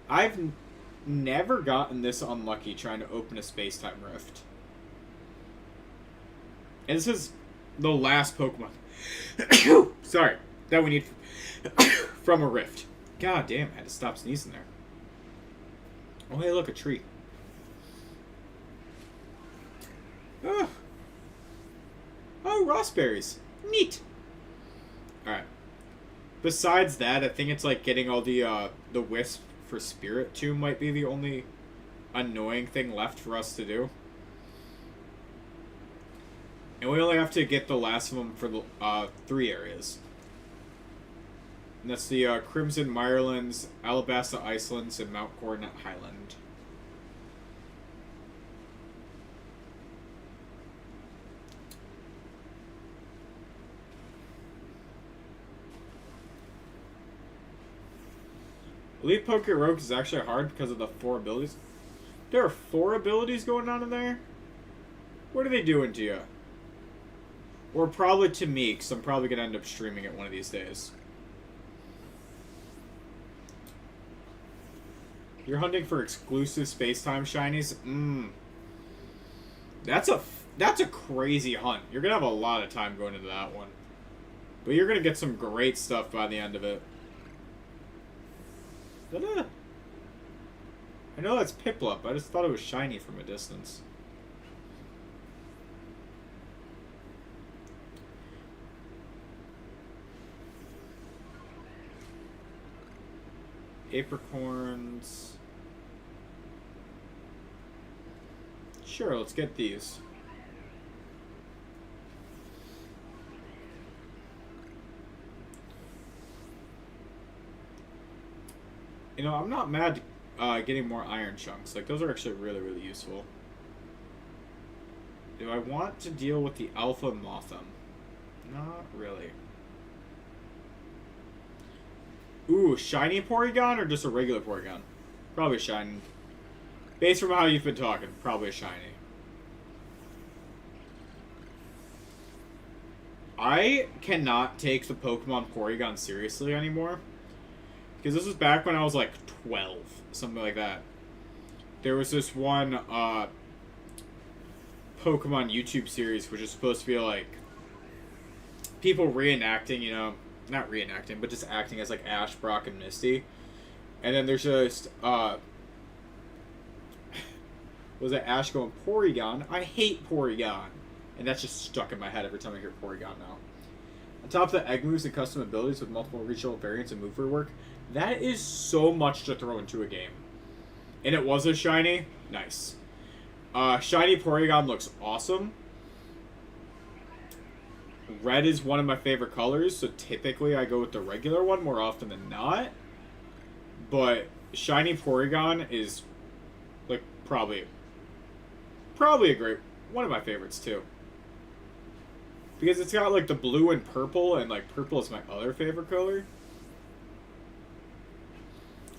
I've never gotten this unlucky trying to open a space-time rift. And this is the last Pokemon. Sorry. That we need from a rift. God damn, I had to stop sneezing there. Oh, hey, look, a tree. Oh, raspberries. Neat. Alright. Besides that, I think it's like getting all the wisp for Spirit Tomb might be the only annoying thing left for us to do. And we only have to get the last of them for the 3 areas. And that's the Crimson Mirelands, Alabasta Icelands, and Mount Coronet Highland. Elite Poke Rogue is actually hard because of the 4 abilities. There are 4 abilities going on in there? What are they doing to you? Or probably to me, because I'm probably going to end up streaming it one of these days. You're hunting for exclusive space-time shinies? That's a crazy hunt. You're going to have a lot of time going into that one. But you're going to get some great stuff by the end of it. I know that's Piplup. I just thought it was shiny from a distance. Apricorns. Sure, let's get these. You know, I'm not mad getting more iron chunks. Like, those are actually really, really useful. Do I want to deal with the Alpha Motham? Not really. Ooh, shiny Porygon or just a regular Porygon? Probably shiny. Based from how you've been talking, probably a shiny. I cannot take the Pokemon Porygon seriously anymore. Because this was back when I was like 12, something like that. There was this one Pokemon YouTube series which is supposed to be like people reenacting, you know, not reenacting, but just acting as like Ash, Brock, and Misty. And then there's just was it Ash going Porygon? I hate Porygon. And that's just stuck in my head every time I hear Porygon now. On top of the egg moves and custom abilities with multiple regional variants and move rework, that is so much to throw into a game. And it was a shiny. Nice. Shiny Porygon looks awesome. Red is one of my favorite colors, so typically I go with the regular one more often than not. But shiny Porygon is like probably a great one of my favorites too. Because it's got like the blue and purple, and like purple is my other favorite color.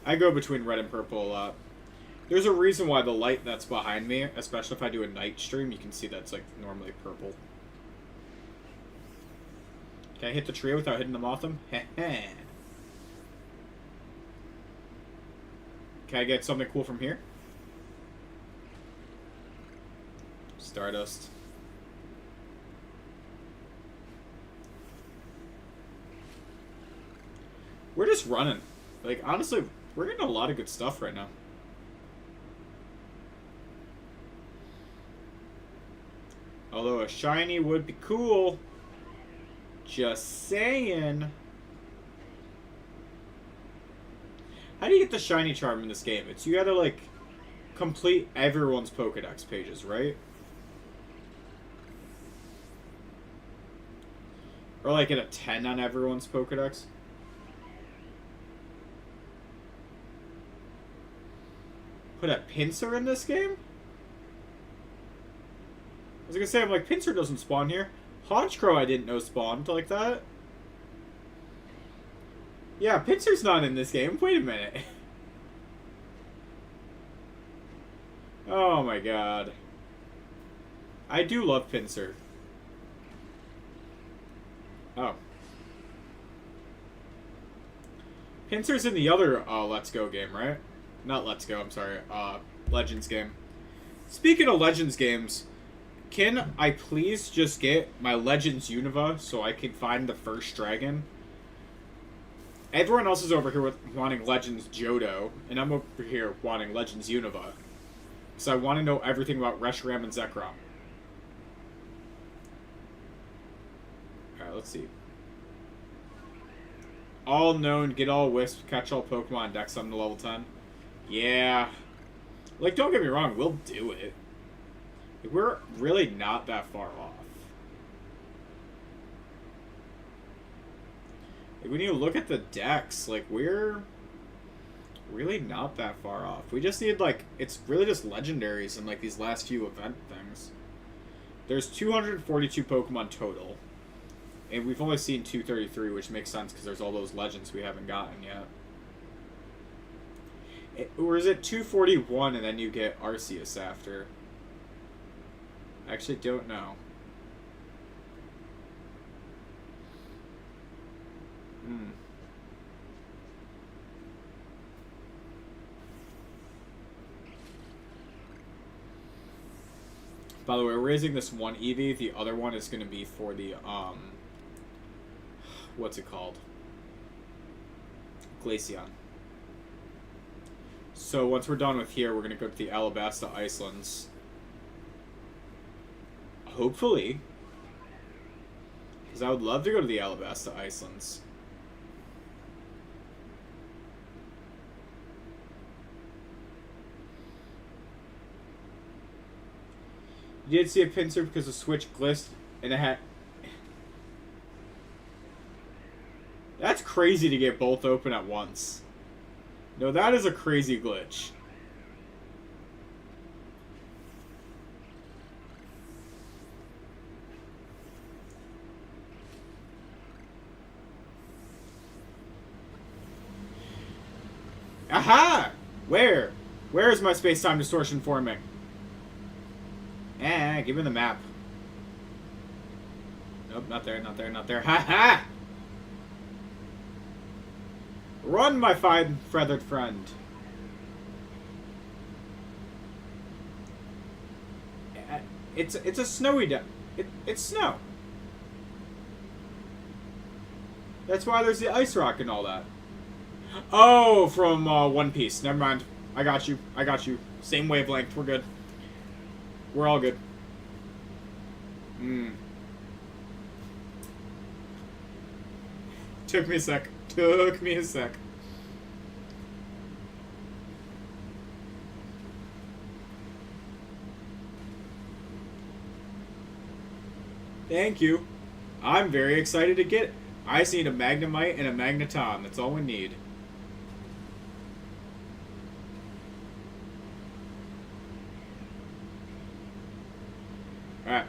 I go between red and purple a lot. There's a reason why the light that's behind me, especially if I do a night stream, you can see that's like normally purple. Can I hit the trio without hitting them off them? Can I get something cool from here? Stardust. We're just running. Like, honestly, we're getting a lot of good stuff right now. Although a shiny would be cool. Just saying. How do you get the shiny charm in this game? It's you gotta, like, complete everyone's Pokedex pages, right? Or, like, get a 10 on everyone's Pokedex. Put a Pinsir in this game? I was gonna say, I'm like, Pinsir doesn't spawn here. Honchkrow I didn't know spawned like that. Yeah, Pinsir's not in this game. Wait a minute. Oh my god. I do love Pinsir. Oh. Pinsir's in the other Let's Go game, right? Not Let's Go, I'm sorry. Legends game. Speaking of Legends games, can I please just get my Legends Unova so I can find the first dragon? Everyone else is over here wanting Legends Johto, and I'm over here wanting Legends Unova. So I want to know everything about Reshiram and Zekrom. Alright, let's see. All known, get all wisp, catch all Pokemon Dex on the level 10. Yeah. Like, don't get me wrong, we'll do it. We're really not that far off. Like, when you look at the decks, like, we're really not that far off. We just need, like, it's really just legendaries and, like, these last few event things. There's 242 Pokemon total. And we've only seen 233, which makes sense because there's all those legends we haven't gotten yet. Or is it 241 and then you get Arceus after? I actually don't know. By the way, we're raising this one Eevee. The other one is going to be for the, what's it called? Glaceon. So once we're done with here, we're going to go to the Alabasta Icelands. Hopefully. Because I would love to go to the Alabasta Icelands. You did see a Pinsir because the Switch glitched and it had... That's crazy to get both open at once. No, that is a crazy glitch. Aha! Where? Where is my space-time distortion forming? Give me the map. Nope, not there, not there, not there. Ha ha! Run, my fine feathered friend. It's a snowy day. It's snow. That's why there's the ice rock and all that. Oh, from One Piece. Never mind. I got you. I got you. Same wavelength. We're good. We're all good. Took me a sec. Took me a sec. Thank you. I'm very excited to get it. I just need a Magnemite and a Magneton. That's all we need. Alright.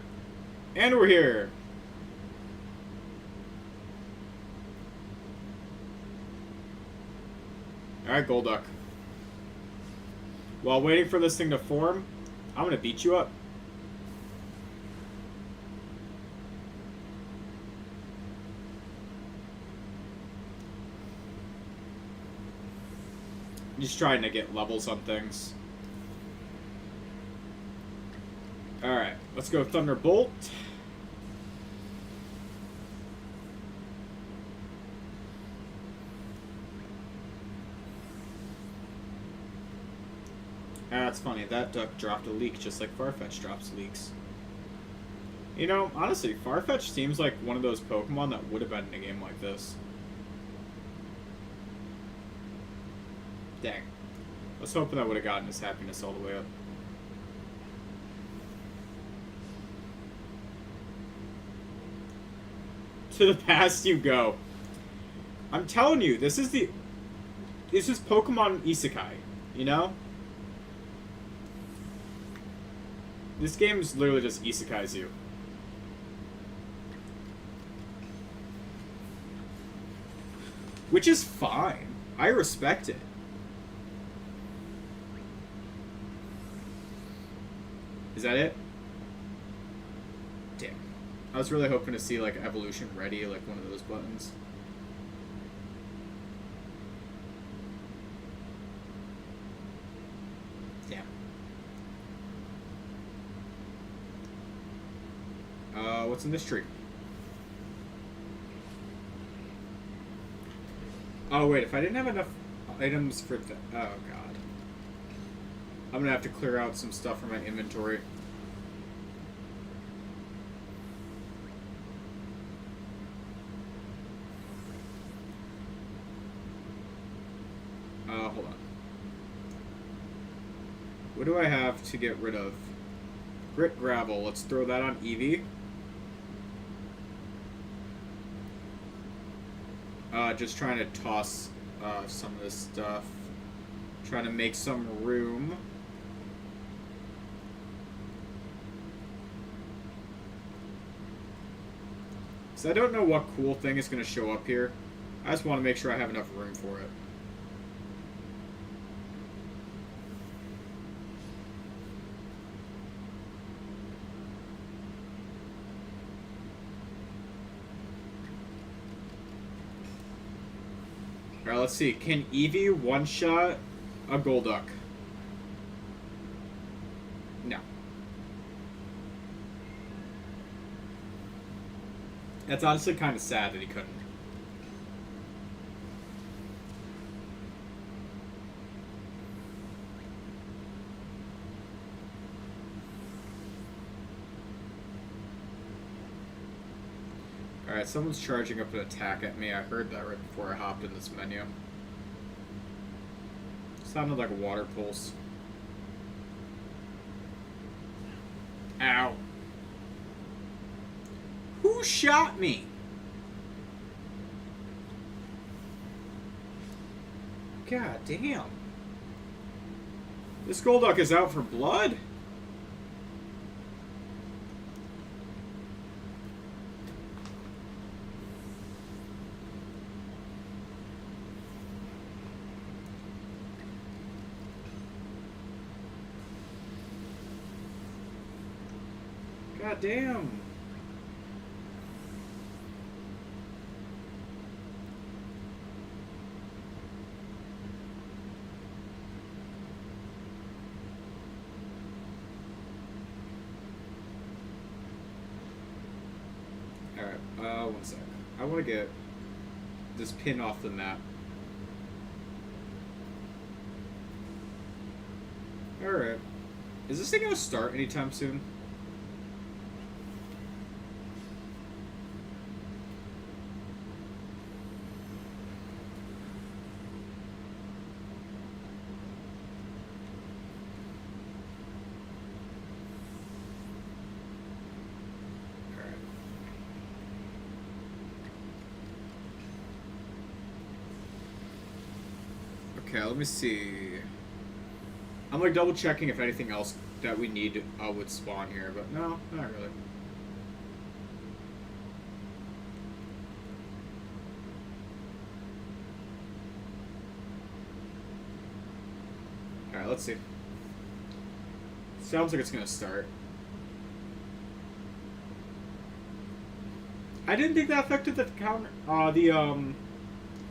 And we're here. Alright, Golduck. While waiting for this thing to form, I'm gonna beat you up. Just trying to get levels on things. Alright, let's go Thunderbolt. That's funny, that duck dropped a leak just like Farfetch drops leaks. You know, honestly, Farfetch seems like one of those Pokemon that would have been in a game like this. Dang. I was hoping I would have gotten his happiness all the way up. To the past you go. I'm telling you, this is Pokemon Isekai, you know? This game is literally just isekais you. Which is fine. I respect it. Is that it? Damn. I was really hoping to see, like, Evolution Ready, like one of those buttons. Damn. What's in this tree? Oh, wait, if I didn't have enough items for the... Oh, God. I'm gonna have to clear out some stuff from my inventory. Hold on. What do I have to get rid of? Grit Gravel. Let's throw that on Eevee. Just trying to toss some of this stuff. Trying to make some room. So I don't know what cool thing is going to show up here. I just want to make sure I have enough room for it. Alright, let's see. Can Eevee one-shot a Golduck? No. That's honestly kind of sad that he couldn't. Alright, someone's charging up an attack at me. I heard that right before I hopped in this menu. Sounded like a water pulse. Ow. Who shot me? God damn. This Golduck is out for blood? God damn. One sec. I want to get this pin off the map. Alright. Is this thing gonna start anytime soon? Okay, let me see. I'm like double checking if anything else that we need would spawn here, but no, not really. Alright, let's see. Sounds like it's gonna start. I didn't think that affected the counter.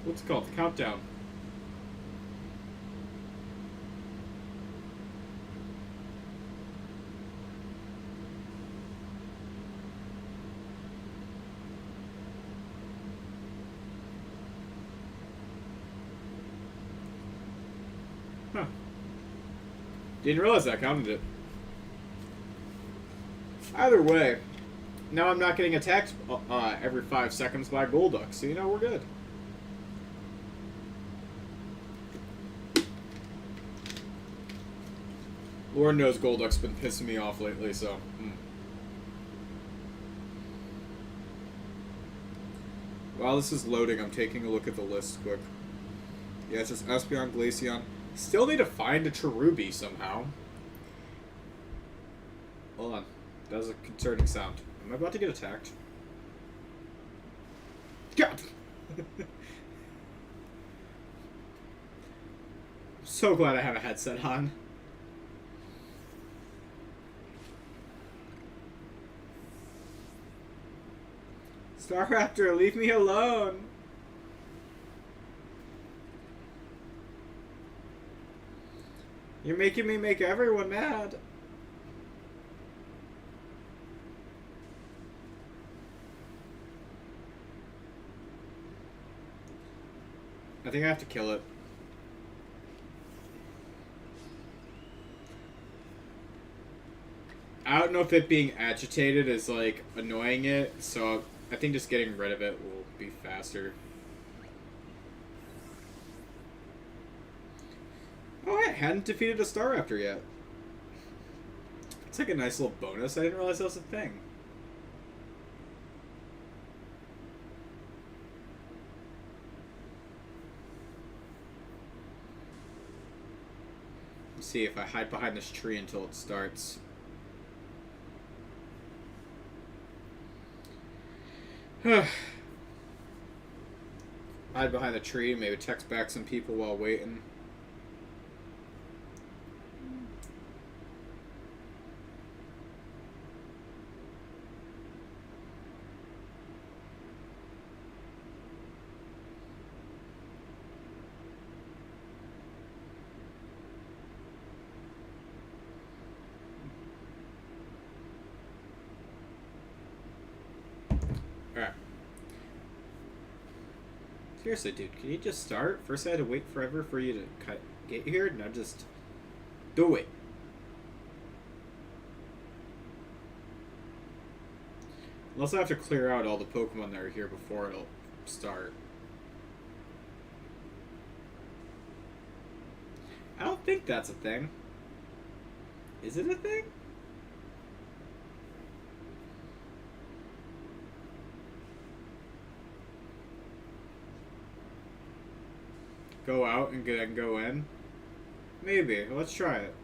What's it called? The countdown. Huh. Didn't realize that counted it. Either way, now I'm not getting attacked every 5 seconds by Golduck, so you know we're good. Lord knows Golduck's been pissing me off lately, so... While this is loading, I'm taking a look at the list quick. Yeah, it's just Espeon, Glaceon. Still need to find a Cherubi somehow. Hold on. That was a concerning sound. Am I about to get attacked? God! So glad I have a headset on. Staraptor, leave me alone! You're making me make everyone mad. I think I have to kill it. I don't know if it being agitated is like annoying it, so I think just getting rid of it will be faster. Oh, I hadn't defeated a Staraptor yet. It's like a nice little bonus. I didn't realize that was a thing. Let's see if I hide behind this tree until it starts. Hide behind the tree, maybe text back some people while waiting. Alright. Seriously, dude, can you just start? First I had to wait forever for you to get here, now just do it. Unless I have to clear out all the Pokemon that are here before it'll start. I don't think that's a thing. Is it a thing? Go out and then go in? Maybe. Let's try it.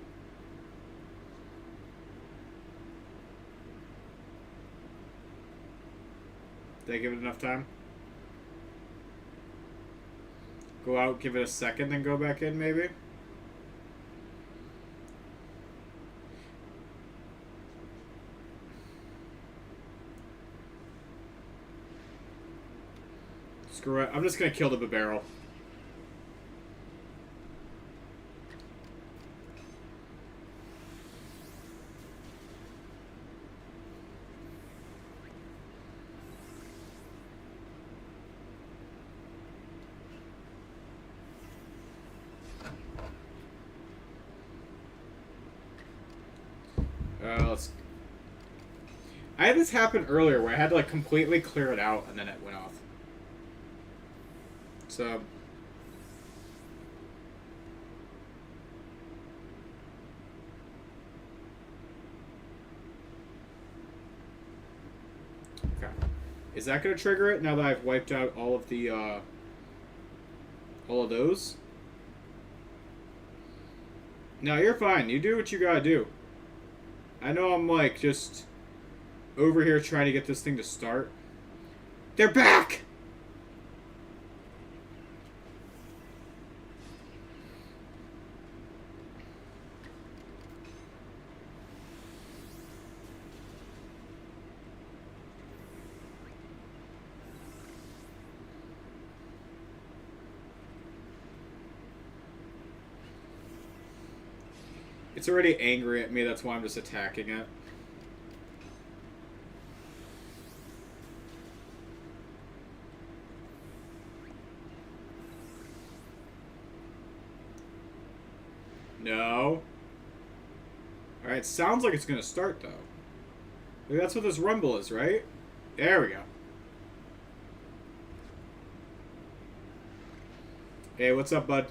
Did I give it enough time? Go out, give it a second, then go back in, maybe? Screw it. I'm just gonna kill the Bibarel. Let's... I had this happen earlier where I had to, like, completely clear it out and then it went off. So... Okay. Is that going to trigger it now that I've wiped out all of the, all of those? No, you're fine. You do what you gotta do. I know I'm, like, just over here trying to get this thing to start. They're back! It's already angry at me, that's why I'm just attacking it. No. Alright, sounds like it's gonna start, though. Maybe that's what this rumble is, right? There we go. Hey, what's up, bud?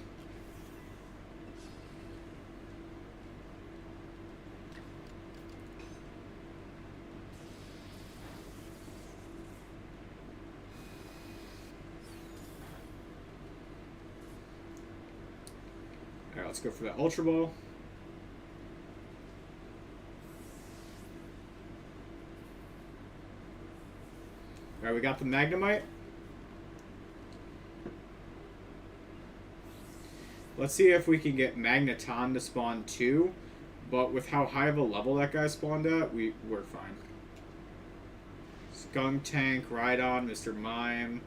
Alright, let's go for that Ultra Ball. Alright, we got the Magnemite. Let's see if we can get Magneton to spawn too. But with how high of a level that guy spawned at, we're fine. Skuntank, Rhydon, Mr. Mime.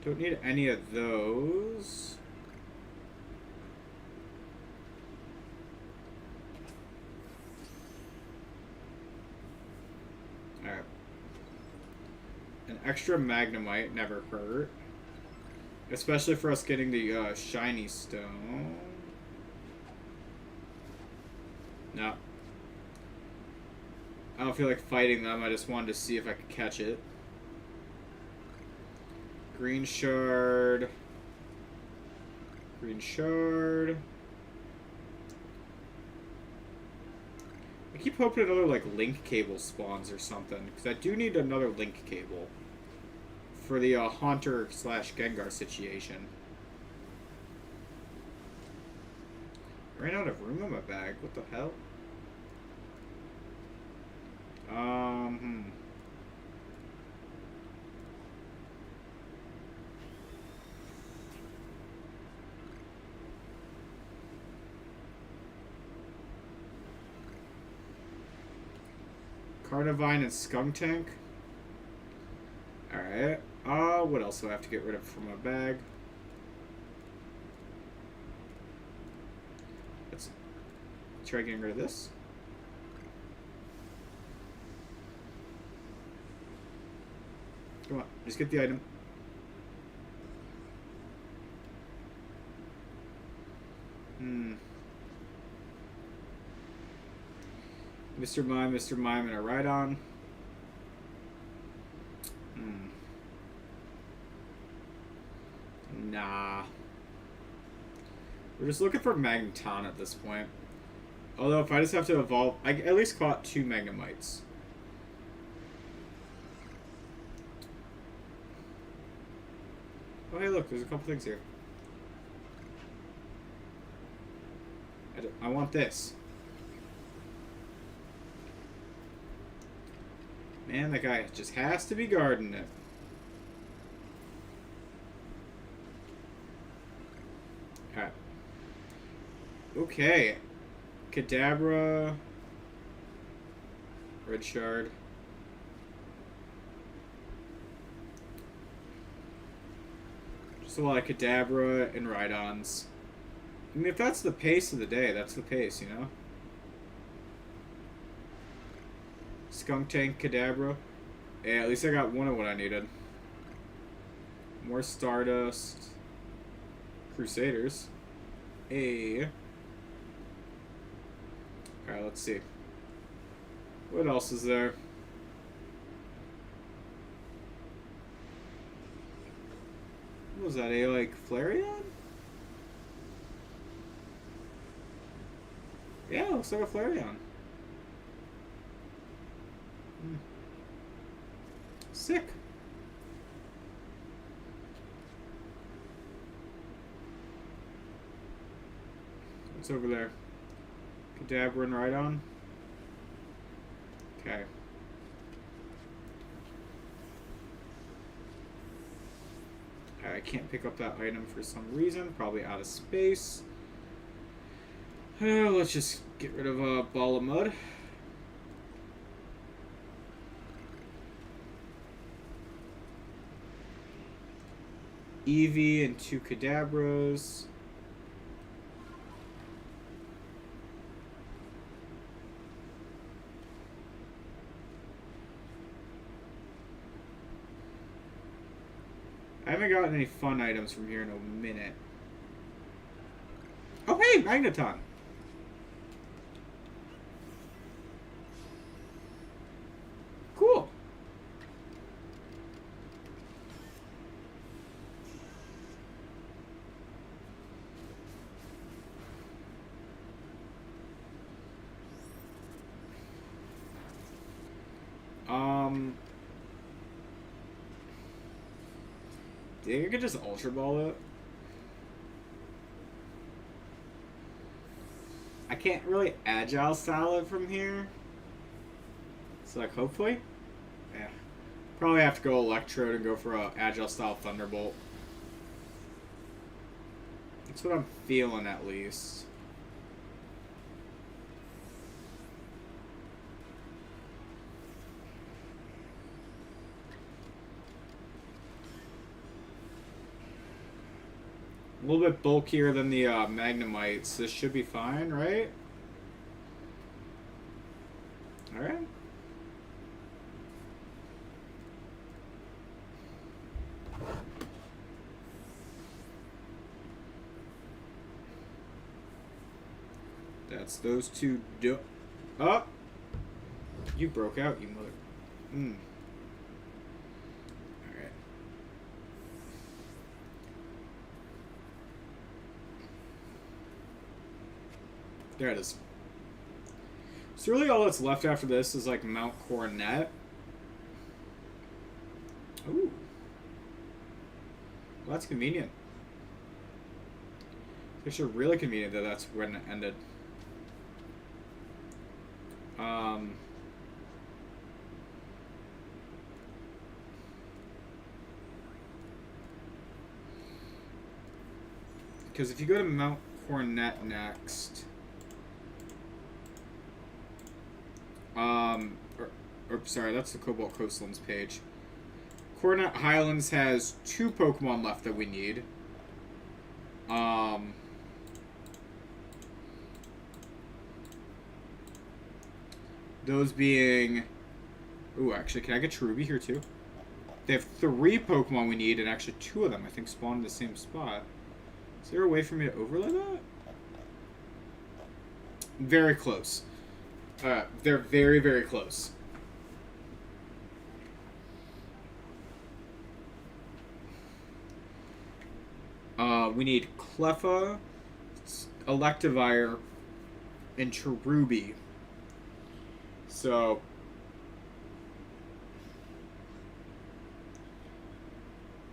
Don't need any of those. Alright. An extra Magnemite never hurt. Especially for us getting the shiny stone. No. I don't feel like fighting them. I just wanted to see if I could catch it. Green shard. Green shard. I keep hoping another, like, link cable spawns or something. Because I do need another link cable. For the Haunter / Gengar situation. I ran out of room in my bag. What the hell? Carnivine and Skuntank. Alright. What else do I have to get rid of from my bag? Let's try getting rid of this. Come on, just get the item. Mr. Mime, and a Rhydon. Nah. We're just looking for Magneton at this point. Although, if I just have to evolve... I at least caught 2 Magnemites. Oh, hey, look. There's a couple things here. I want this. Man, that guy just has to be guarding it. Alright. Okay. Kadabra. Red Shard. Just a lot of Kadabra and Rhydons. I mean, if that's the pace of the day, that's the pace, you know? Skuntank, Kadabra. Yeah, at least I got one of what I needed. More Stardust. Crusaders. Alright, let's see. What else is there? What was that, a, like, Flareon? Yeah, looks like a Flareon. Sick. What's over there? Kadabra and Rhydon? Okay. I can't pick up that item for some reason. Probably out of space. Let's just get rid of a ball of mud. Eevee and 2 Kadabras. I haven't gotten any fun items from here in a minute. Oh, hey, Magneton. Cool. Do you think I could just Ultra Ball it? I can't really Agile Style it from here. So, like, hopefully? Yeah. Probably have to go Electrode and go for a Agile Style Thunderbolt. That's what I'm feeling, at least. A little bit bulkier than the Magnemites. This should be fine, right? Alright. That's those two Oh! You broke out, you mother... Alright. There it is. So really all that's left after this is like Mount Coronet. Ooh. Well, that's convenient. It's actually really convenient that that's when it ended. Because if you go to Mount Coronet next... sorry, that's the Cobalt Coastlands page. Coronet Highlands has 2 Pokemon left that we need. Those being... Ooh, actually, can I get Cherubi here too? They have 3 Pokemon we need, and actually 2 of them, I think, spawn in the same spot. Is there a way for me to overlay that? Very close. They're very, very close. We need Cleffa, Electivire, and Cherubi. So...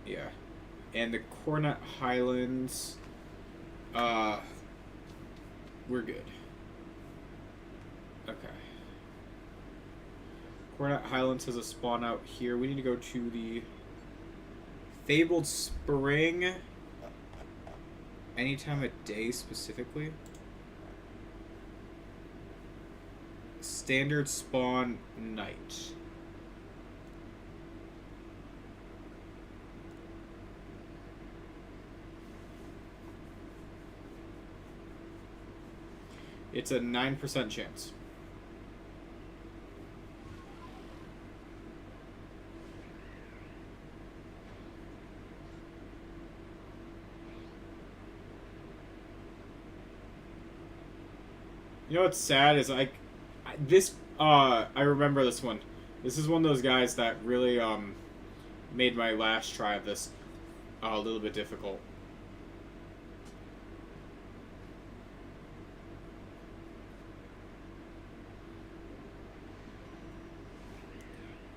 yeah. And the Coronet Highlands... we're good. Okay. Coronet Highlands has a spawn out here. We need to go to the Fabled Spring. Any time of day specifically. Standard spawn night. It's a 9% chance. You know what's sad is this I remember this one. This is one of those guys that really made my last try of this a little bit difficult.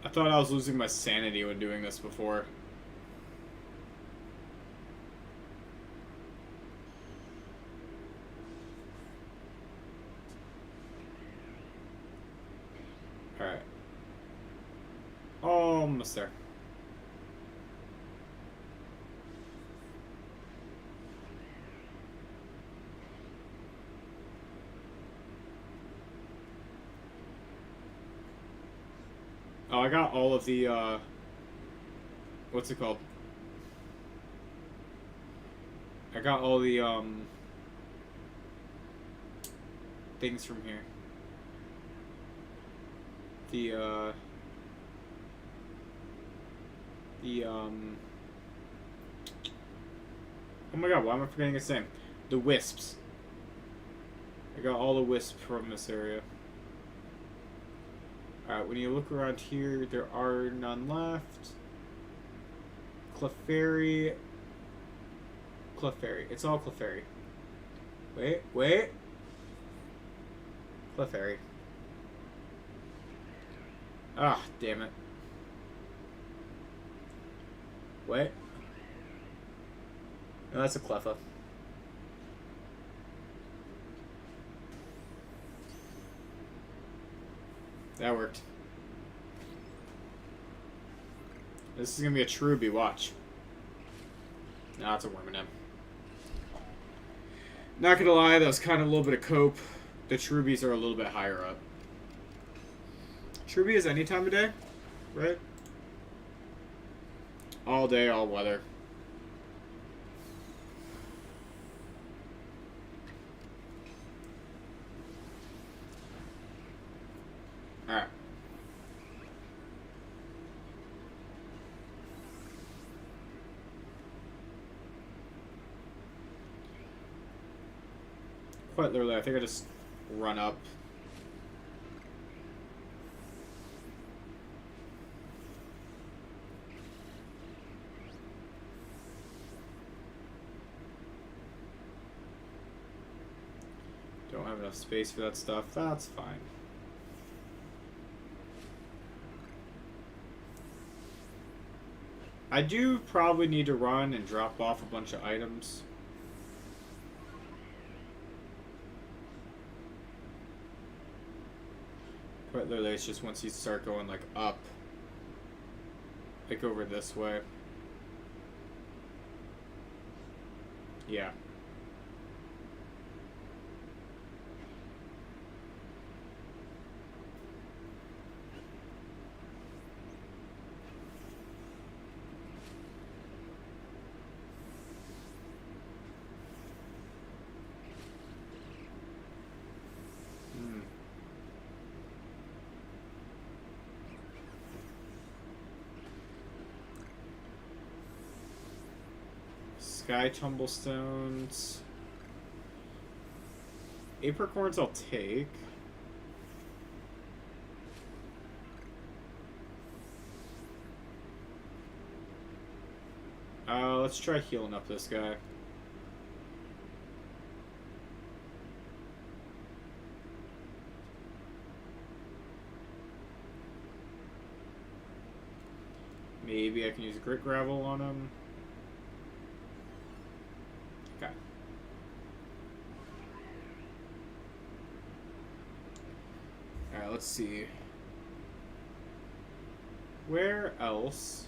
I thought I was losing my sanity when doing this before. Alright. Almost there. Oh, I got all of the, what's it called? I got all the, things from here. Oh my god, why am I forgetting its name? The wisps. I got all the wisps from this area. Alright, when you look around here, there are none left. Clefairy. Clefairy. It's all Clefairy. Wait. Clefairy. Ah, damn it. Wait. No, that's a Cleffa. That worked. This is gonna be a Cherubi, watch. Nah, it's a Wormadam. Not gonna lie, that was kind of a little bit of cope. The Cherubis are a little bit higher up. Cherubi is any time of day, right? All day, all weather. Alright. Quite literally, I think I just run up. Don't have enough space for that stuff. That's fine. I do probably need to run and drop off a bunch of items. Quite literally, it's just once you start going like up, like over this way. Yeah. Sky Tumblestones. Apricorns I'll take. Let's try healing up this guy. Maybe I can use Grit Gravel on him. Okay. Alright, let's see. Where else?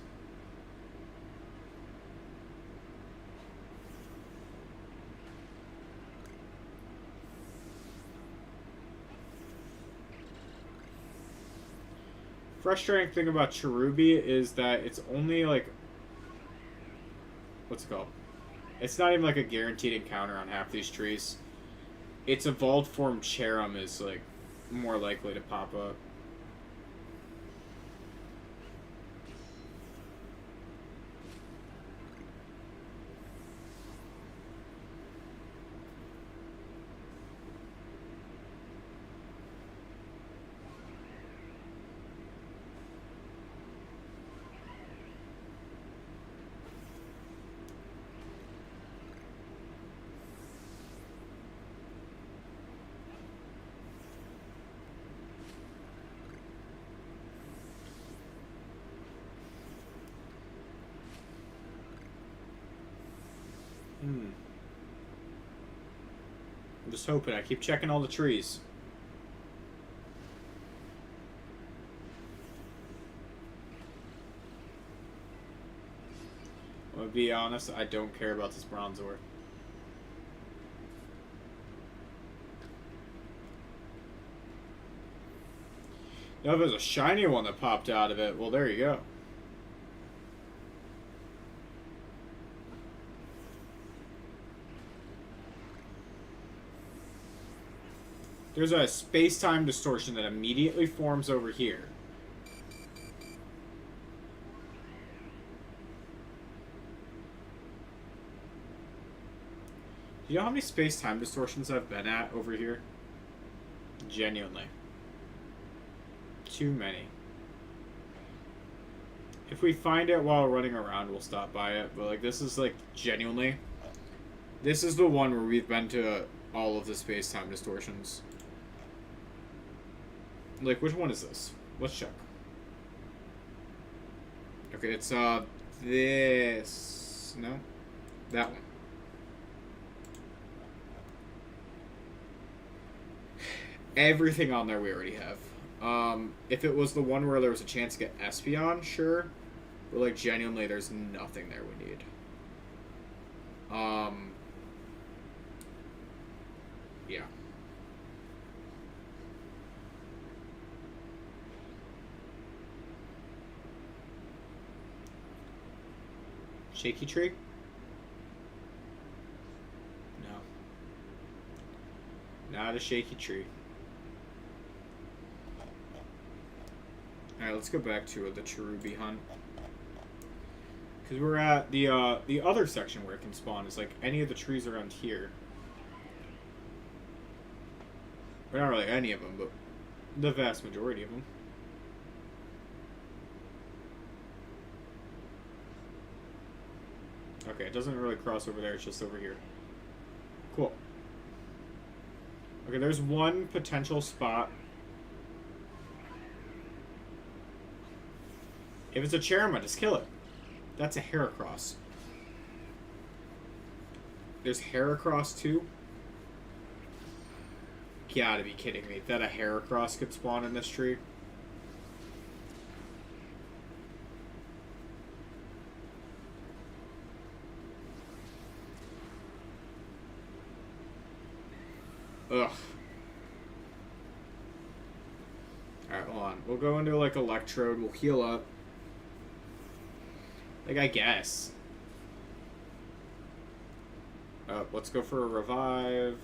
Frustrating thing about Cherubi is that it's only like, what's it called? It's not even like a guaranteed encounter on half these trees. Its evolved form Cherum is like more likely to pop up. I'm just hoping. I keep checking all the trees. I'm gonna be honest, I don't care about this Bronzor. Now, if there's a shiny one that popped out of it, well, there you go. There's a space-time distortion that immediately forms over here. Do you know how many space-time distortions I've been at over here? Genuinely. Too many. If we find it while running around, we'll stop by it. But, like, this is, like, genuinely... This is the one where we've been to all of the space-time distortions. Like, which one is this? Let's check. Okay, it's, this... No? That one. Everything on there we already have. If it was the one where there was a chance to get Espeon, sure. But, like, genuinely, there's nothing there we need. Yeah. Shaky tree? No. Not a shaky tree. Alright, let's go back to the Cherubi hunt. Because we're at the other section where it can spawn is like any of the trees around here. But not really any of them, but the vast majority of them. Okay, it doesn't really cross over there, it's just over here. Cool. Okay, there's one potential spot. If it's a Cherima, just kill it. That's a Heracross. There's Heracross too? Gotta be kidding me. That a Heracross could spawn in this tree? Ugh. Alright, hold on. We'll go into, like, Electrode. We'll heal up. Like, I guess. Let's go for a Revive.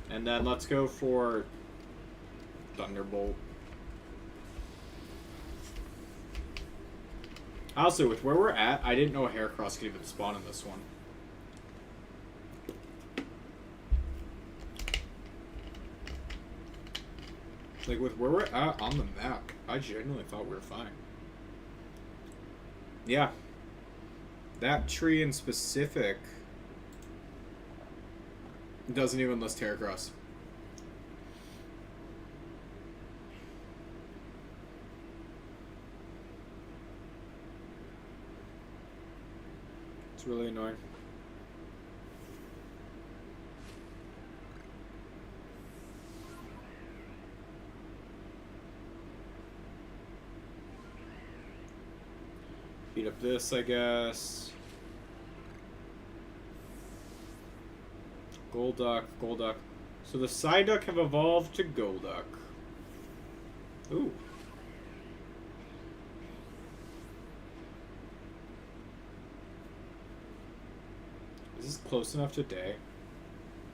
And then let's go for Thunderbolt. Also, with where we're at, I didn't know a Heracross could even spawn in this one. Like, with where we're at on the map, I genuinely thought we were fine. Yeah. That tree in specific doesn't even list Heracross. It's really annoying. Beat up this, I guess. Golduck, Golduck. So the Psyduck have evolved to Golduck. Ooh. Is this close enough to day?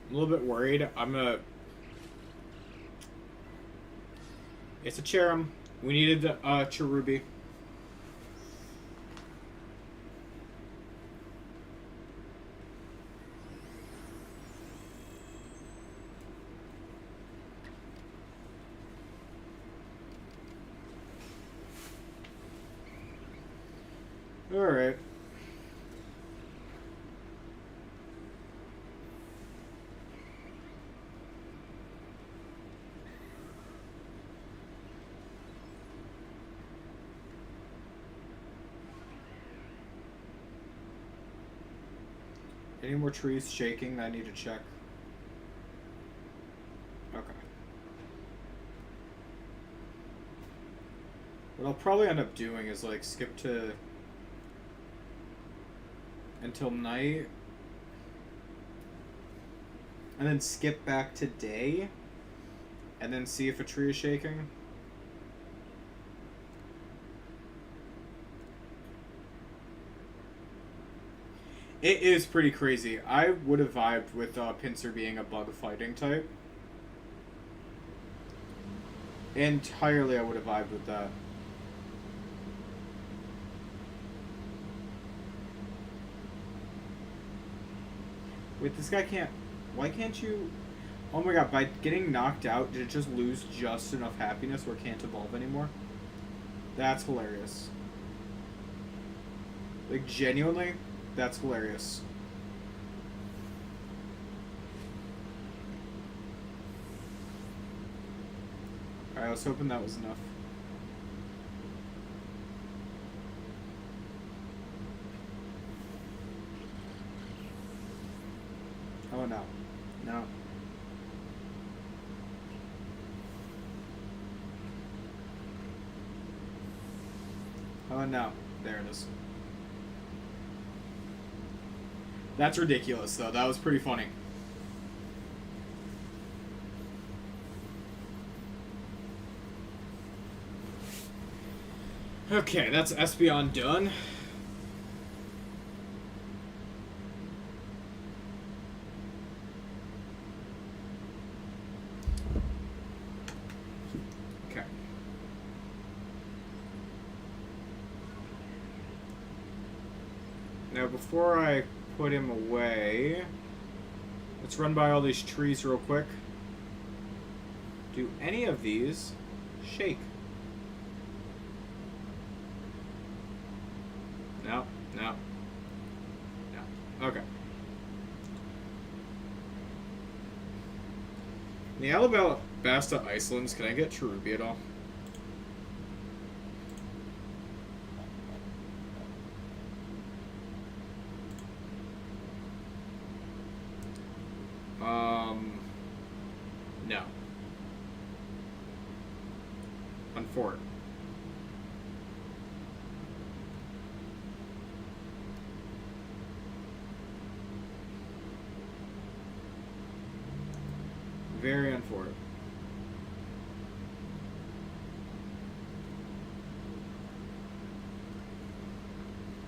I'm a little bit worried. I'm gonna... It's a Cherim. We needed the Cherubi. Alright. Any more trees shaking that I need to check? Okay. What I'll probably end up doing is, like, skip to... until night. And then skip back to day. And then see if a tree is shaking. It is pretty crazy. I would have vibed with Pinsir being a bug fighting type. Entirely, I would have vibed with that. Wait, this guy can't... Why can't you... Oh my god, by getting knocked out, did it just lose just enough happiness where it can't evolve anymore? That's hilarious. Like, genuinely, that's hilarious. Alright, I was hoping that was enough. Oh no. No. Oh no. There it is. That's ridiculous, though. That was pretty funny. Okay, that's Espeon done. Okay. Now, before I put him away, let's run by all these trees real quick. Do any of these shake? No, no, no. Okay. In the Alabasta Icelands, can I get Cherubi at all? No. On 4. Very unfortunate.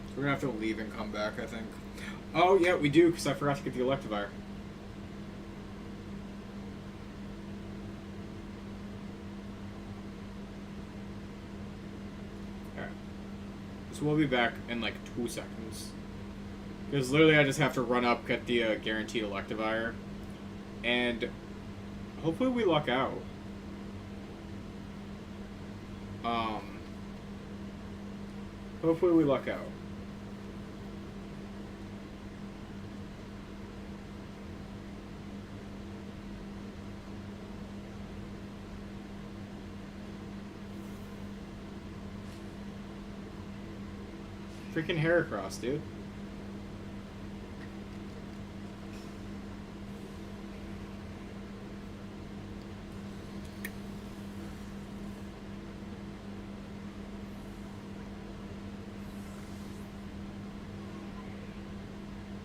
So we're gonna have to leave and come back, I think. Oh, yeah, we do, because I forgot to get the Electivire. Alright. So we'll be back in like 2 seconds. Because literally I just have to run up, get the guaranteed Electivire, and hopefully we luck out. Hopefully we luck out. Freaking Heracross, dude.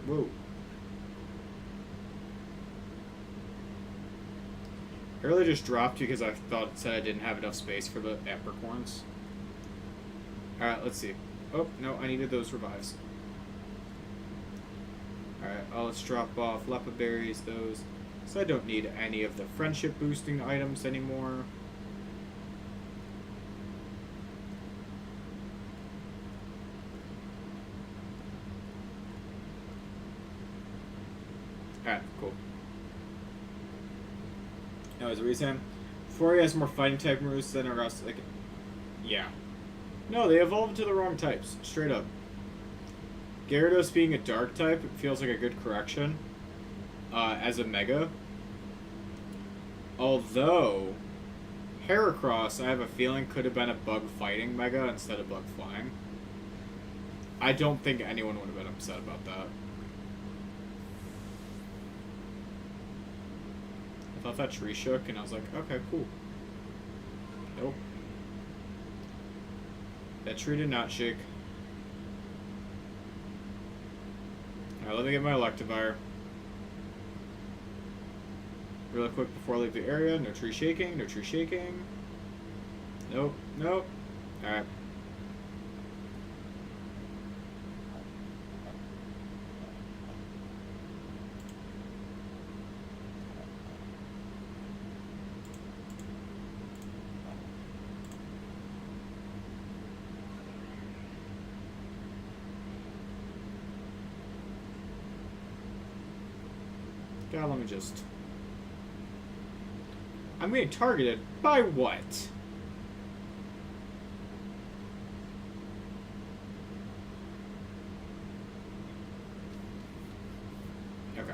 Whoa. I really just dropped because I thought it said I didn't have enough space for the apricorns. Alright, let's see. Oh, no, I needed those revives. Alright, let's drop off Lepa Berries, those. So I don't need any of the friendship boosting items anymore. Alright, cool. Now, as a reason, before he has more fighting type moves than the rest, like, yeah. No, they evolved to the wrong types, straight up. Gyarados being a dark type feels like a good correction as a Mega. Although, Heracross, I have a feeling, could have been a bug fighting Mega instead of bug flying. I don't think anyone would have been upset about that. thought that tree shook, and I was like, okay, cool. Nope. That tree did not shake. Alright, let me get my Electivire. Really quick before I leave the area. No tree shaking, no tree shaking. Nope, nope. Alright. God, let me just... I'm being targeted by what? Okay.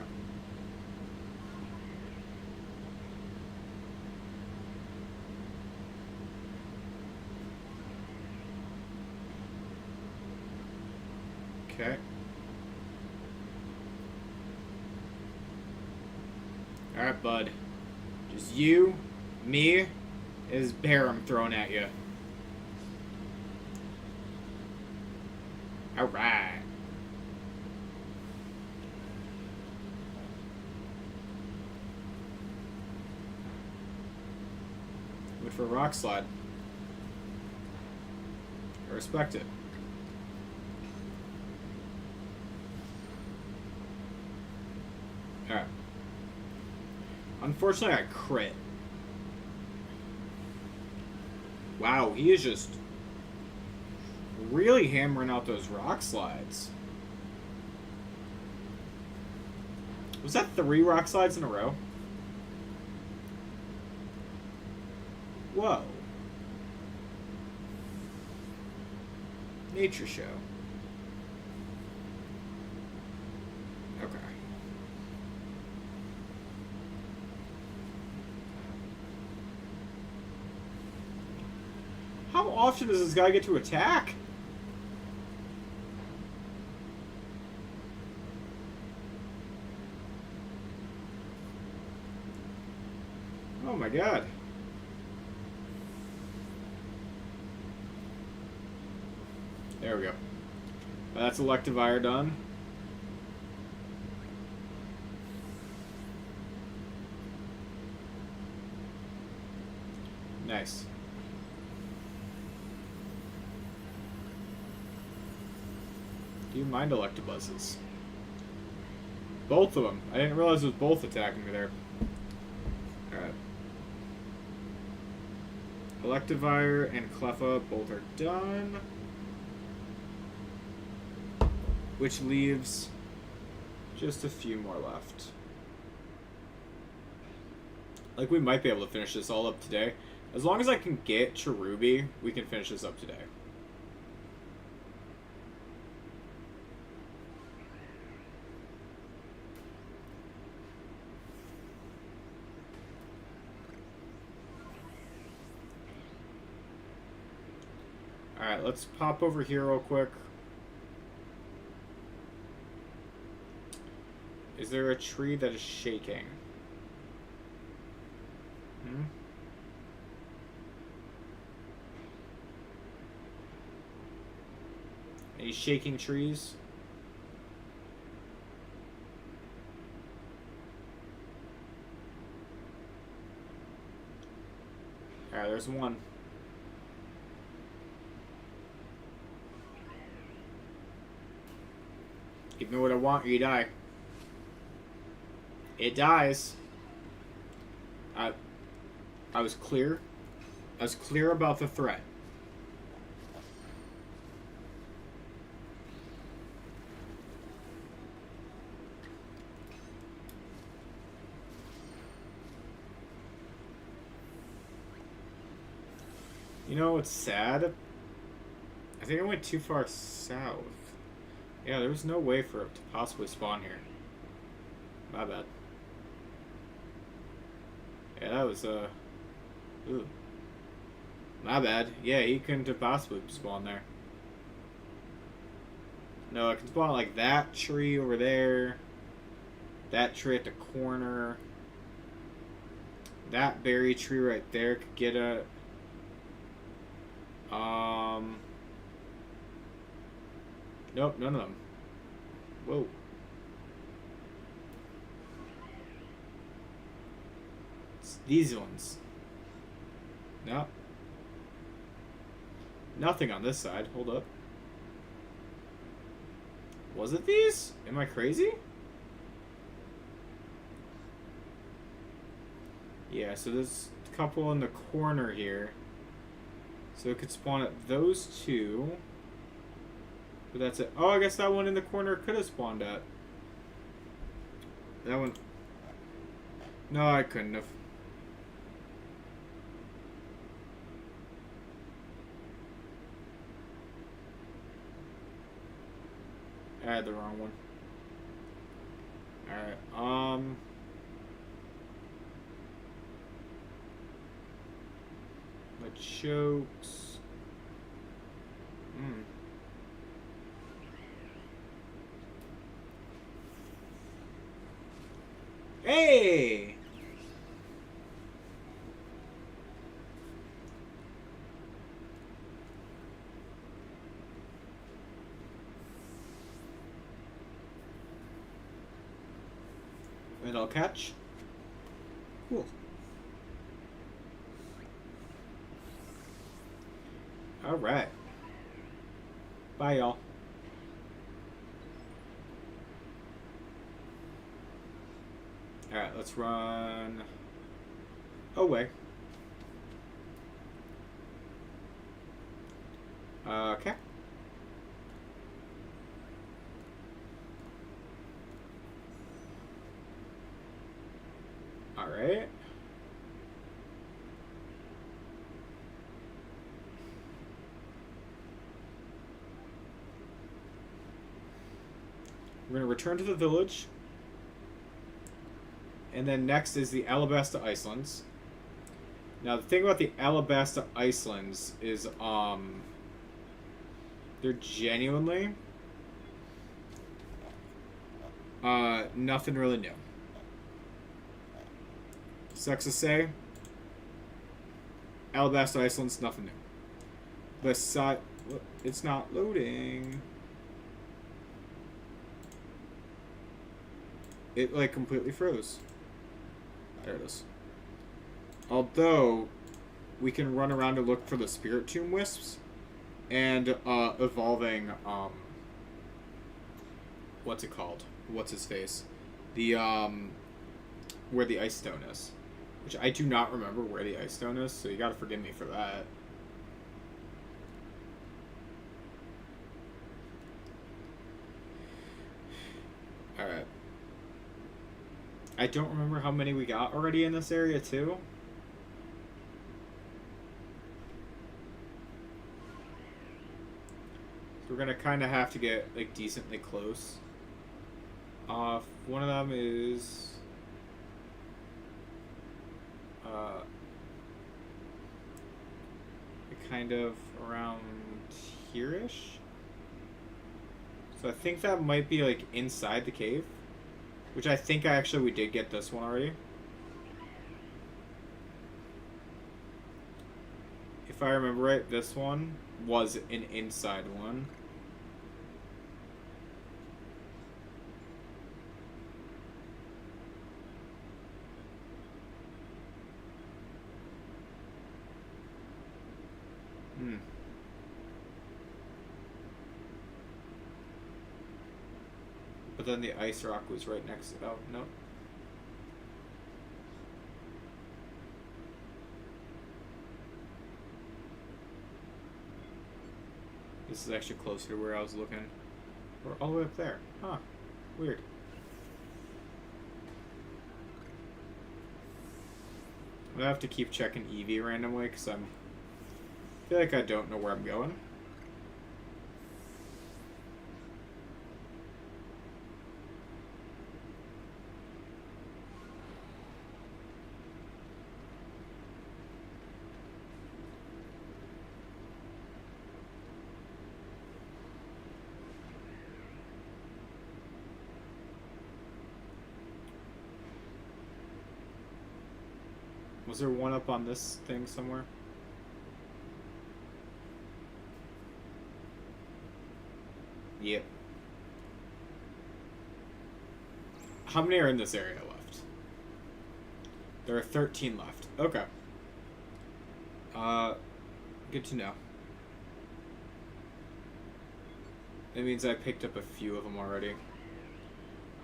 Okay. Alright, bud. Just you, me, is bear I'm throwing at you. Alright. Wait for a rock slide. I respect it. Alright. Unfortunately, I crit. Wow, he is just really hammering out those rock slides. Was that 3 rock slides in a row? Whoa. Nature show. Okay. How often does this guy get to attack? Oh my god. There we go. That's Electivire done. Nice. Do you mind Electabuzzes? Both of them. I didn't realize it was both attacking me there. Alright. Electivire and Cleffa both are done. Which leaves just a few more left. Like, we might be able to finish this all up today. As long as I can get Cherubi, we can finish this up today. Alright, let's pop over here real quick. Is there a tree that is shaking? Any shaking trees? Alright, there's one. Give me what I want or you die. It dies. I was clear. I was clear about the threat. You know what's sad? I think I went too far south. Yeah, there was no way for it to possibly spawn here. My bad. Yeah, that was, ooh. My bad. Yeah, he couldn't have possibly spawned there. No, I can spawn like that tree over there. That tree at the corner. That berry tree right there could get a... Nope, none of them. Whoa. It's these ones. No. Nothing on this side. Hold up. Was it these? Am I crazy? Yeah, so there's a couple in the corner here. So it could spawn at those two. But that's it. Oh, I guess that one in the corner could have spawned at. That one... No, I couldn't have. I had the wrong one. Alright, my chokes. Hey! And I'll catch. Cool. Alright. Bye, y'all. Alright, let's run away. Okay. Alright. We're going to return to the village. And then next is the Alabasta Icelands. Now, the thing about the Alabasta Icelands is, they're genuinely nothing really new. Sucks to say, Alabasta Iceland's nothing new. Besides, it's not loading. It, like, completely froze. There it is. Although, we can run around and look for the Spirit Tomb Wisps. And, evolving, what's it called? What's his face? The, where the Ice Stone is. Which I do not remember where the Ice Stone is, so you gotta forgive me for that. Alright. I don't remember how many we got already in this area, too. So we're gonna kind of have to get, like, decently close. One of them is... kind of around here-ish. So I think that might be, like, inside the cave. Which I think we did get this one already. If I remember right, this one was an inside one. But then the ice rock was right next to it. Oh, no. This is actually closer to where I was looking. We're all the way up there. Huh. Weird. I'm gonna have to keep checking Eevee randomly because I feel like I don't know where I'm going. Was there one up on this thing somewhere? Yep. How many are in this area left? There are 13 left. Okay. Good to know. That means I picked up a few of them already.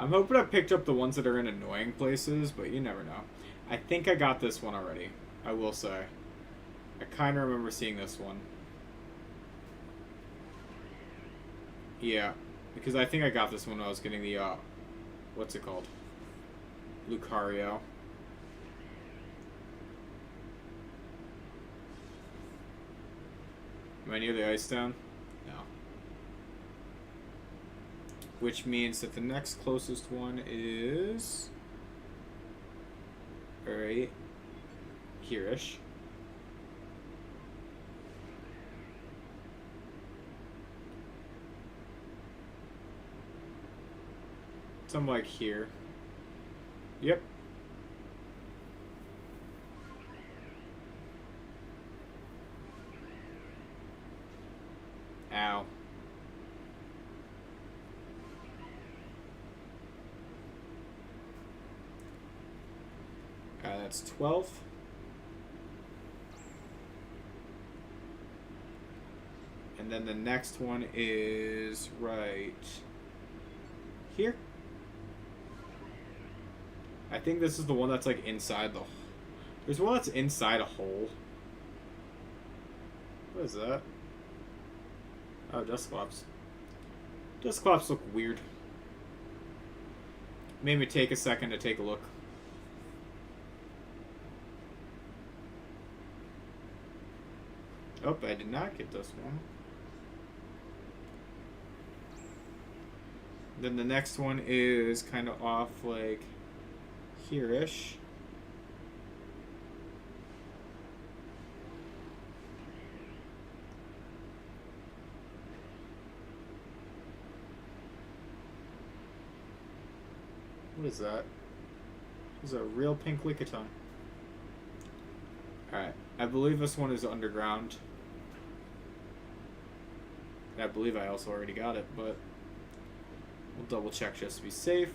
I'm hoping I picked up the ones that are in annoying places, but you never know. I think I got this one already, I will say. I kind of remember seeing this one. Yeah, because I think I got this one when I was getting the, what's it called? Lucario. Am I near the ice down? No. Which means that the next closest one is... right here-ish. Something like here. Yep. Ow. That's 12. And then the next one is right here. I think this is the one that's like inside the... There's one that's inside a hole. What is that? Oh, Dusclops. Dusclops look weird. Made me take a second to take a look. Oh, I did not get this one. Then the next one is kind of off like here-ish. What is that? This is a real pink Lickitung. Alright, I believe this one is underground. I believe I also already got it, but we'll double check just to be safe.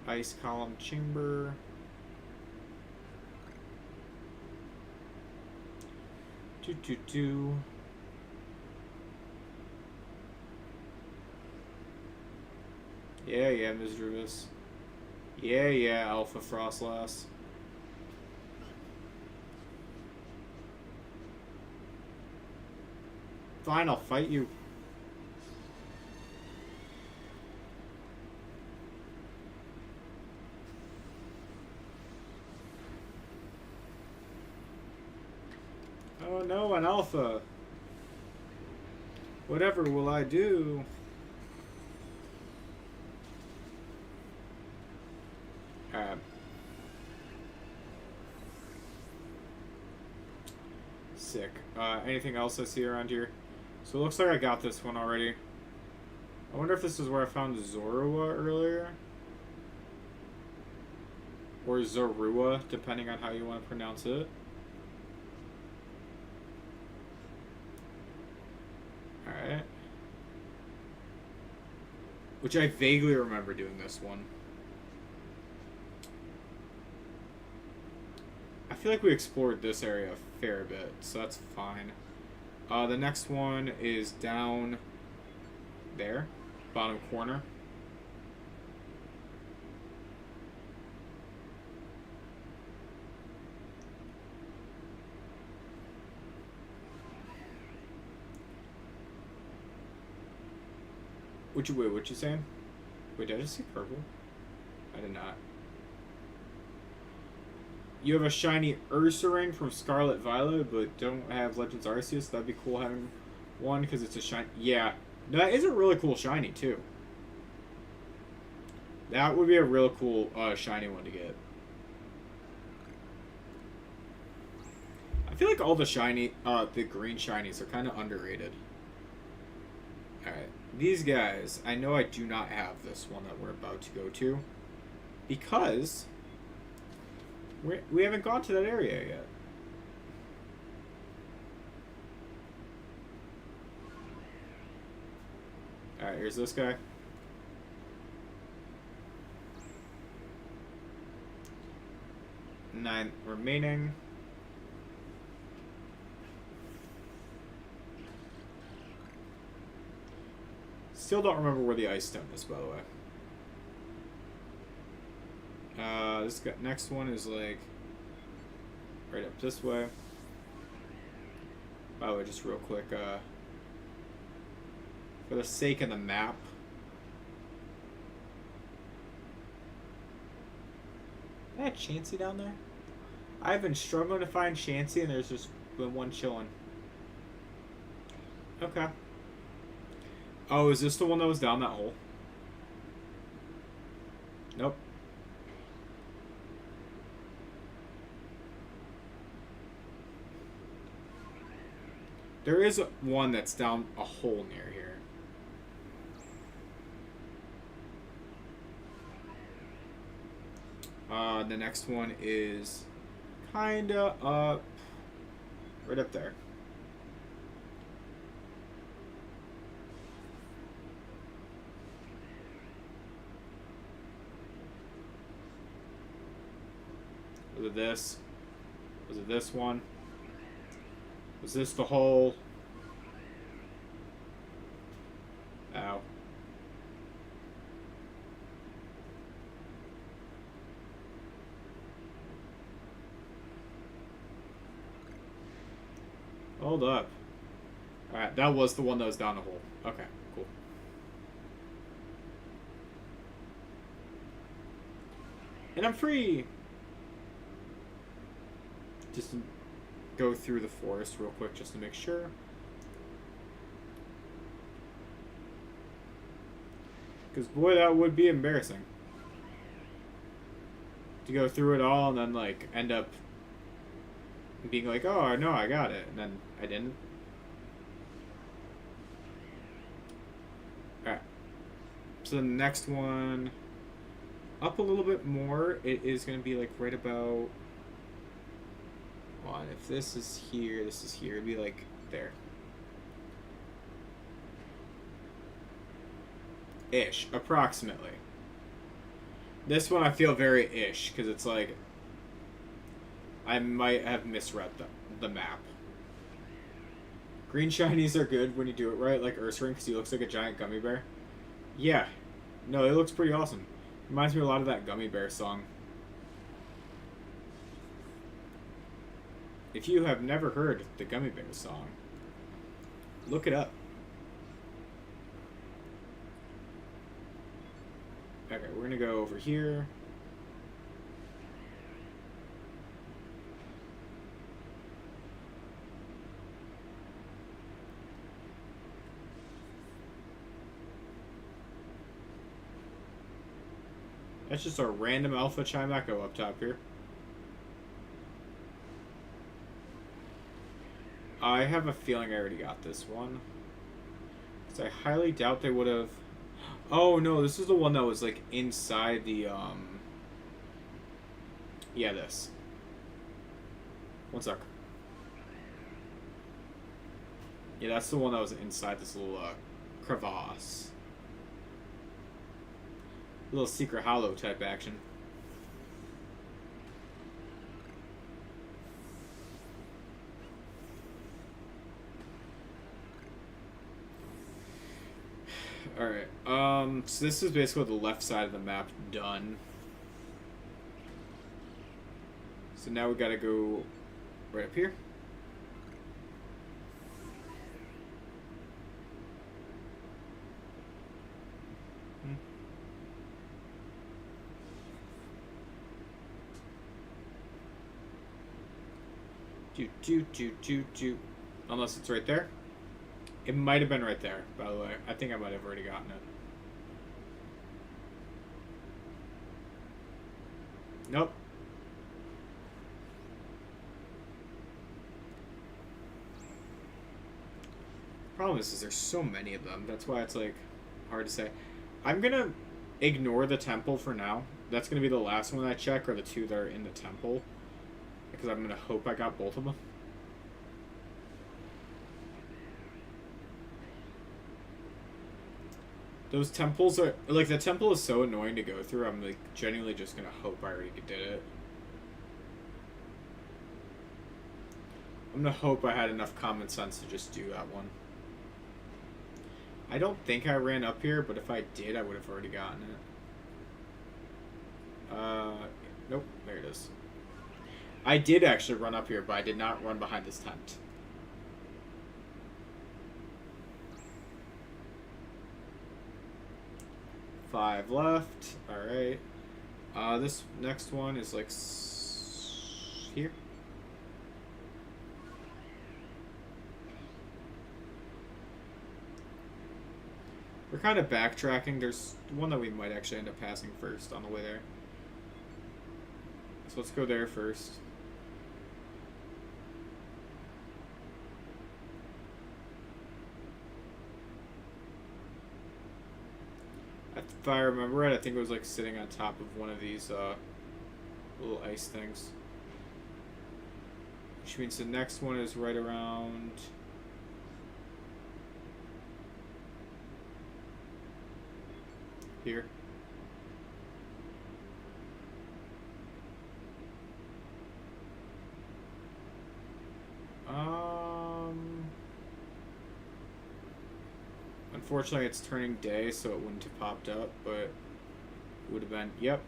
Ice column chamber. Yeah, Ms. Druvis. Yeah, Alpha Frostlass. Fine, I'll fight you. Oh no, an Alpha. Whatever will I do? Sick. Anything else I see around here? So it looks like I got this one already. I wonder if this is where I found Zorua earlier. Or Zorua, depending on how you want to pronounce it. Alright. Which I vaguely remember doing this one. I feel like we explored this area a fair bit, so that's fine. The next one is down there, bottom corner. What you saying? Wait, did I just see purple? I did not. You have a shiny Ursaring from Scarlet Violet, but don't have Legends Arceus. That'd be cool having one, because it's a shiny. Yeah. No, that is a really cool shiny, too. That would be a real cool shiny one to get. I feel like all the shiny, the green shinies are kind of underrated. Alright. These guys, I know I do not have this one that we're about to go to. Because we haven't gone to that area yet. Alright, here's this guy. Nine remaining. Still don't remember where the ice stone is, by the way. This guy, next one is like right up this way. By the way, just real quick, for the sake of the map, is that Chansey down there? I've been struggling to find Chansey, and there's just been one chilling. Okay. Oh, is this the one that was down that hole? Nope. There is one that's down a hole near here. The next one is kinda up, right up there. Was it this? Was it this one? Was this the hole? Ow. Hold up. Alright, that was the one that was down the hole. Okay, cool. And I'm free! Just to go through the forest real quick just to make sure. Because, boy, that would be embarrassing. To go through it all and then, like, end up being like, oh, no, I got it. And then I didn't. Alright. So the next one, up a little bit more, it is going to be, like, right about... Well, if this is here, it'd be, like, there. Ish, approximately. This one I feel very ish, because it's like I might have misread the map. Green shinies are good when you do it right, like Ursaring, because he looks like a giant gummy bear. Yeah. No, it looks pretty awesome. Reminds me a lot of that Gummy Bear song. If you have never heard the Gummy Bear song, look it up. Okay, we're gonna go over here. That's just a random alpha Chimecho up top here. I have a feeling I already got this one. Because I highly doubt they would have... Oh, no, this is the one that was, like, inside the, Yeah, this. One sec. Yeah, that's the one that was inside this little, crevasse. Little secret hollow type action. Alright, so this is basically the left side of the map done. So now we gotta go right up here. Do. Unless it's right there. It might have been right there, by the way. I think I might have already gotten it. Nope. Problem is there's so many of them. That's why it's like hard to say. I'm gonna ignore the temple for now. That's gonna be the last one I check, or the two that are in the temple, because I'm gonna hope I got both of them. Those temples are like, the temple is so annoying to go through. I'm like genuinely just gonna hope I already did it. I'm gonna hope I had enough common sense to just do that one. I don't think I ran up here, but if I did, I would have already gotten it. Nope, there it is. I did actually run up here, but I did not run behind this tent. Five left. Alright. This next one is like here. We're kind of backtracking. There's one that we might actually end up passing first on the way there. So let's go there first. If I remember right, I think it was like sitting on top of one of these little ice things. Which means the next one is right around... here. Unfortunately, it's turning day, so it wouldn't have popped up, but it would have been, yep.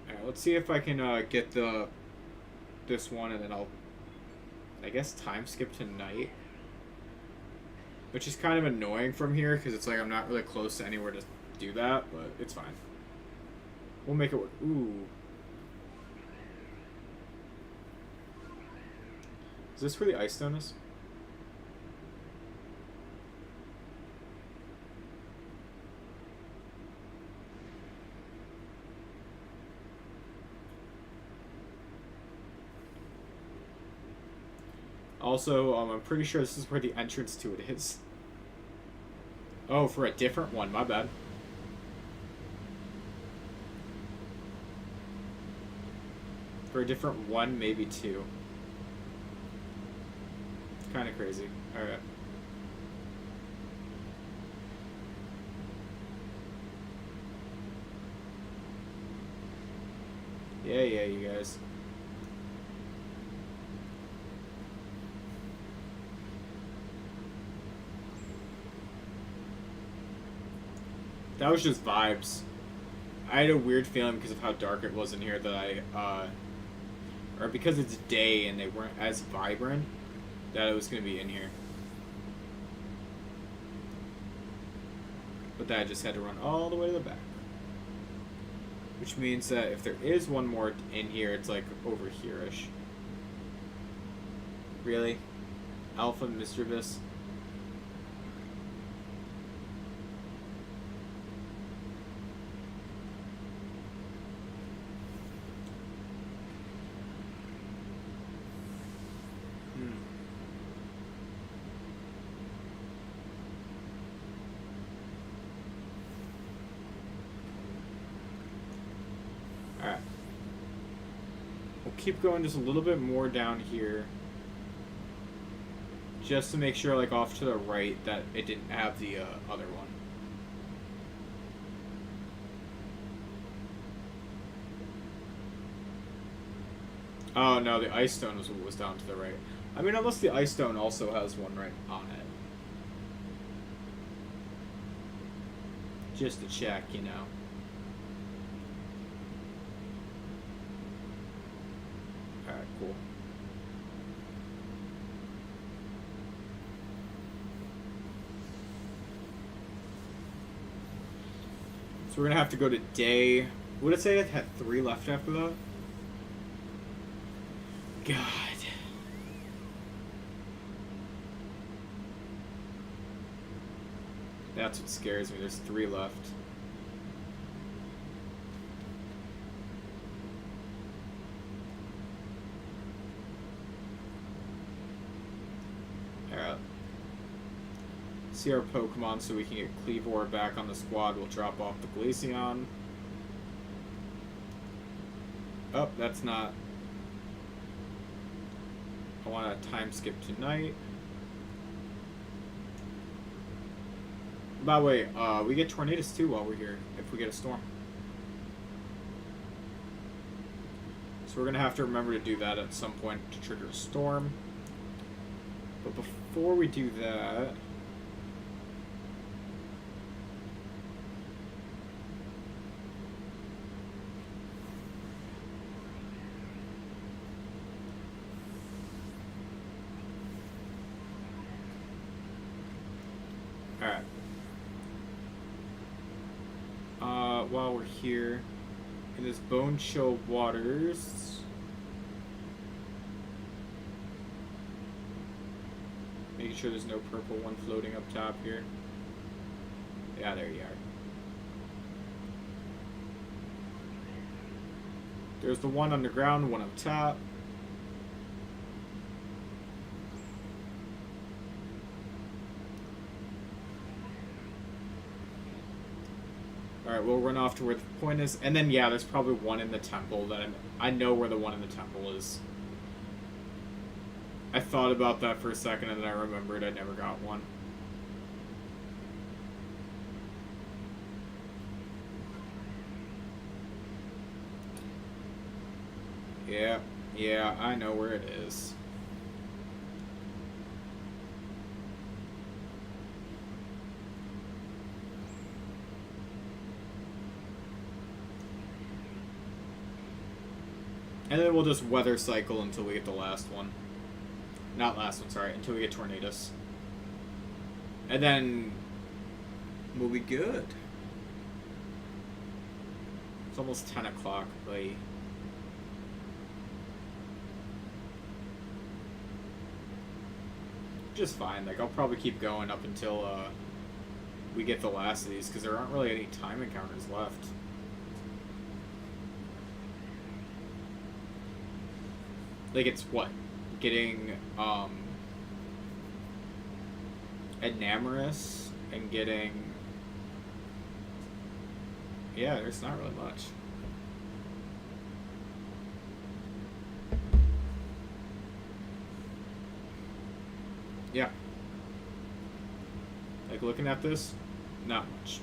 Alright, let's see if I can get this one, and then I'll, I guess, time skip to night. Which is kind of annoying from here, because it's like I'm not really close to anywhere to do that, but it's fine. We'll make it work. Ooh. Is this where the ice stone is? Also, I'm pretty sure this is where the entrance to it is. Oh, for a different one. My bad. For a different one, maybe two. Kind of crazy. Alright. Yeah, you guys. That was just vibes. I had a weird feeling because of how dark it was in here that or because it's day and they weren't as vibrant, that it was going to be in here. But that I just had to run all the way to the back. Which means that if there is one more in here, it's like over here-ish. Really? Alpha Mischievous? Keep going just a little bit more down here, just to make sure, like, off to the right that it didn't have the other one. Oh no, the ice stone was down to the right. I mean, unless the ice stone also has one right on it. Just to check, you know. Alright, cool. So we're gonna have to go to day... Would it say it had 3 left after that? God. That's what scares me. There's 3 left. Alright. See our Pokemon so we can get Cleavor back on the squad. We'll drop off the Glaceon. Oh, that's not... I want to time skip tonight. By the way, we get Tornadus too while we're here, if we get a storm. So we're going to have to remember to do that at some point to trigger a storm. But before we do that... Alright. While we're here, in this Bone Chill waters, making sure there's no purple one floating up top here. Yeah, there you are. There's the one underground, one up top. Alright, we'll run off to where the point is. And then, yeah, there's probably one in the temple that I know where the one in the temple is. I thought about that for a second and then I remembered I never got one. Yeah, I know where it is. And then we'll just weather cycle until we get the last one. Not last one, sorry. Until we get Tornadus. And then we'll be good. It's almost 10 o'clock, buddy. Just fine. Like, I'll probably keep going up until we get the last of these, because there aren't really any time encounters left. Like, it's what? Getting, Enamorous and getting... Yeah, there's not really much. Yeah. Like, looking at this, not much.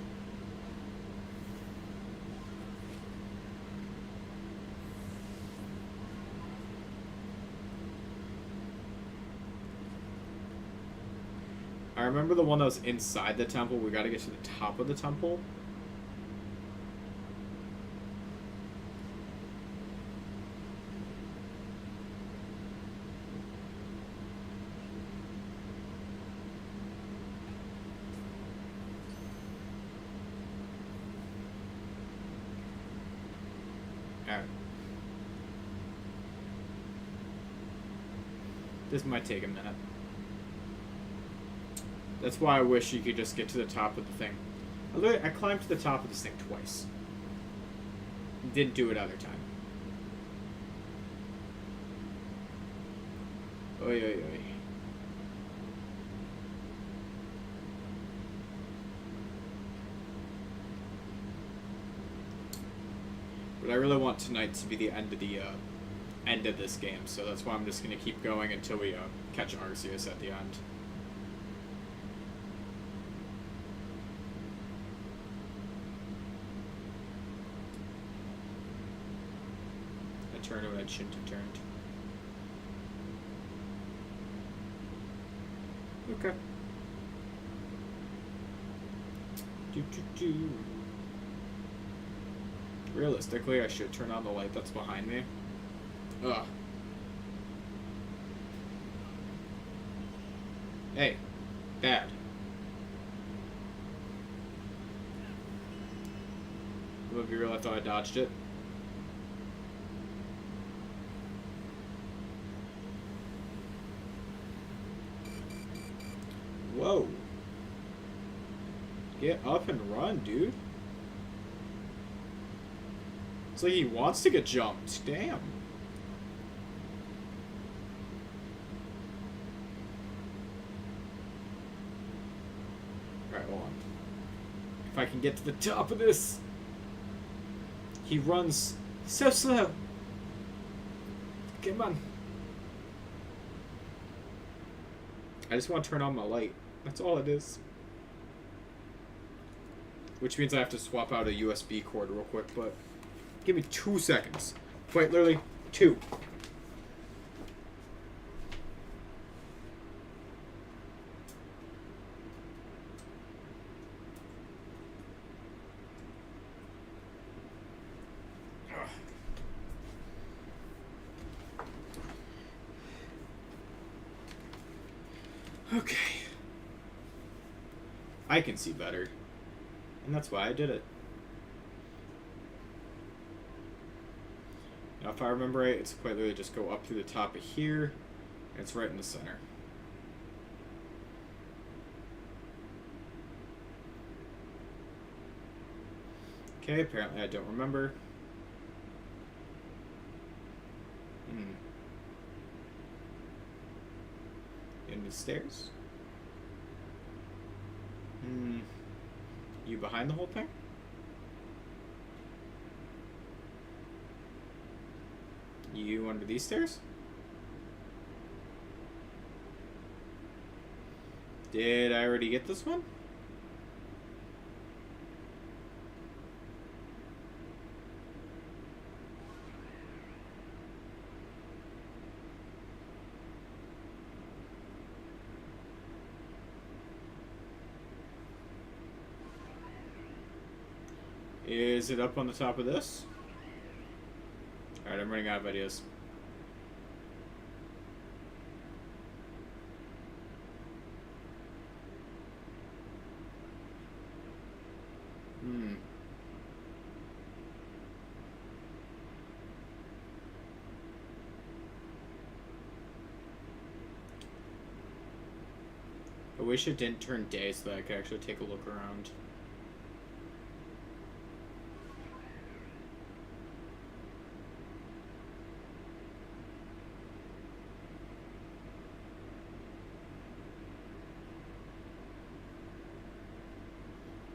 I remember the one that was inside the temple. We gotta get to the top of the temple. Alright. This might take a minute. That's why I wish you could just get to the top of the thing. I climbed to the top of this thing twice. Didn't do it other time. Oy, oy, oy. But I really want tonight to be the end of this game, so that's why I'm just gonna keep going until we catch Arceus at the end. Turn when I shouldn't have turned. Okay. Realistically, I should turn on the light that's behind me. Ugh. Hey. Bad. I'm gonna be real, I thought I dodged it. Whoa. Get up and run, dude. It's like he wants to get jumped. Damn. hold on. If I can get to the top of this. He runs so slow. Come on. I just want to turn on my light. That's all it is. Which means I have to swap out a USB cord real quick, but give me 2 seconds. Quite literally, 2. Okay. I can see better. And that's why I did it. Now if I remember right, it's quite literally just go up through the top of here, and it's right in the center. Okay, apparently I don't remember. Into the stairs? You behind the whole thing? You under these stairs? Did I already get this one? Is it up on the top of this? Alright, I'm running out of ideas. I wish it didn't turn day so that I could actually take a look around.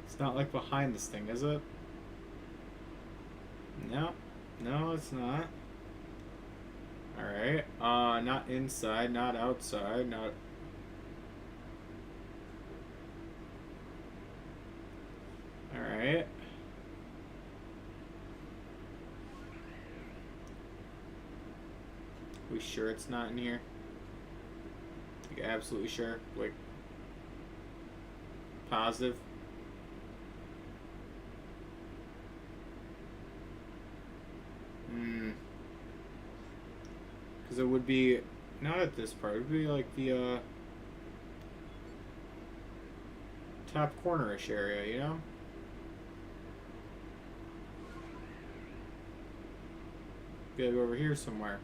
It's not like behind this thing, is it? No. No, it's not. Alright. Not inside, not outside, not... Alright. We sure it's not in here? Like, absolutely sure? Like, positive? Because it would be, not at this part, it would be like the, top corner-ish area, you know? Gotta go over here somewhere.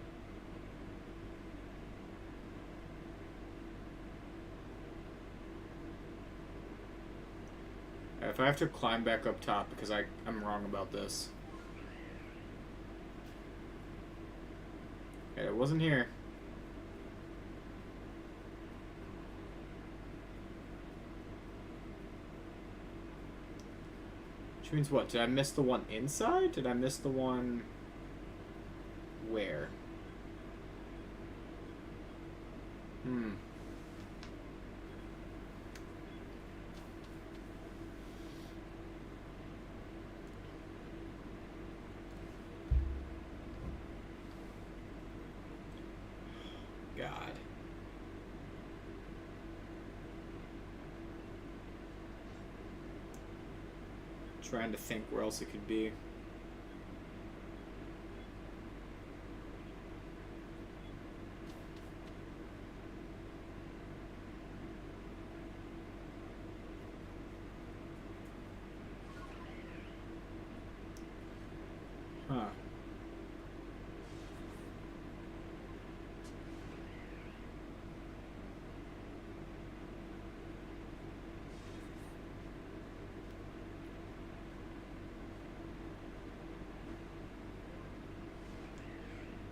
If I have to climb back up top because I'm wrong about this. Okay, it wasn't here. Which means what? Did I miss the one inside? Did I miss the one... where? God. Trying to think where else it could be. Huh.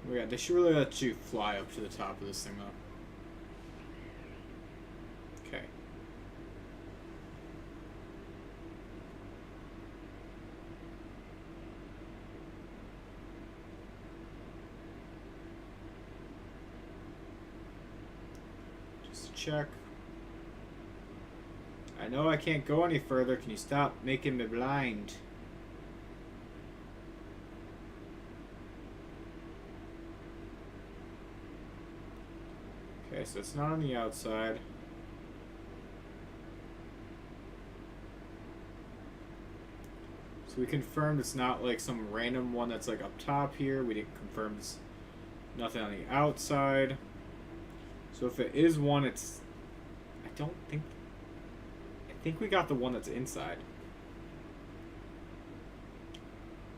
Oh yeah, they should really let you fly up to the top of this thing, though. Okay. Just check. I know I can't go any further. Can you stop making me blind? Okay, so it's not on the outside. So we confirmed it's not like some random one that's like up top here. We didn't confirm it's nothing on the outside. So if it is one, it's... I think we got the one that's inside.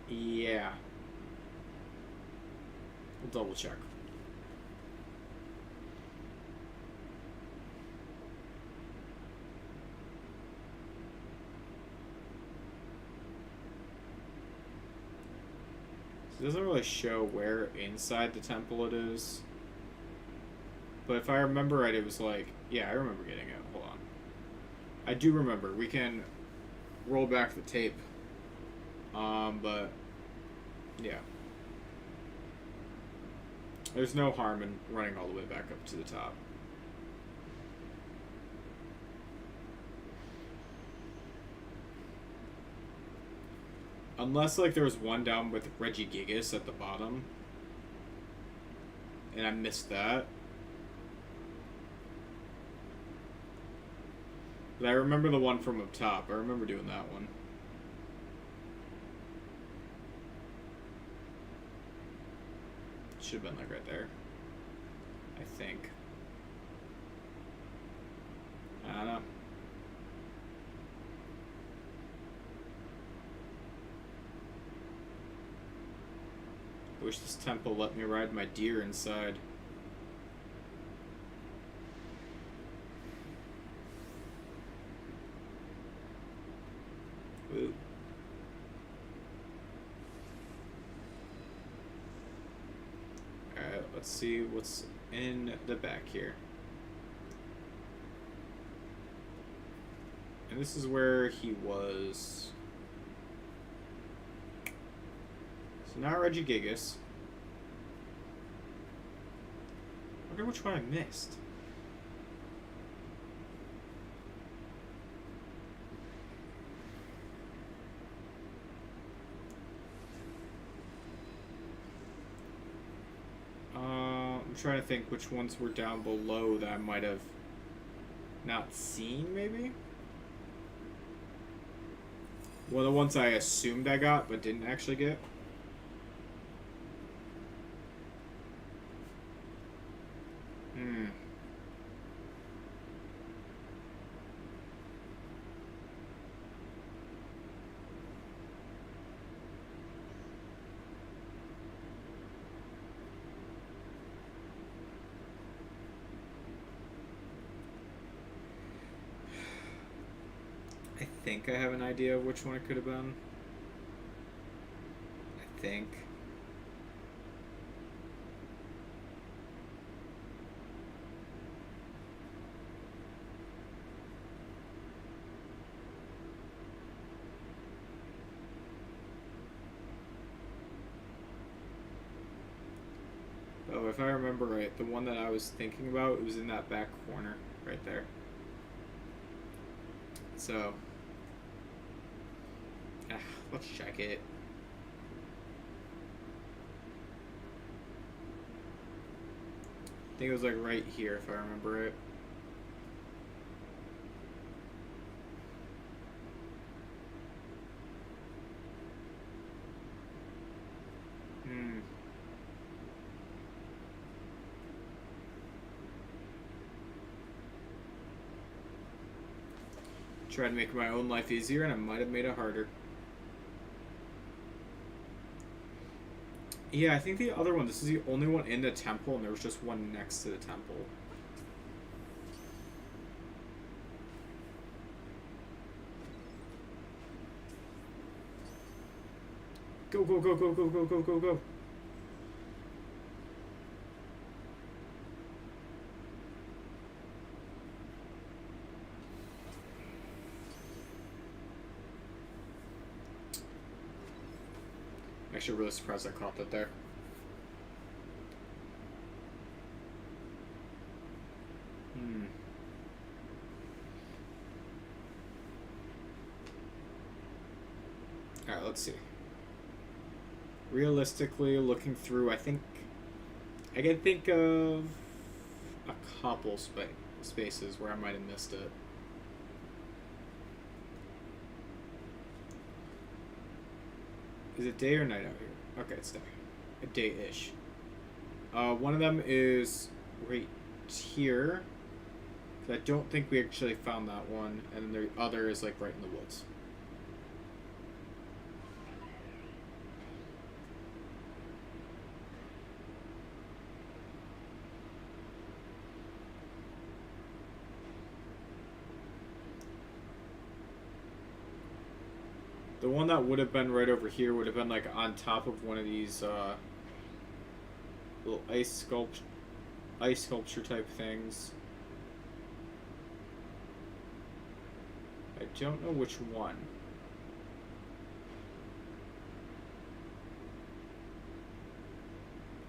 Yeah. We'll double check. So it doesn't really show where inside the temple it is. But if I remember right, it was like... Yeah, I remember getting it. Hold on. I do remember. We can roll back the tape. But... Yeah. There's no harm in running all the way back up to the top. Unless, like, there was one down with Regigigas at the bottom. And I missed that. But I remember the one from up top. I remember doing that one. Should have been, like, right there. I think. I don't know. I wish this temple let me ride my deer inside. Ooh. Alright, let's see what's in the back here. And this is where he was. So not Regigigas. I wonder which one I missed. I'm trying to think which ones were down below that I might have not seen, maybe? Well, the ones I assumed I got but didn't actually get. I think I have an idea of which one it could have been. I think. Oh, if I remember right, the one that I was thinking about, it was in that back corner right there. So, let's check it. I think it was like right here, if I remember it. Tried to make my own life easier, and I might have made it harder. Yeah, I think the other one, this is the only one in the temple, and there was just one next to the temple. Go, go, go, go, go, go, go, go, go. Actually, really surprised I caught that there. let's see. Realistically, looking through, I think I can think of a couple spaces where I might have missed it. Is it day or night out here? Okay, it's day. A day-ish. One of them is right here. I don't think we actually found that one, and the other is like right in the woods. The one that would have been right over here would have been like on top of one of these little ice sculpture type things. I don't know which one.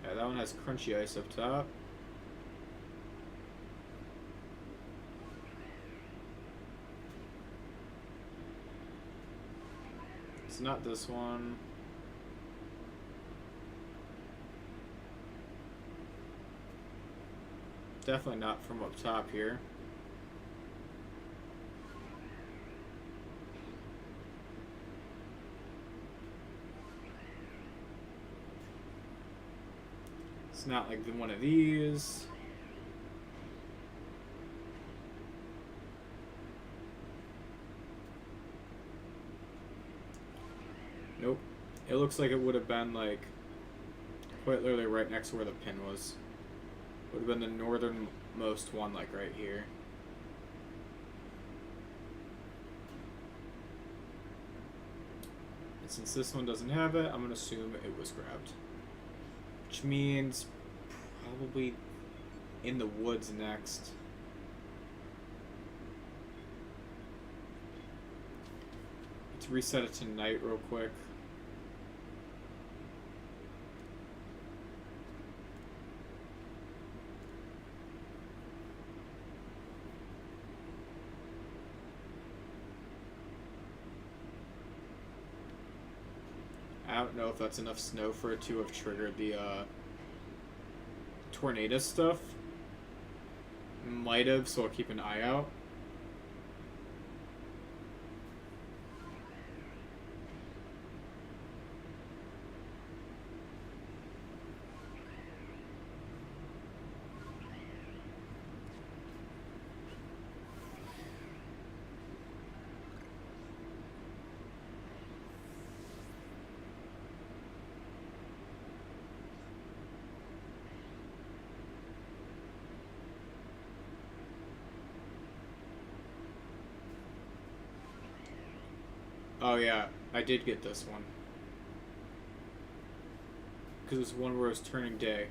Yeah, that one has crunchy ice up top. It's not this one. Definitely not from up top here. It's not like one of these. Nope. It looks like it would have been like quite literally right next to where the pin was. Would have been the northernmost one, like right here. And since this one doesn't have it, I'm gonna assume it was grabbed. Which means probably in the woods next. Let's reset it to night real quick. I don't know if that's enough snow for it to have triggered the tornado stuff. Might have, so I'll keep an eye out. Oh yeah, I did get this one. Because it's one where it's turning day.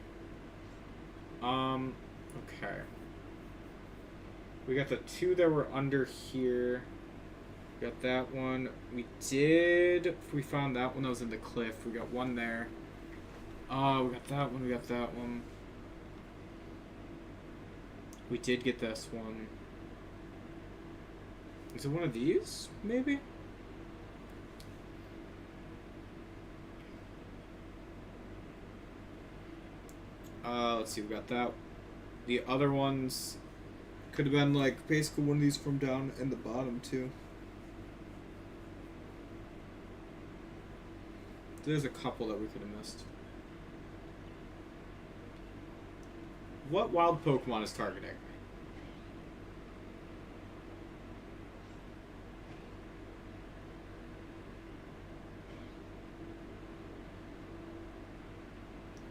Okay. We got the two that were under here. We got that one. We found that one that was in the cliff. We got one there. Oh, we got that one, we got that one. We did get this one. Is it one of these, maybe? Let's see, we got that. The other ones could have been like basically one of these from down in the bottom too. There's a couple that we could have missed. What wild Pokemon is targeting?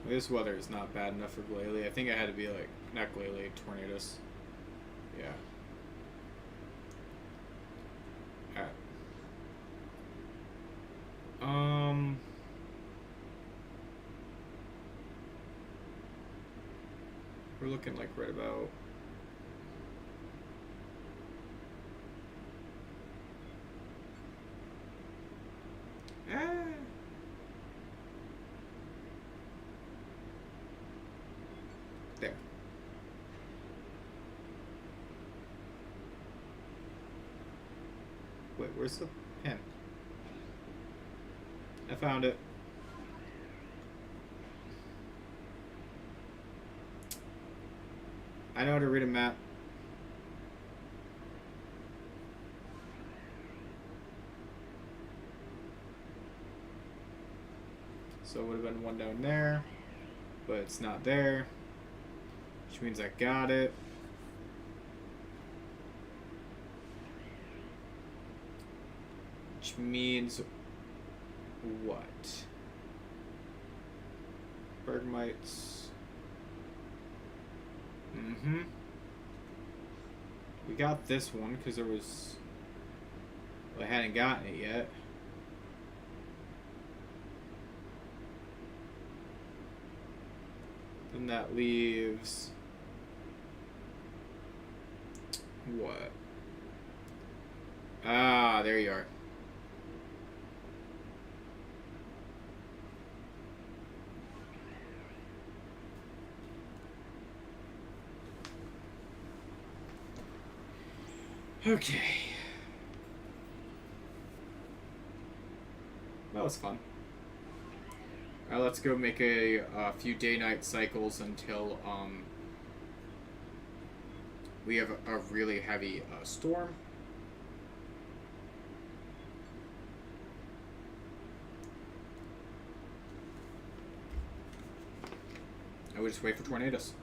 This weather is not bad enough for Glalie. I think I had to be like, not Glalie, Tornadus. Yeah. Alright. We're looking like right about... There. Wait, where's the pen? I found it. I know how to read a map. So it would have been one down there, but it's not there, which means I got it. Which means what? Bergmites. Mm-hmm. We got this one because there was... Well, I hadn't gotten it yet. Then that leaves... What? Ah, there you are. Okay. That was fun. Alright, let's go make a few day-night cycles until we have a really heavy storm. I would just wait for tornadoes.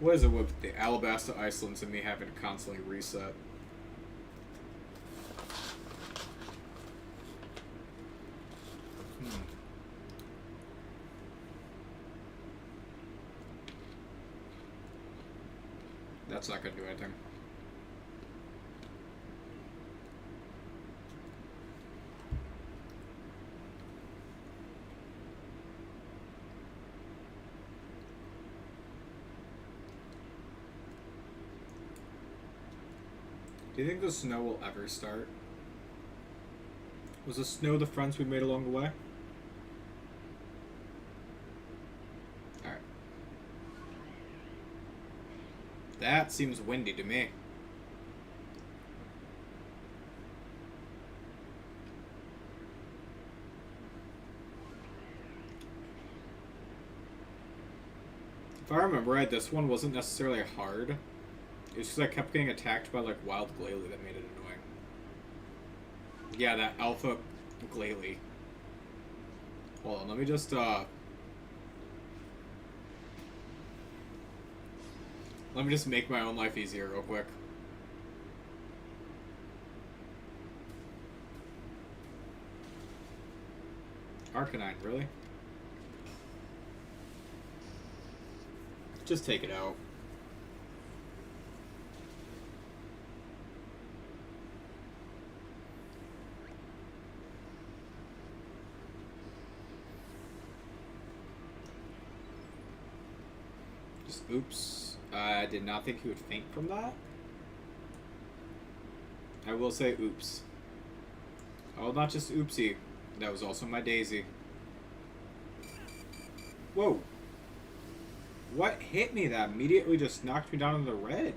What is it with the Alabasta Icelands and me having to constantly reset? That's not going to do anything. Do you think the snow will ever start? Was the snow the friends we made along the way? Alright. That seems windy to me. If I remember right, this one wasn't necessarily hard. It's just I kept getting attacked by like wild glalie that made it annoying. Yeah, that alpha glalie. Hold on, let me just make my own life easier real quick. Arcanine, really? Just take it out. Oops. I did not think he would faint from that. I will say oops. Oh, not just oopsie. That was also my daisy. Whoa. What hit me that immediately just knocked me down in the red?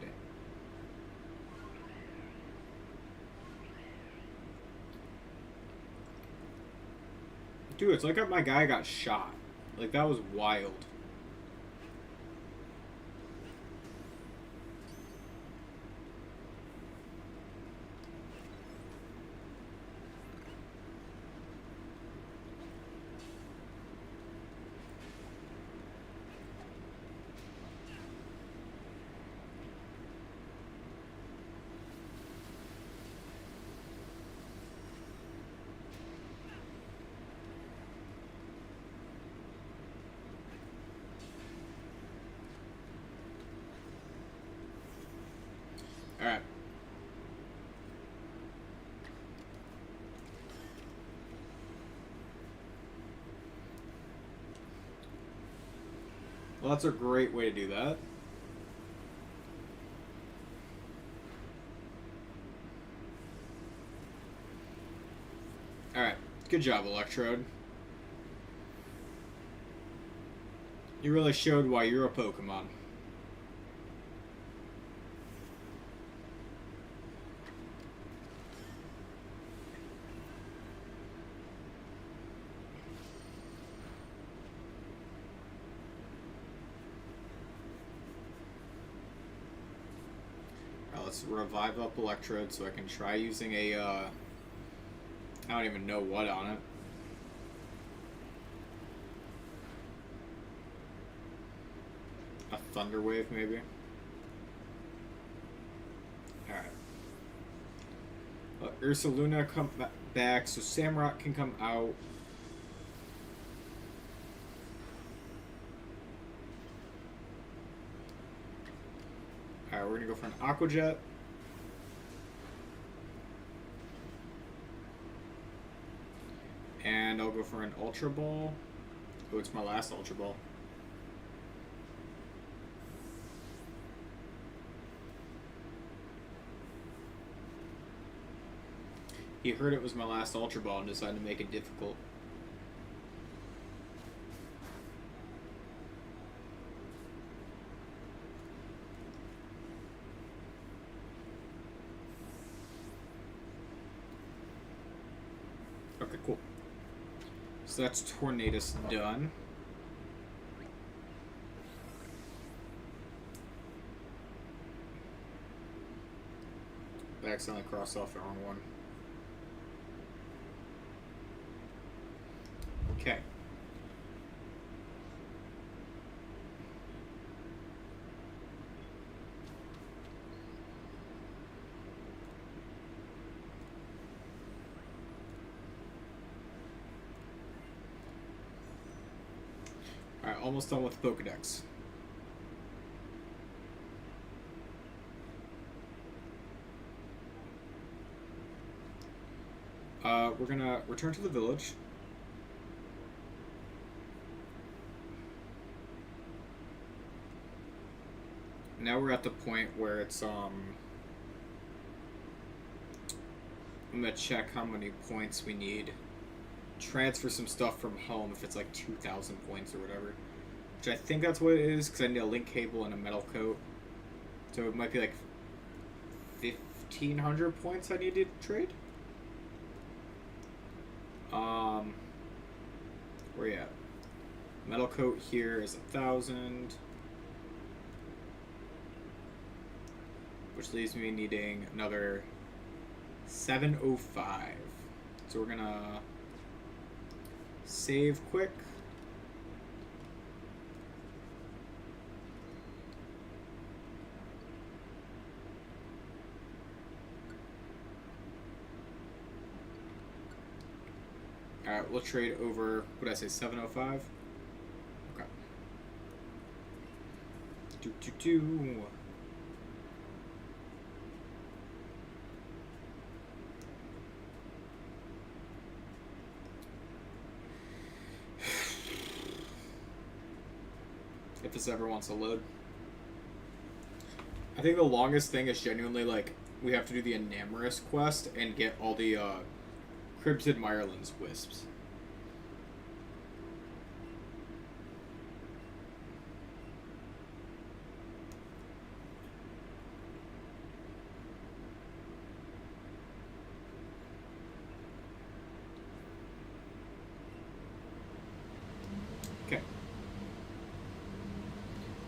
Dude, it's like my guy got shot. Like, that was wild. Alright. Well, that's a great way to do that. Alright. Good job, Electrode. You really showed why you're a Pokemon. let's revive up Electrode so I can try using a, I don't even know what on it. A Thunder Wave, maybe? Alright. Ursaluna come back, so Samrock can come out. Alright, we're gonna go for an Aqua Jet. And I'll go for an Ultra Ball. Oh, it's my last Ultra Ball. He heard it was my last Ultra Ball and decided to make it difficult. Okay, cool. So that's Tornadus done. I accidentally crossed off the wrong one. Okay. Alright, almost done with the Pokedex. We're gonna return to the village. Now we're at the point where it's, I'm gonna check how many points we need. Transfer some stuff from home if it's like 2,000 points or whatever. Which I think that's what it is, because I need a link cable and a metal coat. So it might be like 1,500 points I need to trade. Where you at? Metal coat here is 1,000. Which leaves me needing another 705. So we're gonna save quick. Alright, we'll trade over, what did I say, 705? Okay. Do. If this ever wants to load. I think the longest thing is genuinely, like, we have to do the Enamorous quest and get all the, Cryptid Mirelins wisps. Okay.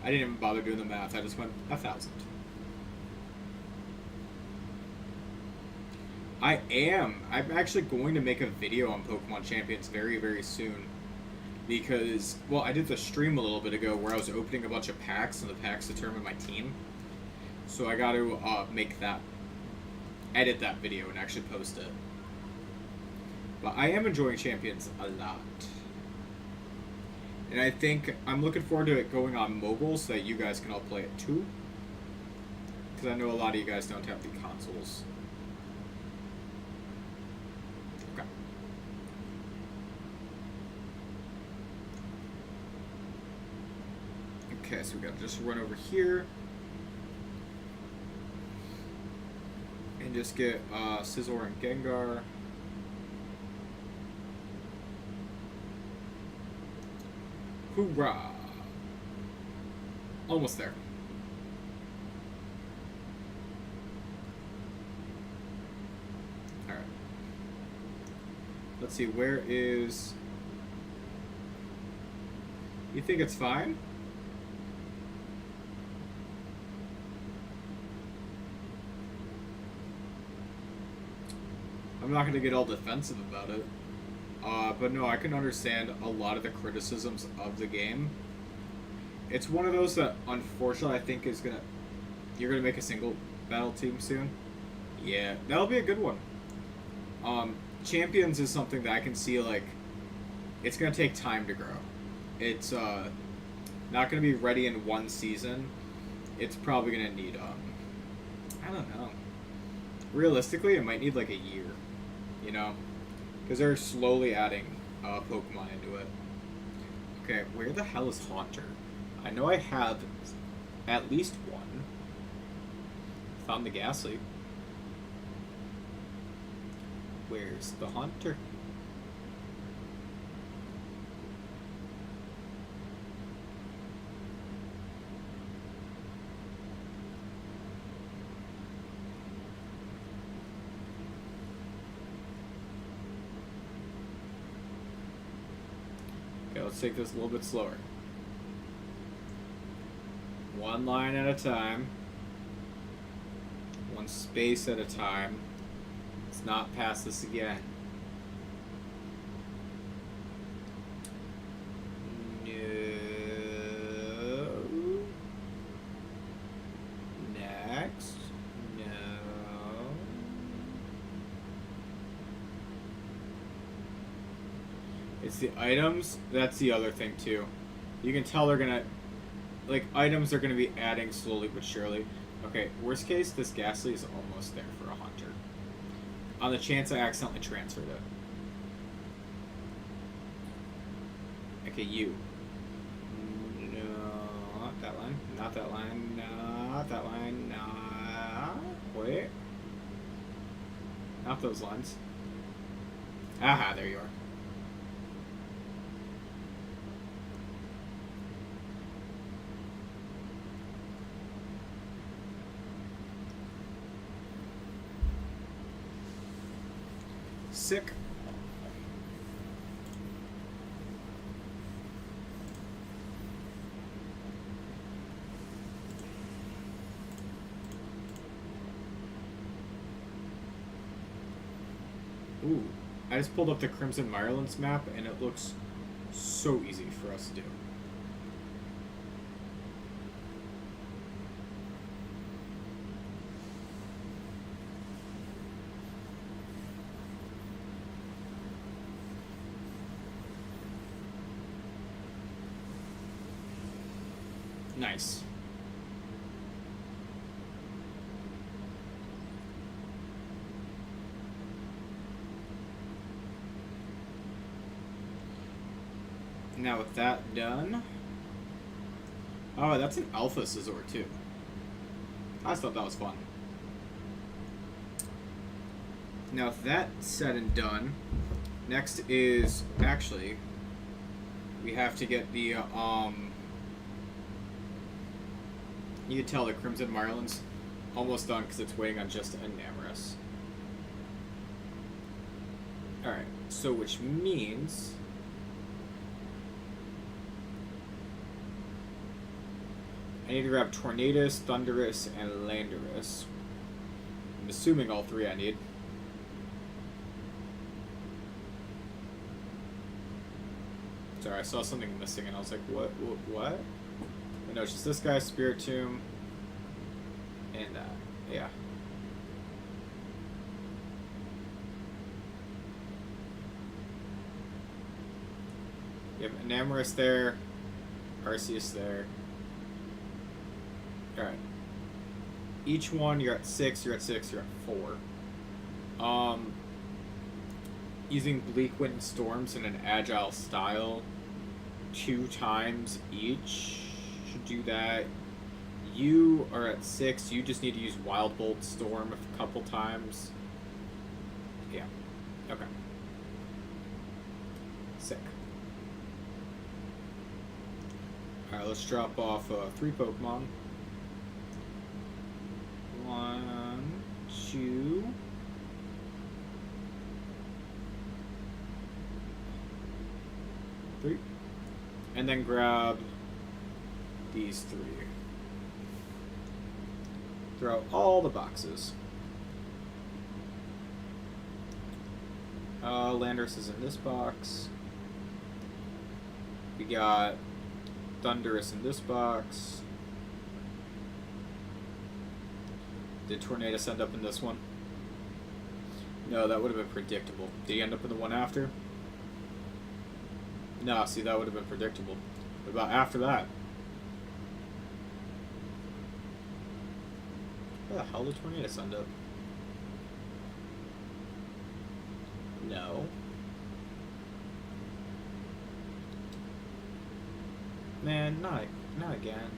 I didn't even bother doing the math, I just went 1,000. I'm actually going to make a video on Pokemon Champions very, very soon. Because, well, I did the stream a little bit ago where I was opening a bunch of packs, and the packs determine my team. So I got to edit that video and actually post it. But I am enjoying Champions a lot. And I think I'm looking forward to it going on mobile so that you guys can all play it too. Because I know a lot of you guys don't have the consoles. Okay, so we gotta just run over here and just get Scizor and Gengar. Hoorah! Almost there. Alright. Let's see, where is... You think it's fine? I'm not gonna get all defensive about it. But no, I can understand a lot of the criticisms of the game. It's one of those that, unfortunately, I think is gonna... You're gonna make a single battle team soon? Yeah, that'll be a good one. Champions is something that I can see, like... It's gonna take time to grow. It's, not gonna be ready in one season. It's probably gonna need, I don't know. Realistically, it might need, like, a year. You know? Because they're slowly adding, Pokemon into it. Okay, where the hell is Haunter? I know I have at least one. Found the Ghastly. Where's the Haunter? Okay, let's take this a little bit slower. One line at a time. One space at a time. Let's not pass this again. No. Next. No. It's the items. That's the other thing too. You can tell they're gonna... Like, items are going to be adding slowly but surely. Okay, worst case, this Ghastly is almost there for a Haunter. On the chance I accidentally transferred it. Okay, you. No, not that line. Not that line. Not that line. No. Wait. Not those lines. Aha, there you are. Sick. Ooh, I just pulled up the Crimson Mirelands map and it looks so easy for us to do. Nice. Now with that done... Oh, that's an Alpha Scizor too. I just thought that was fun. Now with that said and done, next is... Actually, we have to get the, You can tell the Crimson Mirelands almost done because it's waiting on just Enamorous. Alright, so which means... I need to grab Tornadus, Thundurus, and Landorus. I'm assuming all three I need. Sorry, I saw something missing and I was like, what? But no, it's just this guy, Spiritomb, and yeah. You have Enamorous there, Arceus there. Alright. Each one, you're at 6, you're at 6, you're at 4. Using Bleak Wind and Storms in an agile style 2 times each should do that. You are at 6, you just need to use Wild Bolt Storm a couple times. Yeah. Okay. Sick. Alright, let's drop off 3 Pokemon. 1, 2. Three. And then grab these 3. Throw out all the boxes. Landorus is in this box. We got Thunderous in this box. Did Tornadus end up in this one? No, that would have been predictable. Did he end up in the one after? No, see, that would have been predictable. What about after that? Where the hell did Tornadus end up? No. Man, not again.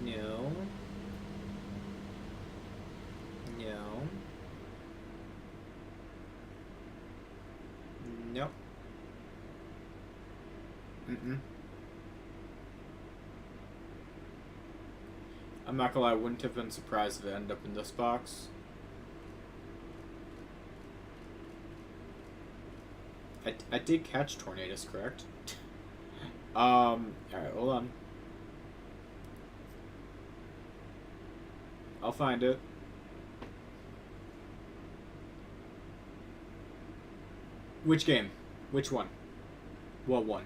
No. No. Nope. I'm not gonna lie, I wouldn't have been surprised if it ended up in this box. I did catch Tornadus, correct? Alright, hold on. I'll find it. Which game? Which one? What one?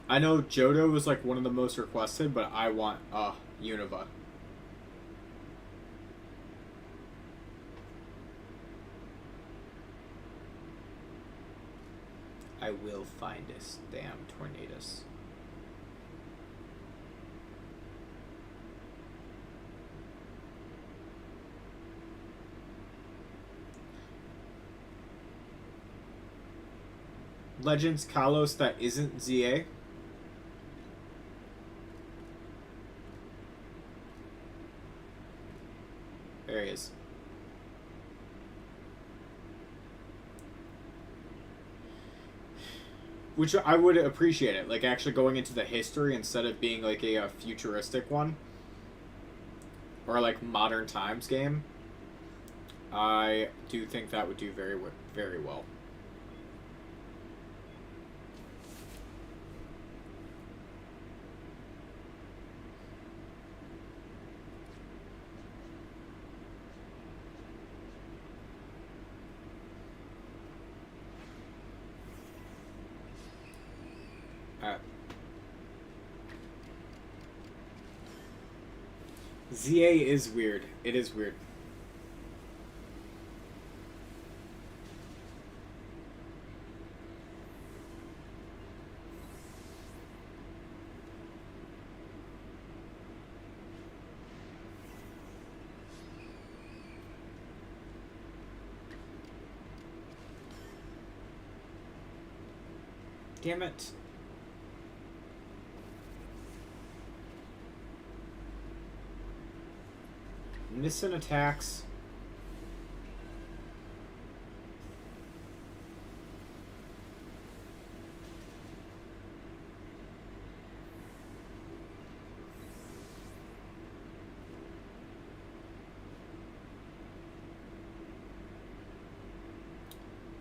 I know Johto was like one of the most requested, but I want Unova. I will find this damn Tornadus. Legends Kalos that isn't ZA. There he is. Which I would appreciate it, like actually going into the history instead of being like a futuristic one. Or like modern times game. I do think that would do very, very well. ZA is weird. It is weird. Damn it. Missing attacks.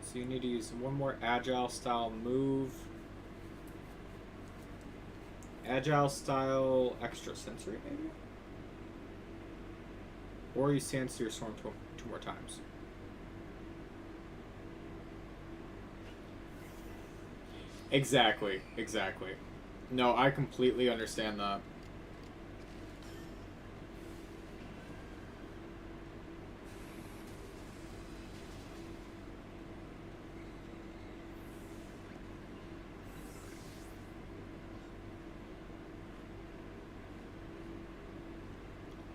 So you need to use one more agile style move. Agile style extra sensory maybe? Or you Sand Seer Storm two more times. Exactly, exactly. No, I completely understand that.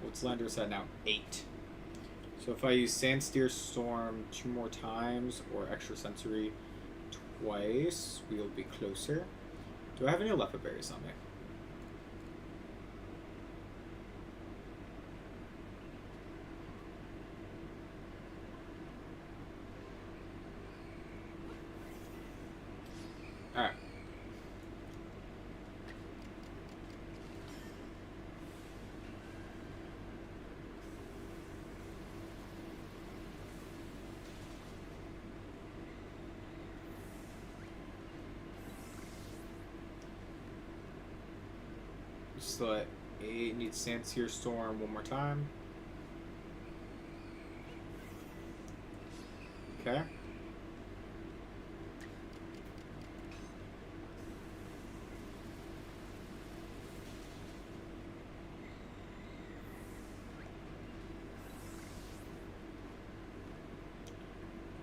What's Landorus at now? 8. So if I use Sandsteer Storm 2 more times or extra sensory twice, we'll be closer. Do I have any leopard berries on me? Alright. Still at 8. Need Sandseer Storm one more time. Okay.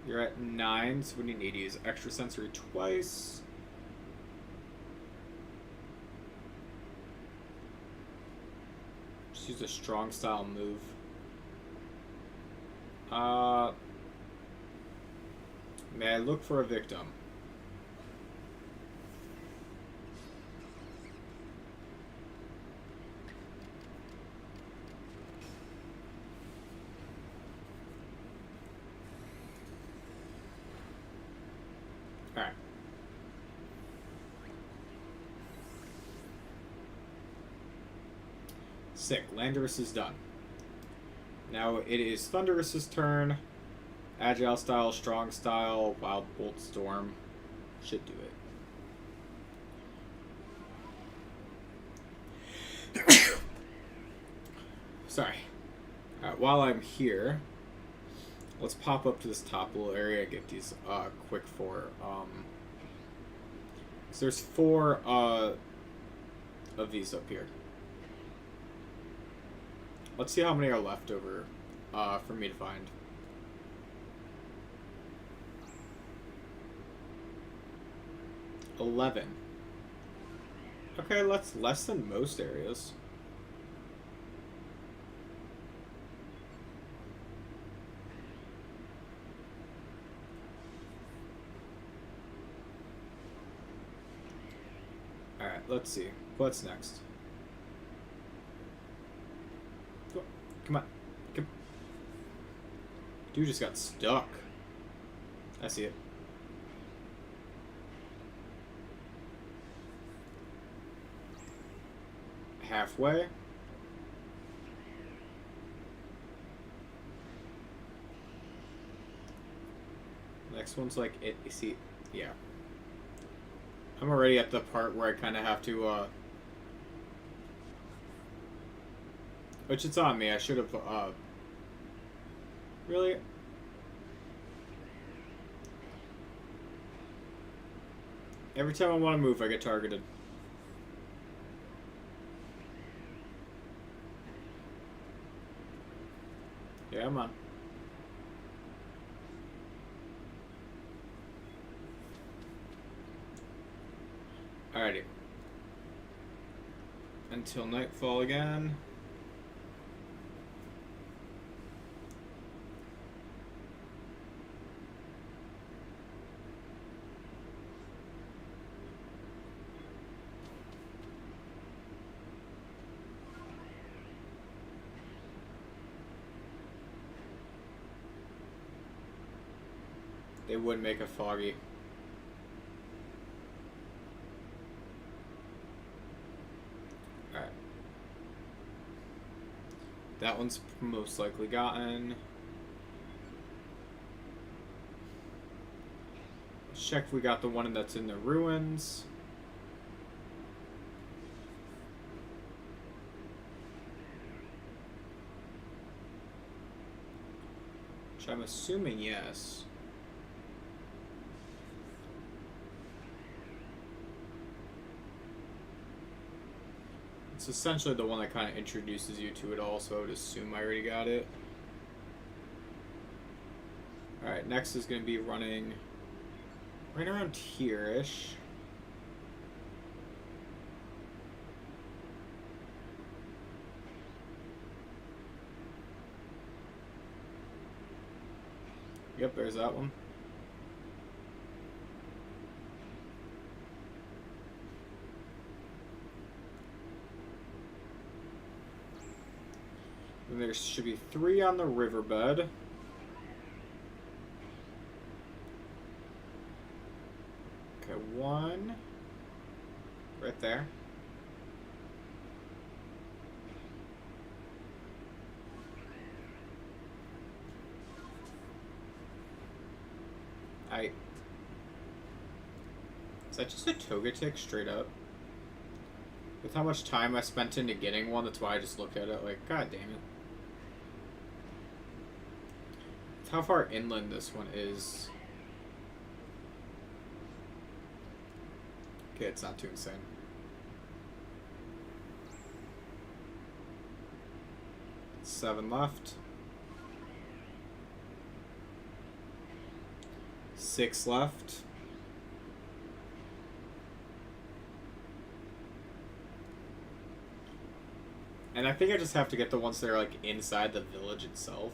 You're at 9, so we need to use extra sensory twice. Just use a strong style move. May I look for a victim? Alright. Sick. Landorus is done. Now it is Thunderous's turn. Agile style, strong style, wild bolt storm. Should do it. Sorry. Alright, while I'm here, let's pop up to this top little area and get these quick 4. So there's 4 of these up here. Let's see how many are left over for me to find. 11. Okay, that's less than most areas. Alright, let's see. What's next? Come on. Come. Dude just got stuck. I see it. Halfway. Next one's like it. You see, yeah. I'm already at the part where I kind of have to. Which it's on me. I should have. Really. Every time I want to move, I get targeted. Yeah, I'm on. Alrighty. Until nightfall again. They would make a foggy. Alright. That one's most likely gotten. Let's check if we got the one that's in the ruins. Which I'm assuming yes. It's essentially the one that kind of introduces you to it all, so I would assume I already got it. Alright, next is going to be running right around here-ish. Yep, there's that one. And there should be 3 on the riverbed. Okay, 1 right there. Is that just a Togetic straight up? With how much time I spent into getting one, that's why I just looked at it like, god damn it. With how far inland this one is. Okay, it's not too insane. Seven left. 6 left. And I think I just have to get the ones that are like inside the village itself.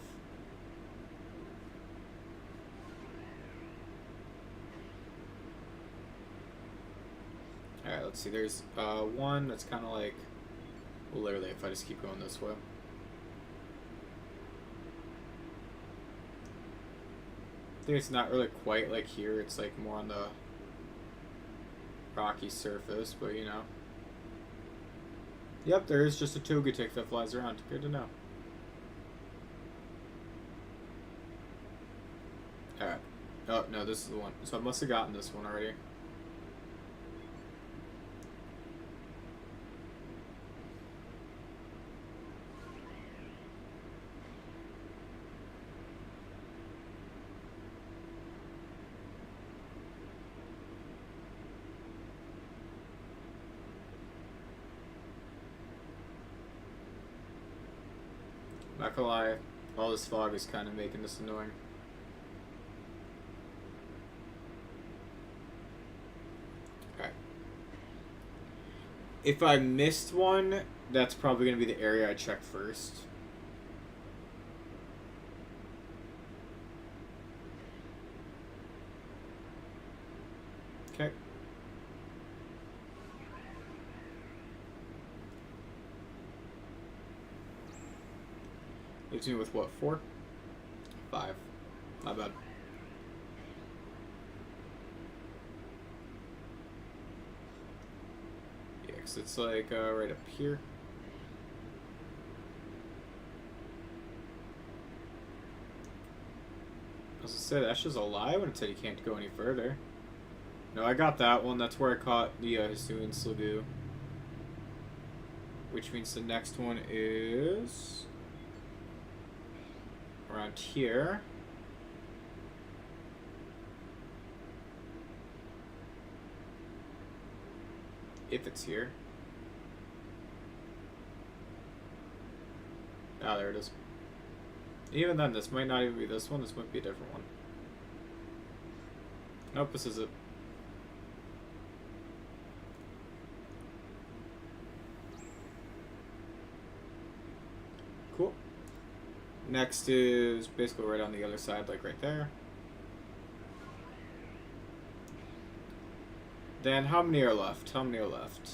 Alright, let's see. There's one that's kind of like, well, literally, if I just keep going this way. I think it's not really quite like here. It's like more on the rocky surface, but you know. Yep, there is just a Togetic that flies around. Good to know. Alright. Oh, no, this is the one. So I must have gotten this one already. Not gonna lie, all this fog is kind of making this annoying. Okay. If I missed one, that's probably gonna be the area I check first. Okay. Leaves me with what, 4? 5. Not bad. Yeah, because it's like right up here. As I said, that's just a lie when it said you can't go any further. No, I got that one. That's where I caught the Hisuian Slugoo. Which means the next one is around here. If it's here. Ah, there it is. Even then, this might not even be this one. This might be a different one. Nope, this is it. Cool. Next is basically right on the other side, like right there. Then how many are left? How many are left?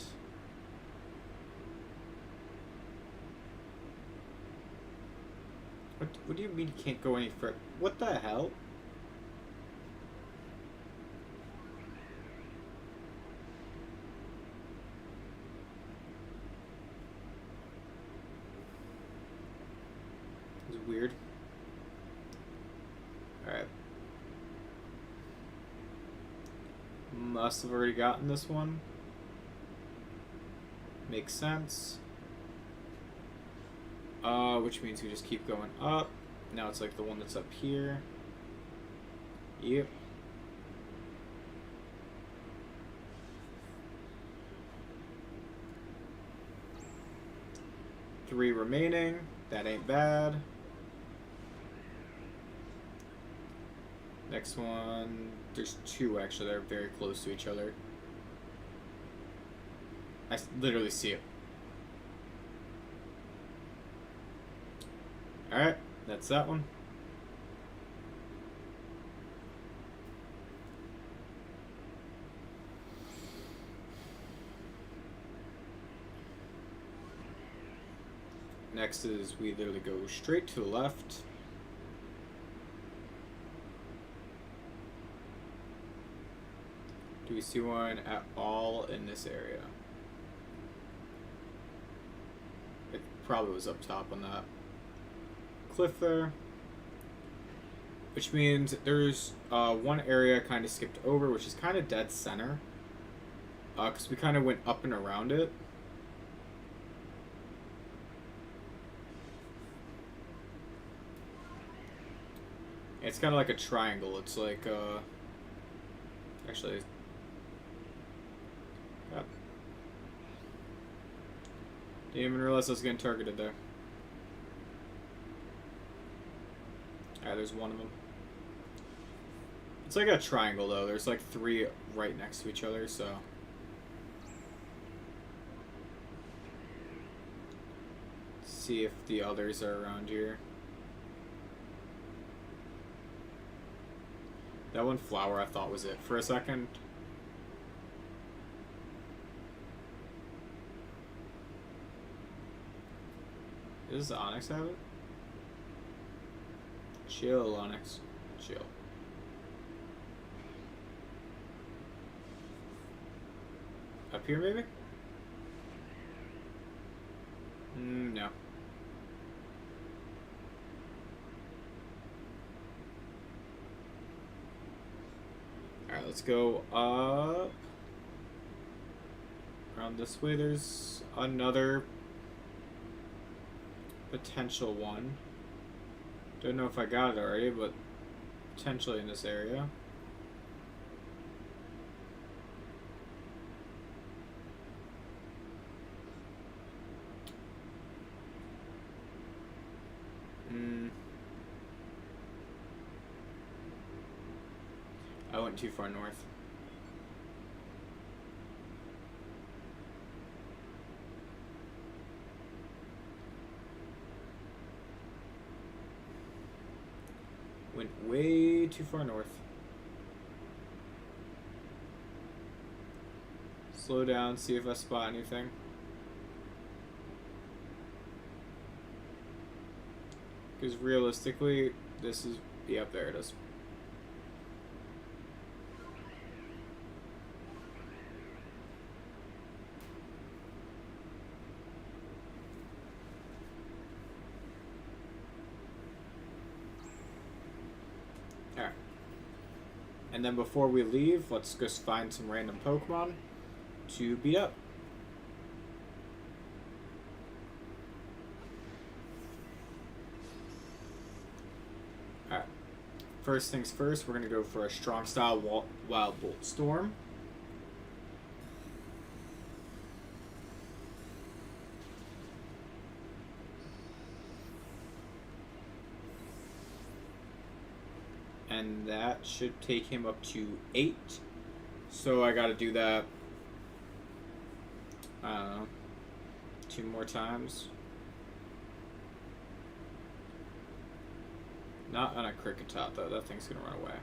What do you mean you can't go any further? What the hell? It's weird. Alright. Must have already gotten this one. Makes sense. Which means we just keep going up. Now it's like the one that's up here. Yep. Three remaining. That ain't bad. Next one, there's 2 actually that are very close to each other. I literally see it. Alright, that's that one. Next is we literally go straight to the left. Do we see one at all in this area? It probably was up top on that cliff there. Which means there's one area I kind of skipped over, which is kind of dead center. Because we kind of went up and around it. It's kind of like a triangle. It's like, actually, God. Didn't even realize I was getting targeted there. Alright, there's one of them. It's like a triangle, though. There's like 3 right next to each other, so... see if the others are around here. That one flower I thought was it for a second. Does Onyx have it? Chill, Onyx. Chill. Up here, maybe? No. Alright, let's go up. Around this way, there's another potential one. Don't know if I got it already, but potentially in this area. I went too far north. Went way too far north. Slow down, see if I spot anything. Because realistically, this is... yep, there it is. Alright. And then before we leave, let's just find some random Pokemon to beat up. Alright. First things first, we're going to go for a strong style Wild Bolt Storm. And that should take him up to 8. So I gotta do that, I don't know, 2 more times. Not on a Kricketot though, that thing's gonna run away.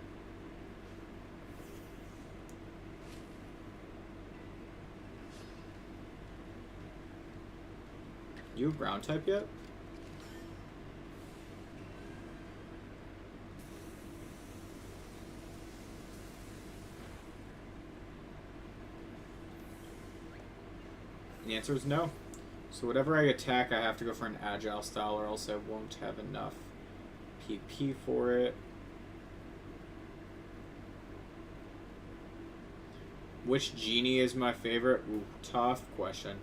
You a ground type yet? The answer is no. So whatever I attack, I have to go for an agile style or else I won't have enough PP for it. Which genie is my favorite? Ooh, tough question.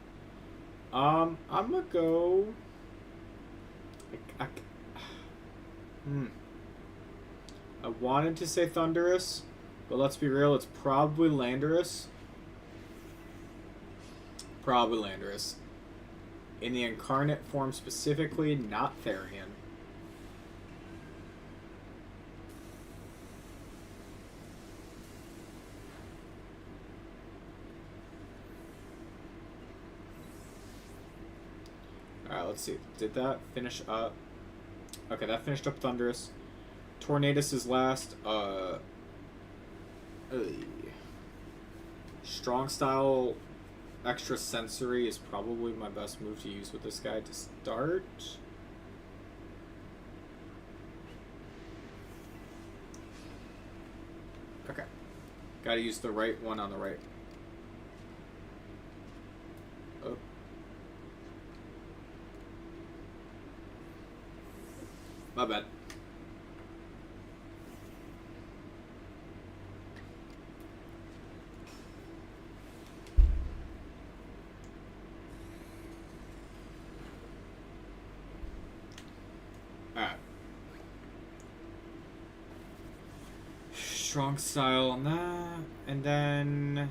I'm gonna go... I wanted to say Thundurus, but let's be real, it's probably Landorus. Probably Landorus. In the incarnate form specifically, not Therian. Alright, let's see. Did that finish up? Okay, that finished up Thundurus. Tornadus is last. Strong style extra sensory is probably my best move to use with this guy to start. Okay. Gotta use the right one on the right. Oh. My bad. Alright. strong style on that, and then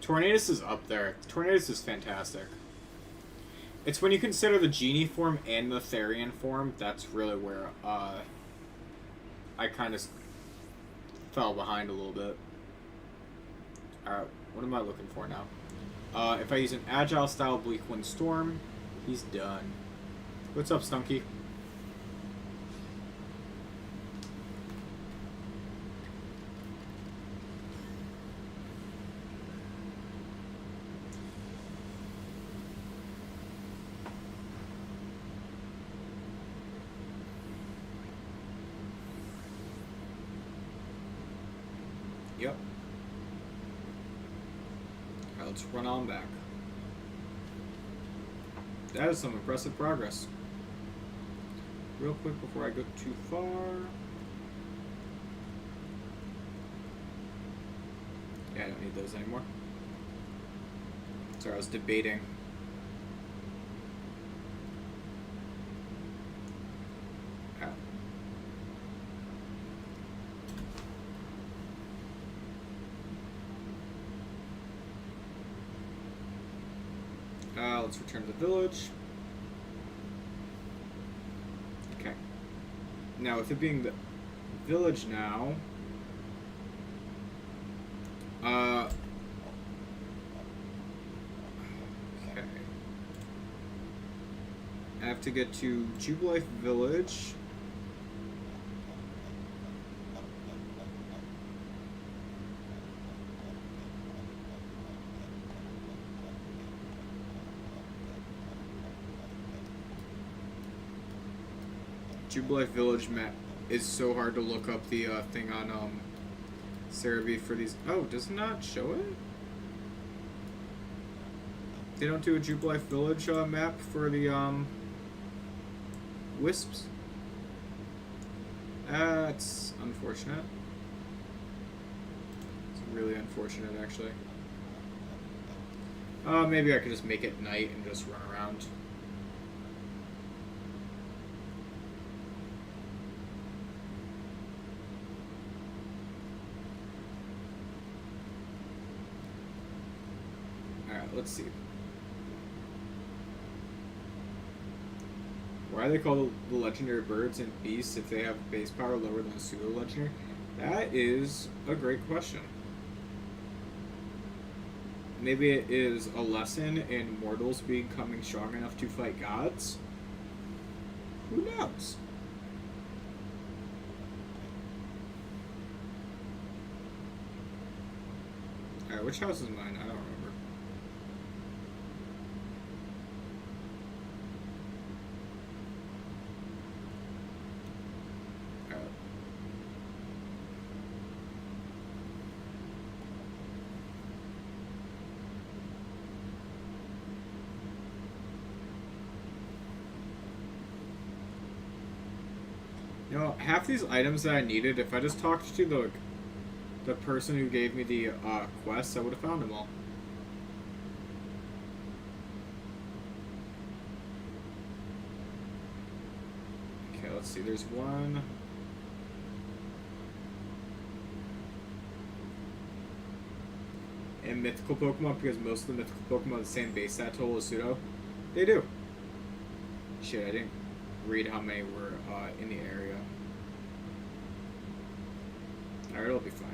Tornadus is up there. Tornadus is fantastic. It's when you consider the Genie form and the Therian form, that's really where I kind of fell behind a little bit. Alright, what am I looking for now? If I use an Agile style Bleak Wind Storm, he's done. What's up, Stunky? Yep. Alright, let's run on back. That is some impressive progress. Real quick before I go too far. Yeah, I don't need those anymore. Sorry, I was debating. Let's return to the village. Okay. Now, with it being the village now, okay. I have to get to Jubilife Village. Jubilife Village map is so hard to look up the thing on Cerebi for these. Oh, does it not show it? They don't do a Jubilife Village map for the Wisps? That's unfortunate. It's really unfortunate, actually. Maybe I could just make it night and just run around. Let's see. Why are they called the legendary birds and beasts if they have base power lower than the pseudo legendary? That is a great question. Maybe it is a lesson in mortals becoming strong enough to fight gods? Who knows? Alright, which house is mine? I don't remember. You know, half these items that I needed, if I just talked to the person who gave me the quests, I would have found them all. Okay, let's see. There's one. And mythical Pokemon, because most of the mythical Pokemon have the same base stat total as pseudo. They do. Shit, I didn't read how many were in the area. Alright, it'll be fine.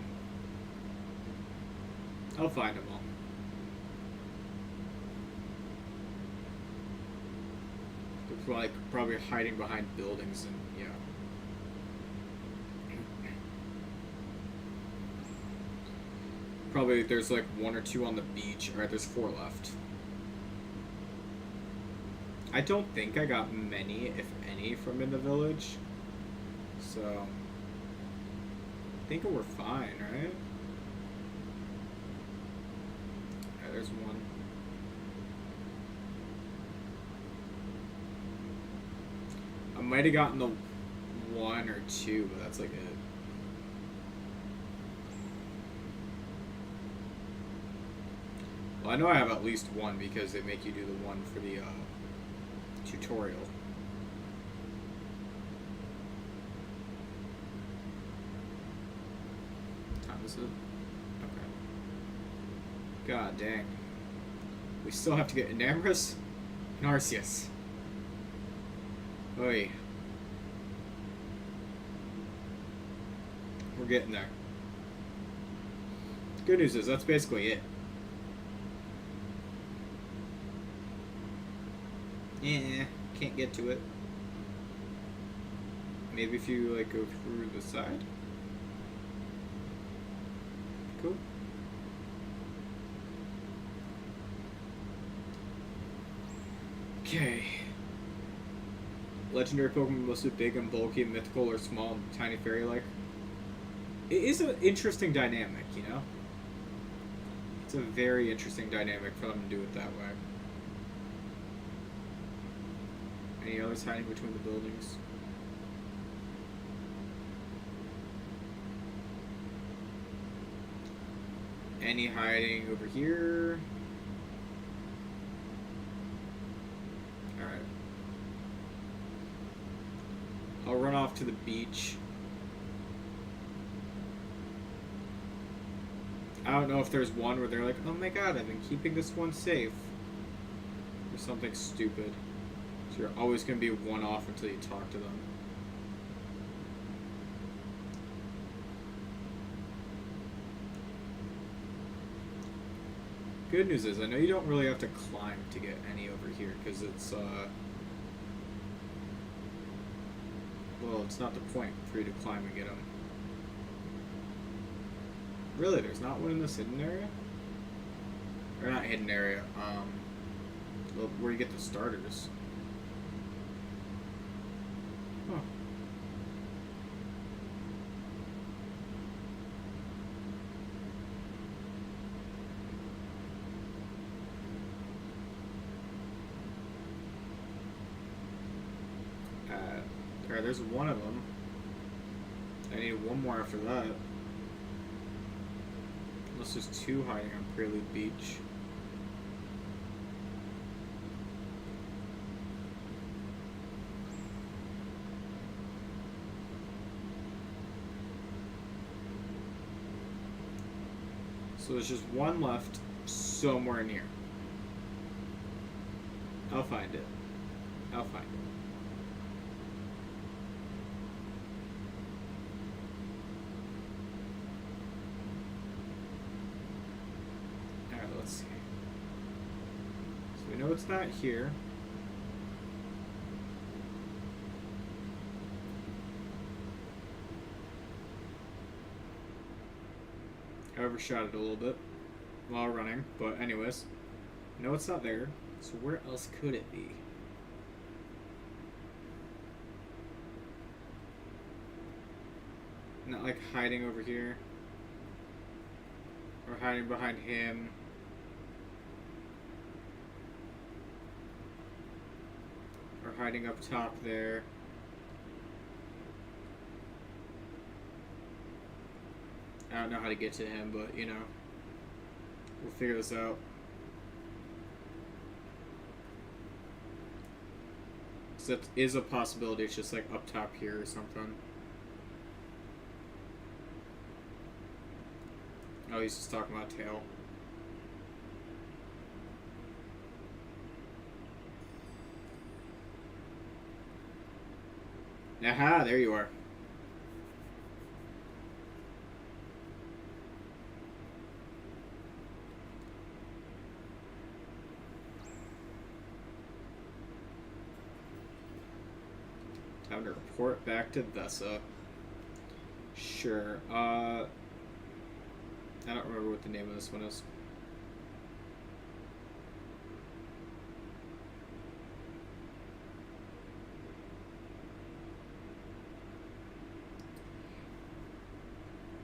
I'll find them all. They're probably hiding behind buildings and yeah. Probably there's like one or two on the beach. Alright, there's 4 left. I don't think I got many, if any, from in the village. So I think we're fine, right? Yeah, there's one. I might have gotten the 1 or 2, but that's like it. Well, I know I have at least 1 because they make you do the one for the tutorial. is it? Okay. God dang. We still have to get Enamorus and Arceus. Oy. We're getting there. Good news is that's basically it. Yeah, can't get to it. Maybe if you like go through the side. Cool. Okay. Legendary Pokemon must be big and bulky, mythical or small and tiny fairy-like. It is an interesting dynamic, you know? It's a very interesting dynamic for them to do it that way. Any others hiding between the buildings? Any hiding over here? Alright. I'll run off to the beach. I don't know if there's one where they're like, oh my god, I've been keeping this one safe. Or something stupid. So you're always going to be one off until you talk to them. Good news is, I know you don't really have to climb to get any over here, because it's, well, it's not the point for you to climb and get them. Really, there's not one in this hidden area? Or not hidden area, where you get the starters. Huh. Alright, there's one of them. I need one more after that. Unless there's two hiding on Prelude Beach. So there's just one left somewhere near. I'll find it. I'll find it. Alright, let's see. So we know it's not here. I overshot it a little bit while running, but anyways. No, it's not there. So where else could it be? Not like hiding over here. Or hiding behind him. Or hiding up top there. I don't know how to get to him, but, you know, we'll figure this out. So that is a possibility, it's just like up top here or something. Oh, he's just talking about tail. Aha, there you are. Time to report back to Vesa. Sure. I don't remember what the name of this one is.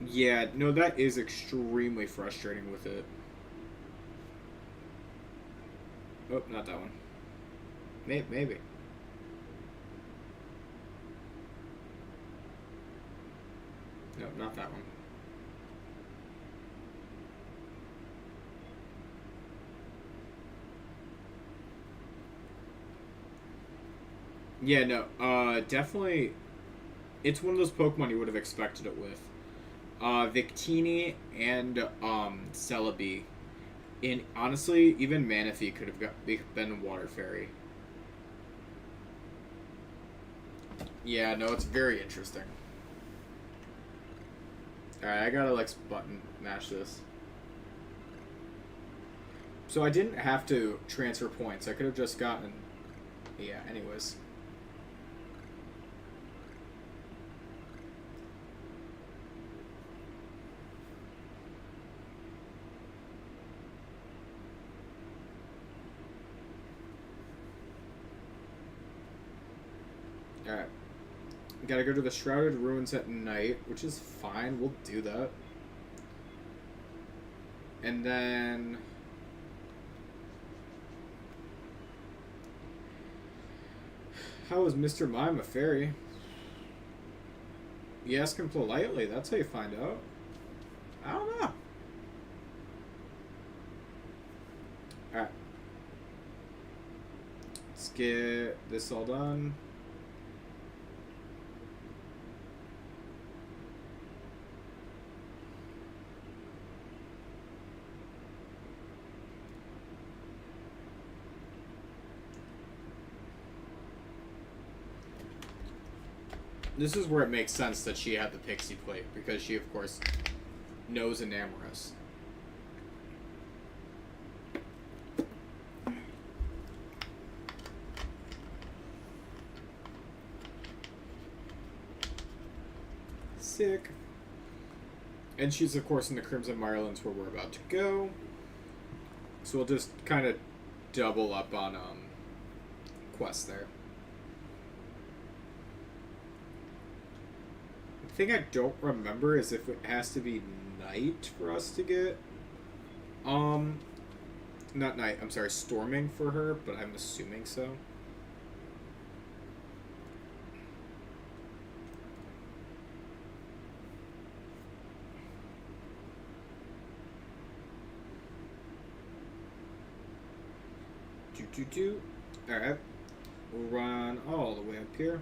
Yeah, no, that is extremely frustrating with it. Oh, not that one. Maybe. No, not that one. Yeah, no, definitely, it's one of those Pokemon you would have expected it with. Victini and Celebi. And honestly, even Manaphy could have been Water Fairy. Yeah, no, it's very interesting. Alright, I gotta, like, button mash this. So I didn't have to transfer points. I could have just gotten... Yeah, anyways. Alright. Gotta go to the Shrouded Ruins at night, which is fine. We'll do that. And then... How is Mr. Mime a fairy? You ask him politely. That's how you find out. I don't know. Alright. Let's get this all done. This is where it makes sense that she had the pixie plate, because she, of course, knows Enamorous. Sick. And she's, of course, in the Crimson Mirelands where we're about to go. So we'll just kind of double up on quests there. The thing I don't remember is if it has to be night for us to get not night, I'm sorry, storming for her, but I'm assuming so. Alright. We'll run all the way up here.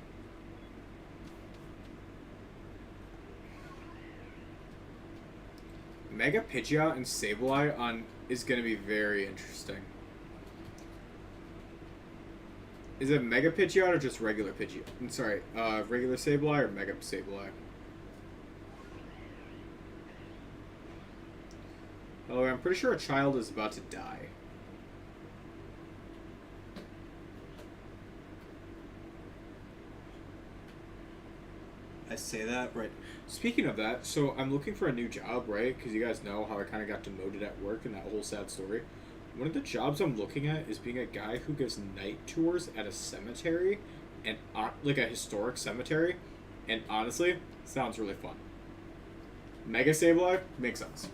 Mega Pidgeot and Sableye on is going to be very interesting. Is it Mega Pidgeot or just regular Pidgeot? I'm sorry, regular Sableye or Mega Sableye? Oh, I'm pretty sure a child is about to die. I say that, right? Speaking of that, so I'm looking for a new job, right? Because you guys know how I kind of got demoted at work and that whole sad story. One of the jobs I'm looking at is being a guy who gives night tours at a cemetery, and like a historic cemetery, and honestly, sounds really fun. Mega Sableye makes sense.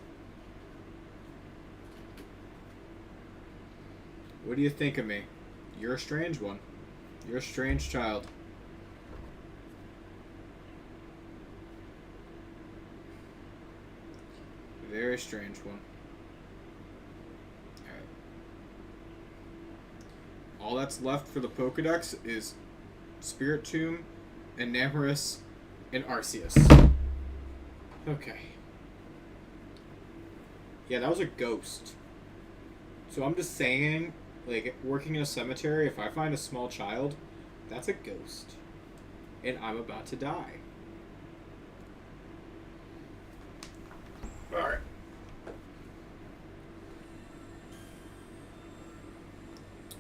What do you think of me? You're a strange one. You're a strange child. Very strange one. Alright. All that's left for the Pokedex is Spirit Tomb, Enamorous, and Arceus. Okay. Yeah, that was a ghost. So I'm just saying, like, working in a cemetery, if I find a small child, that's a ghost. And I'm about to die. Alright.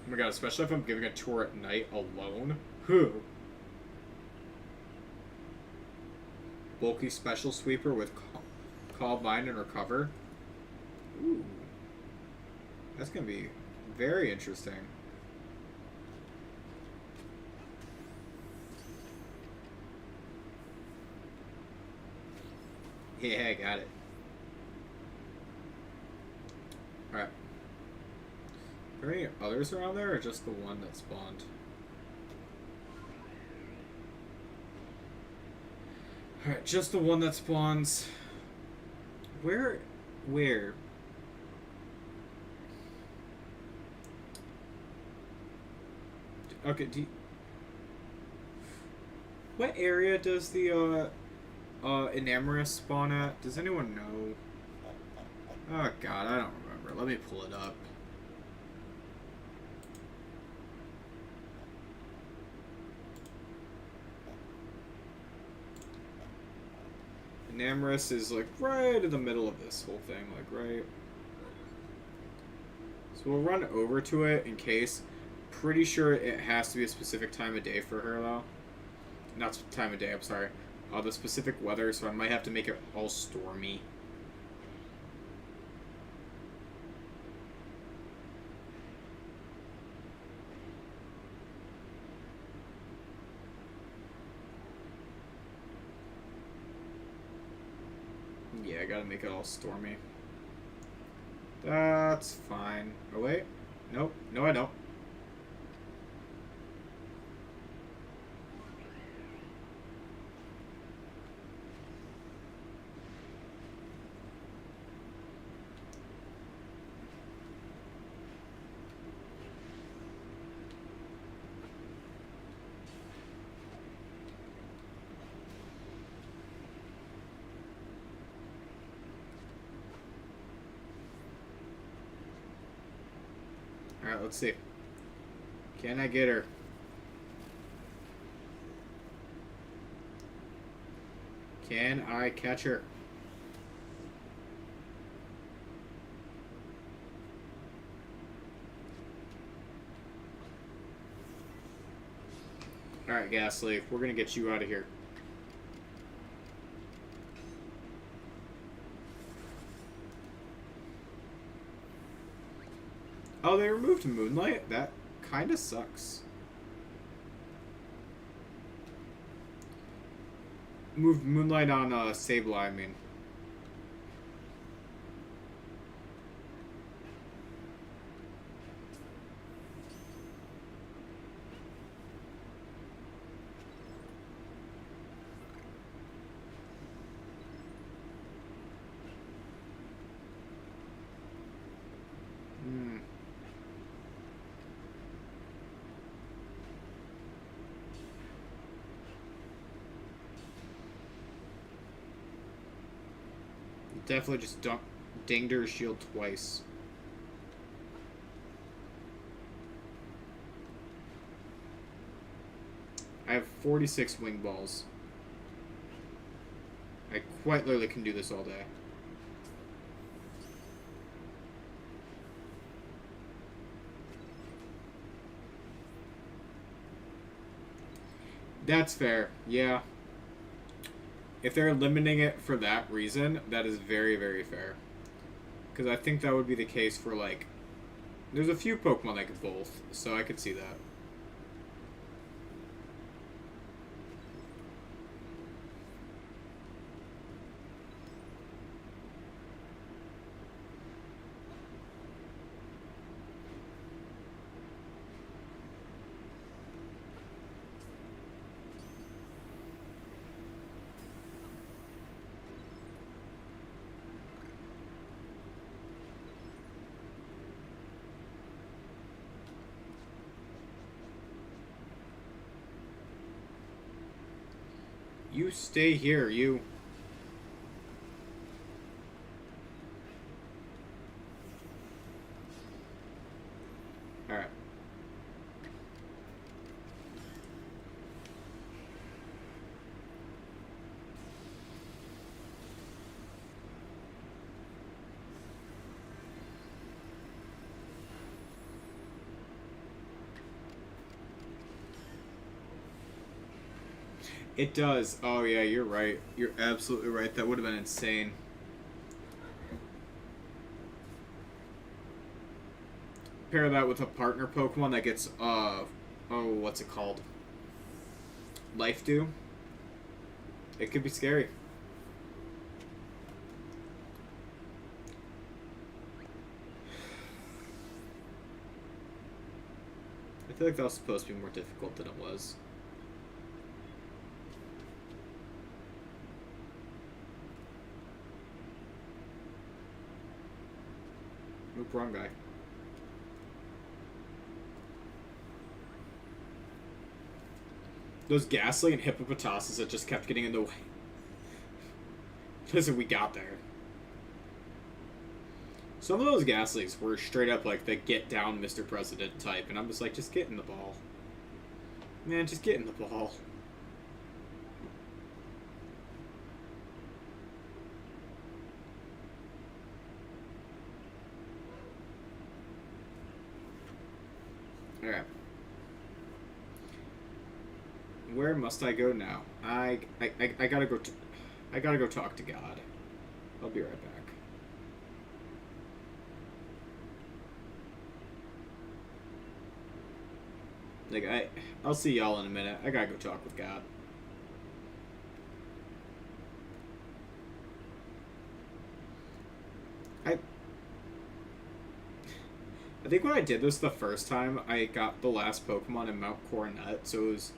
Oh my god, especially if I'm giving a tour at night alone. Bulky Special Sweeper with Calm Mind and Recover. Ooh. That's gonna be very interesting. Yeah, I got it. Alright. Are there any others around there, or just the one that spawned? Alright, just the one that spawns. Where? Okay, what area does the, Enamorous spawn at? Does anyone know? Oh god, I don't remember. Let me pull it up. Enamorous is like right in the middle of this whole thing, like right. So we'll run over to it in case. Pretty sure it has to be a specific time of day for her though. Not time of day, I'm sorry. The specific weather, so I might have to make it all stormy. Yeah, I gotta make it all stormy. That's fine. Oh, wait. Nope. No, I don't. Alright, let's see. Can I get her? Can I catch her? Alright, Ghastly, we're gonna get you out of here. Oh, they removed Moonlight? That kinda sucks. Moved Moonlight on Sableye, I mean. Definitely just dinged her shield twice. I have 46 wing balls. I quite literally can do this all day. That's fair, yeah. If they're limiting it for that reason, that is very, very fair. Because I think that would be the case for, like... There's a few Pokemon that could both, so I could see that. You stay here, you. Alright. It does. Oh, yeah, you're right. You're absolutely right. That would have been insane. Pair that with a partner Pokemon that gets, oh, what's it called? Life Dew. It could be scary. I feel like that was supposed to be more difficult than it was. Nope, wrong guy. Those Ghastly and Hippopotoses that just kept getting in the way. Listen, we got there. Some of those gas leaks were straight up like the get down Mr. President type, and I'm just like, just get in the ball. Man, just get in the ball. Alright. Where must I go now? I gotta go. I gotta go talk to God. I'll be right back. Like I'll see y'all in a minute. I gotta go talk with God. I think when I did this the first time, I got the last Pokemon in Mount Coronet, so it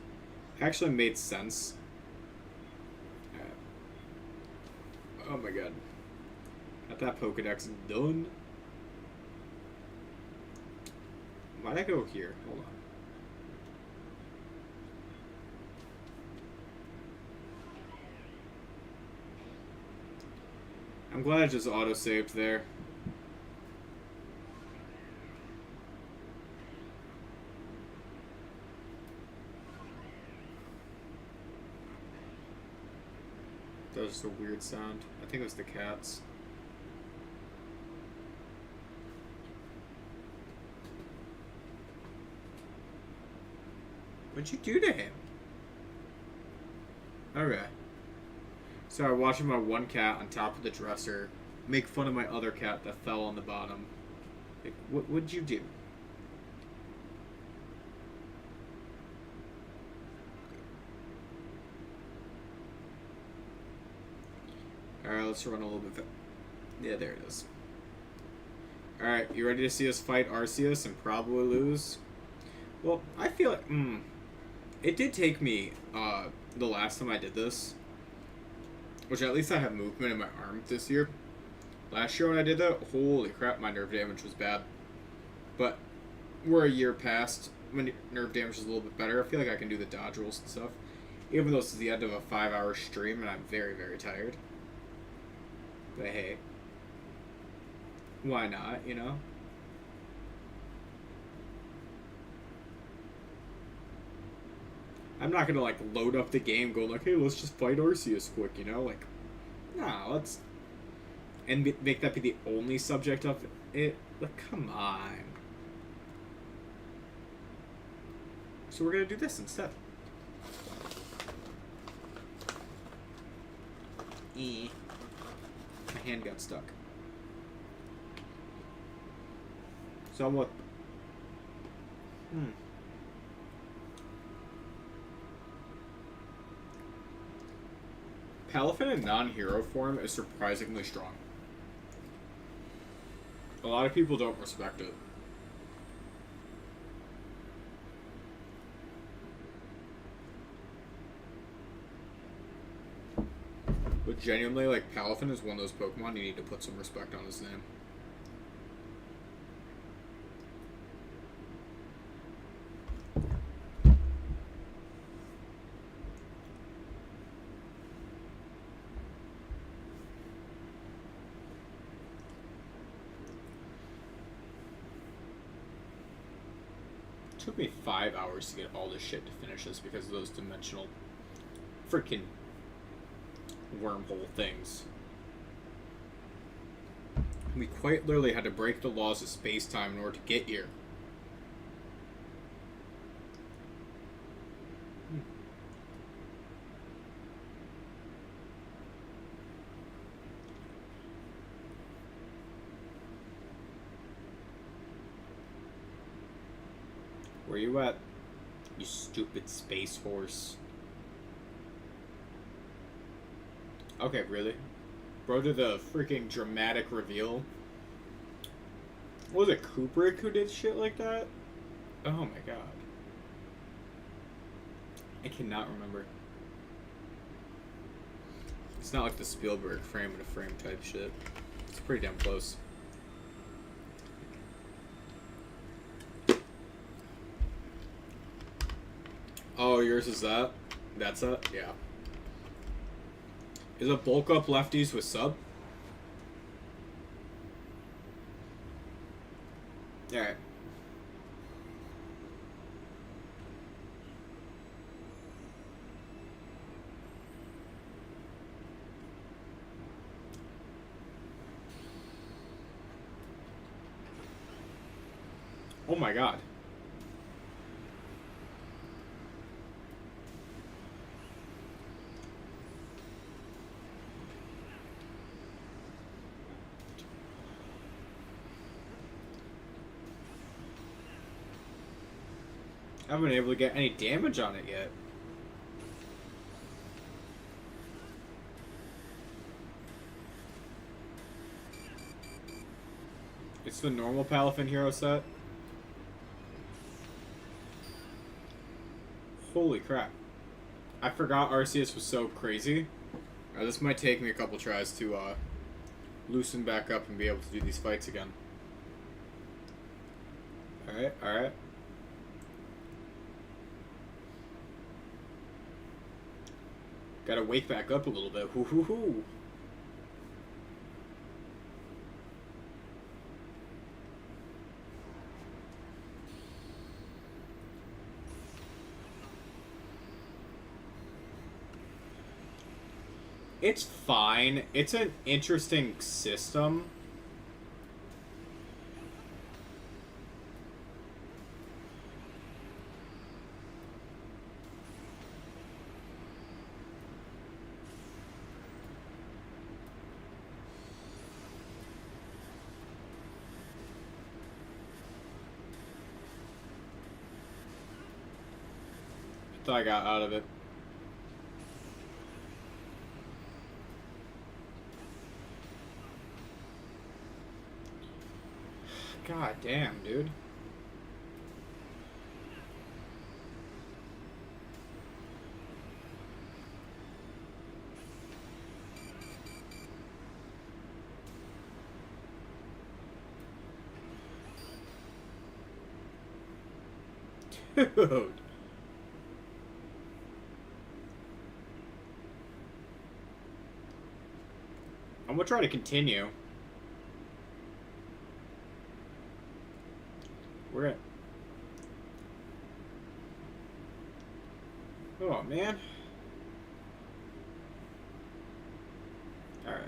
actually made sense. Oh my god. Got that Pokedex done. Why'd I go here? Hold on. I'm glad I just auto-saved there. That was just a weird sound. I think it was the cats. What'd you do to him? Okay. So I'm watching my one cat on top of the dresser make fun of my other cat that fell on the bottom. Like, what'd you do? Alright, let's run a little bit. Yeah, there it is. Alright, you ready to see us fight Arceus and probably lose? Well, I feel like, it did take me, the last time I did this, which at least I have movement in my arm this year. Last year when I did that, holy crap, my nerve damage was bad. But we're a year past, my nerve damage is a little bit better. I feel like I can do the dodge rolls and stuff. Even though this is the end of a 5-hour stream and I'm very, very tired. But hey, why not, you know? I'm not gonna like load up the game going like, hey, let's just fight Arceus quick, you know? Like, nah, let's... And make that be the only subject of it? Like, come on. So we're gonna do this instead. My hand got stuck. Somewhat. Palafin in non-hero form is surprisingly strong. A lot of people don't respect it. But genuinely, like, Palafin is one of those Pokemon you need to put some respect on his name. It took me 5 hours to get all this shit to finish this because of those dimensional freaking wormhole things. We quite literally had to break the laws of space-time in order to get here. Where you at, you stupid space horse? Okay, really? Bro, to the freaking dramatic reveal. Was it Kubrick who did shit like that? Oh my god. I cannot remember. It's not like the Spielberg frame in a frame type shit. It's pretty damn close. Oh, yours is that? That's it? Yeah. Is it bulk up lefties with sub? Alright. Oh my god. I haven't been able to get any damage on it yet. It's the normal Palafin hero set. Holy crap. I forgot Arceus was so crazy. This might take me a couple tries to loosen back up and be able to do these fights again. Alright, alright. Gotta wake back up a little bit. Hoo hoo hoo. It's fine. It's an interesting system. I thought I got out of it. God damn, dude. Dude. I'm gonna try to continue. We're at... Oh, man. Alright.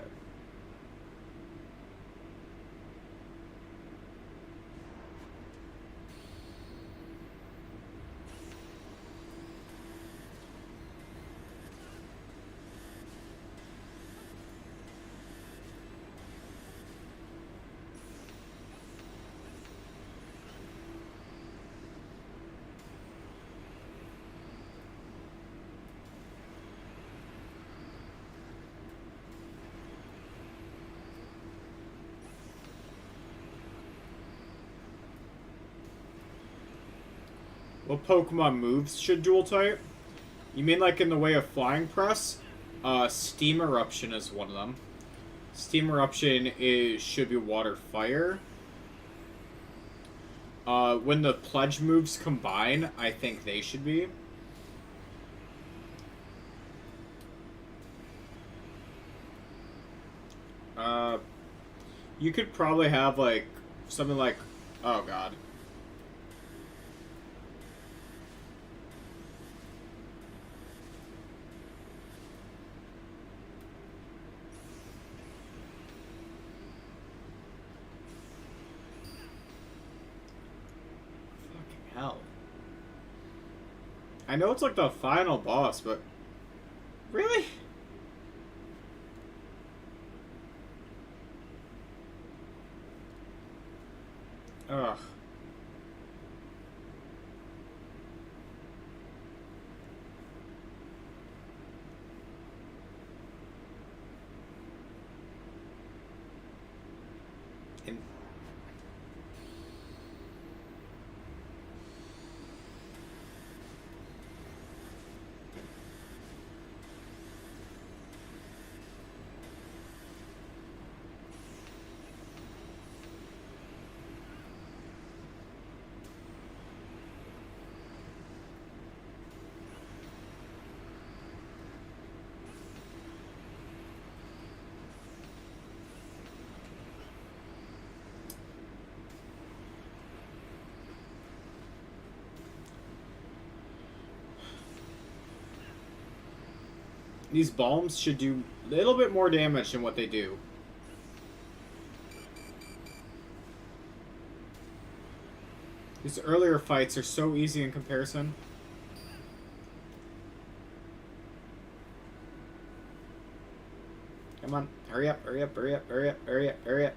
What Pokemon moves should dual type? You mean like in the way of Flying Press? Steam Eruption is one of them. Steam Eruption should be Water Fire. When the Pledge moves combine, I think they should be. You could probably have like something like, oh god. Hell. I know it's like the final boss, but really? Ugh. And These bombs should do a little bit more damage than what they do. These earlier fights are so easy in comparison. Come on, hurry up, hurry up, hurry up, hurry up, hurry up, hurry up.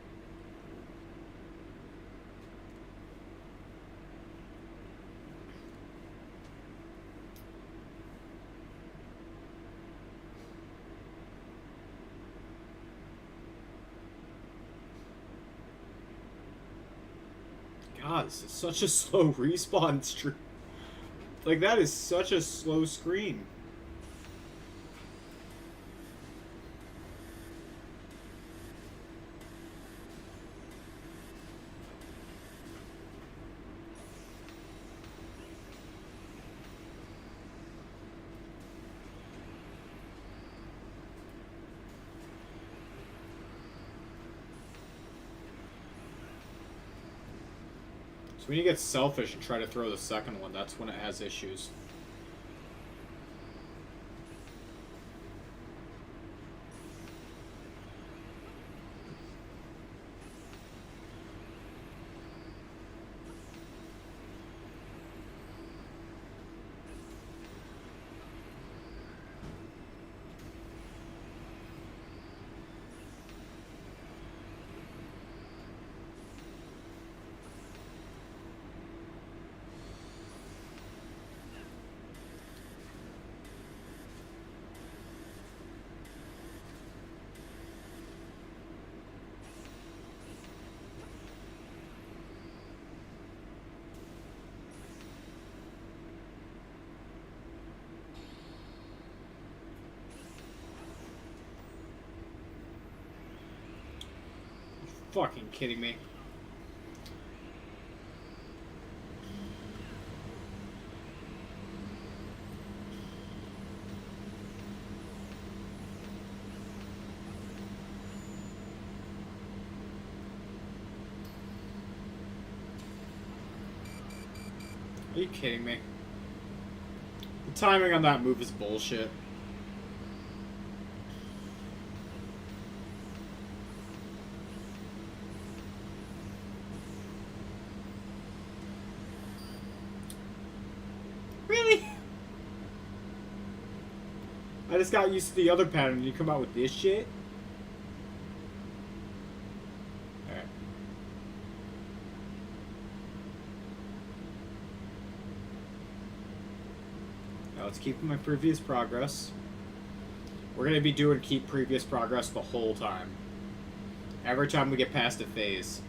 God, this is such a slow respawn stream. Like, that is such a slow screen. So when you get selfish and try to throw the second one, that's when it has issues. Fucking kidding me. Are you kidding me? The timing on that move is bullshit. I just got used to the other pattern and you come out with this shit? Alright. Now let's keep my previous progress. We're going to be doing keep previous progress the whole time. Every time we get past a phase.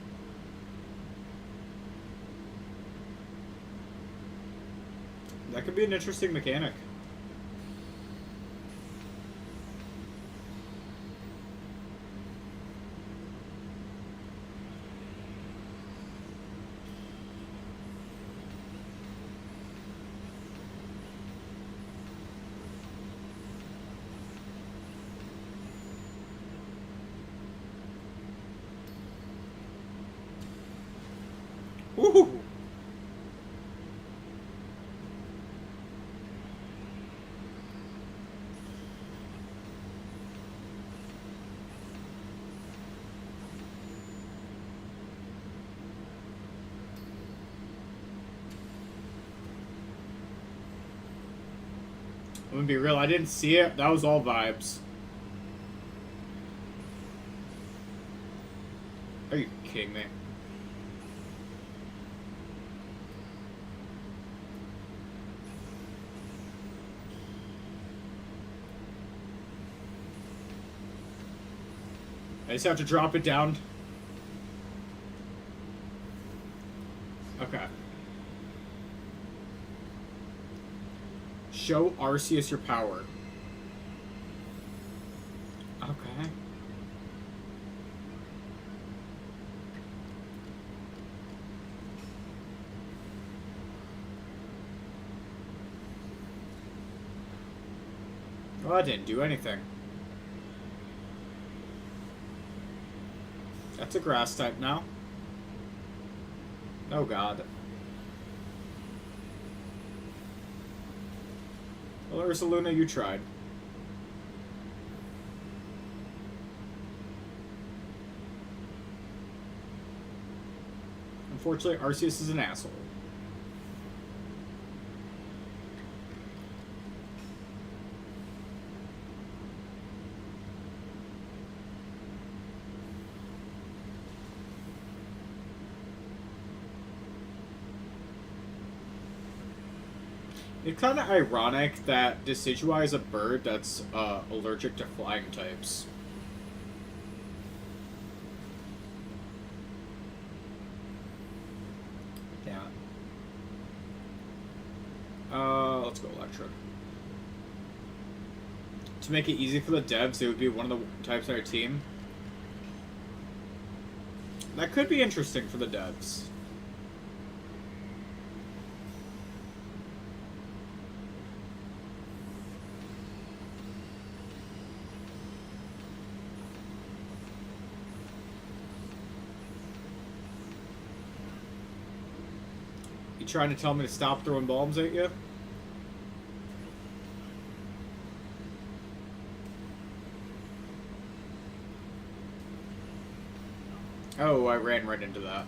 That could be an interesting mechanic. Woohoo! I'm gonna be real, I didn't see it. That was all vibes. Are you kidding me? I just have to drop it down. Okay. Show Arceus your power. Okay. Well, that didn't do anything. That's a grass type now. Oh god. Well, Ursaluna, you tried. Unfortunately, Arceus is an asshole. It's kind of ironic that Decidueye is a bird that's allergic to flying types. Yeah. Let's go Electric. To make it easy for the devs, it would be one of the types on our team. That could be interesting for the devs. You trying to tell me to stop throwing bombs at you? Oh, I ran right into that.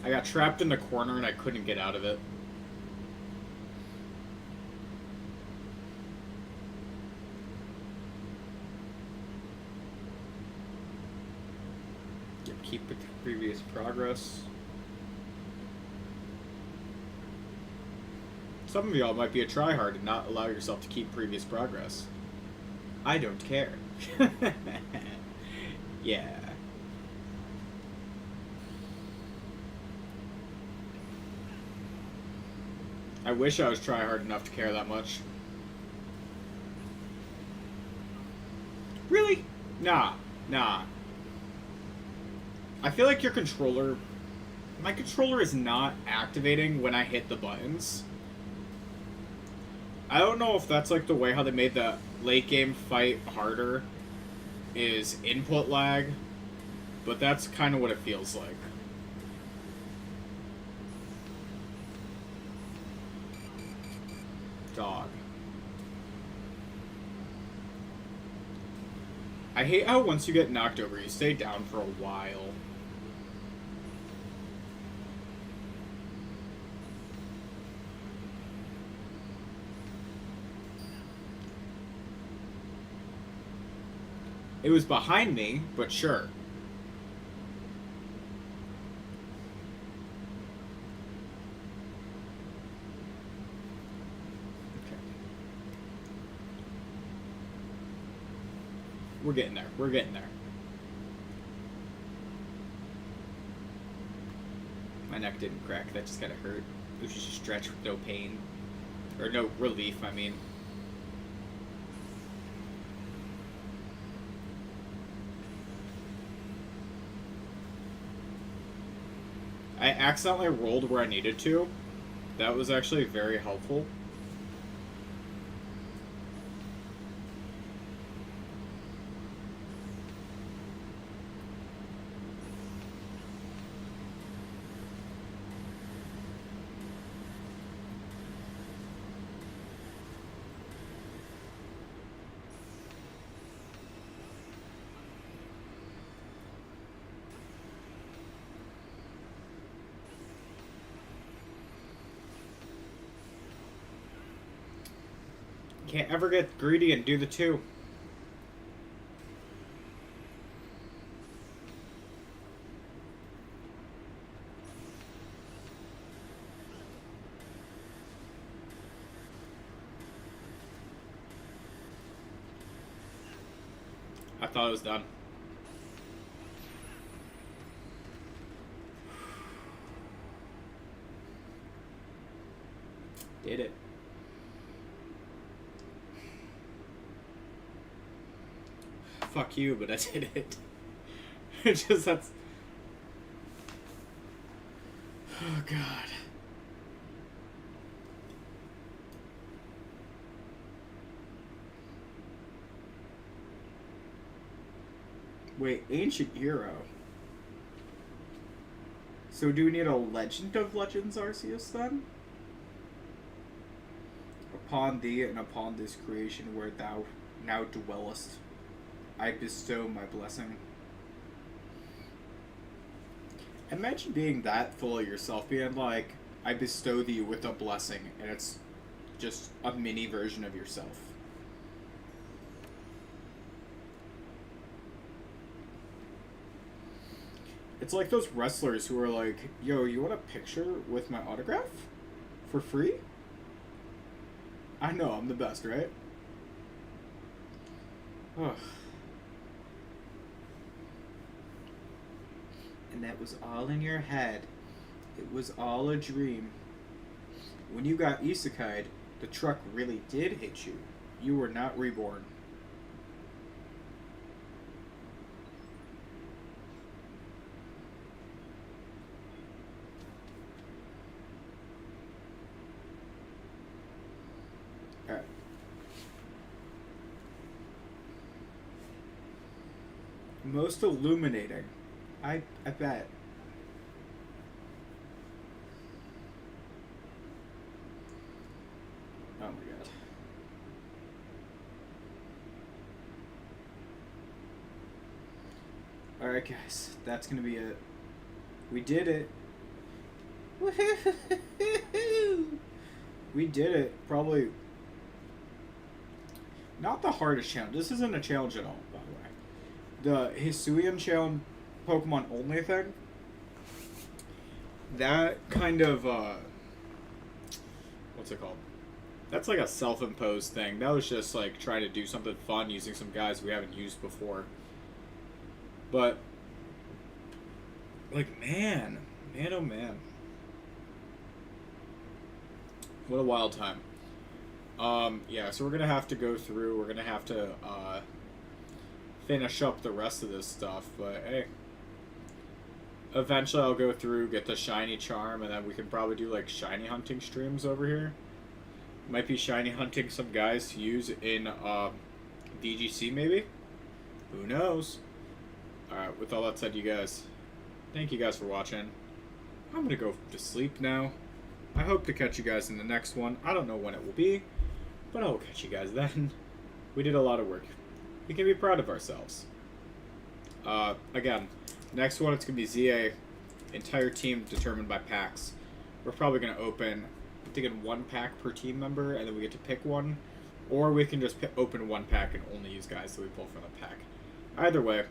I got trapped in the corner and I couldn't get out of it. Keep with the previous progress. Some of y'all might be a tryhard and not allow yourself to keep previous progress. I don't care. Yeah. I wish I was tryhard enough to care that much. Really? Nah. I feel like your controller... My controller is not activating when I hit the buttons. I don't know if that's like the way how they made the late game fight harder is input lag, but that's kind of what it feels like. Dog. I hate how once you get knocked over, you stay down for a while. It was behind me, but sure. We're getting there. We're getting there. My neck didn't crack. That just kind of hurt. It was just a stretch with no pain. Or no relief, I mean. I accidentally rolled where I needed to. That was actually very helpful. Can't ever get greedy and do the two. I thought it was done. Did it. Fuck you, but I did it. It's just that's... Oh, God. Wait, ancient hero. So do we need a Legend of Legends Arceus then? Upon thee and upon this creation where thou now dwellest, I bestow my blessing. Imagine being that full of yourself, being like, I bestow thee with a blessing, and it's just a mini version of yourself. It's like those wrestlers who are like, yo, you want a picture with my autograph? For free? I know, I'm the best, right? Ugh. And that was all in your head. It was all a dream. When you got isekai'd, the truck really did hit you. You were not reborn. Alright. Most illuminating. I bet. Oh my god. Alright guys, that's gonna be it. We did it. Woohoo! We did it. Probably not the hardest challenge. This isn't a challenge at all, by the way. The Hisuian challenge Pokemon only thing, that kind of what's it called? That's like a self-imposed thing. That was just like trying to do something fun using some guys we haven't used before. But like man oh man, what a wild time. Yeah, so we're gonna have to go through. We're gonna have to finish up the rest of this stuff, but hey. Eventually I'll go through, get the shiny charm, and then we can probably do like shiny hunting streams over here. Might be shiny hunting some guys to use in VGC maybe? Who knows? Alright, with all that said, you guys, thank you guys for watching. I'm gonna go to sleep now. I hope to catch you guys in the next one. I don't know when it will be, but I will catch you guys then. We did a lot of work. We can be proud of ourselves. Again, next one, it's going to be ZA, entire team determined by packs. We're probably going to open, I'm thinking 1 pack per team member, and then we get to pick one. Or we can just open 1 pack and only use guys that we pull from the pack. Either way,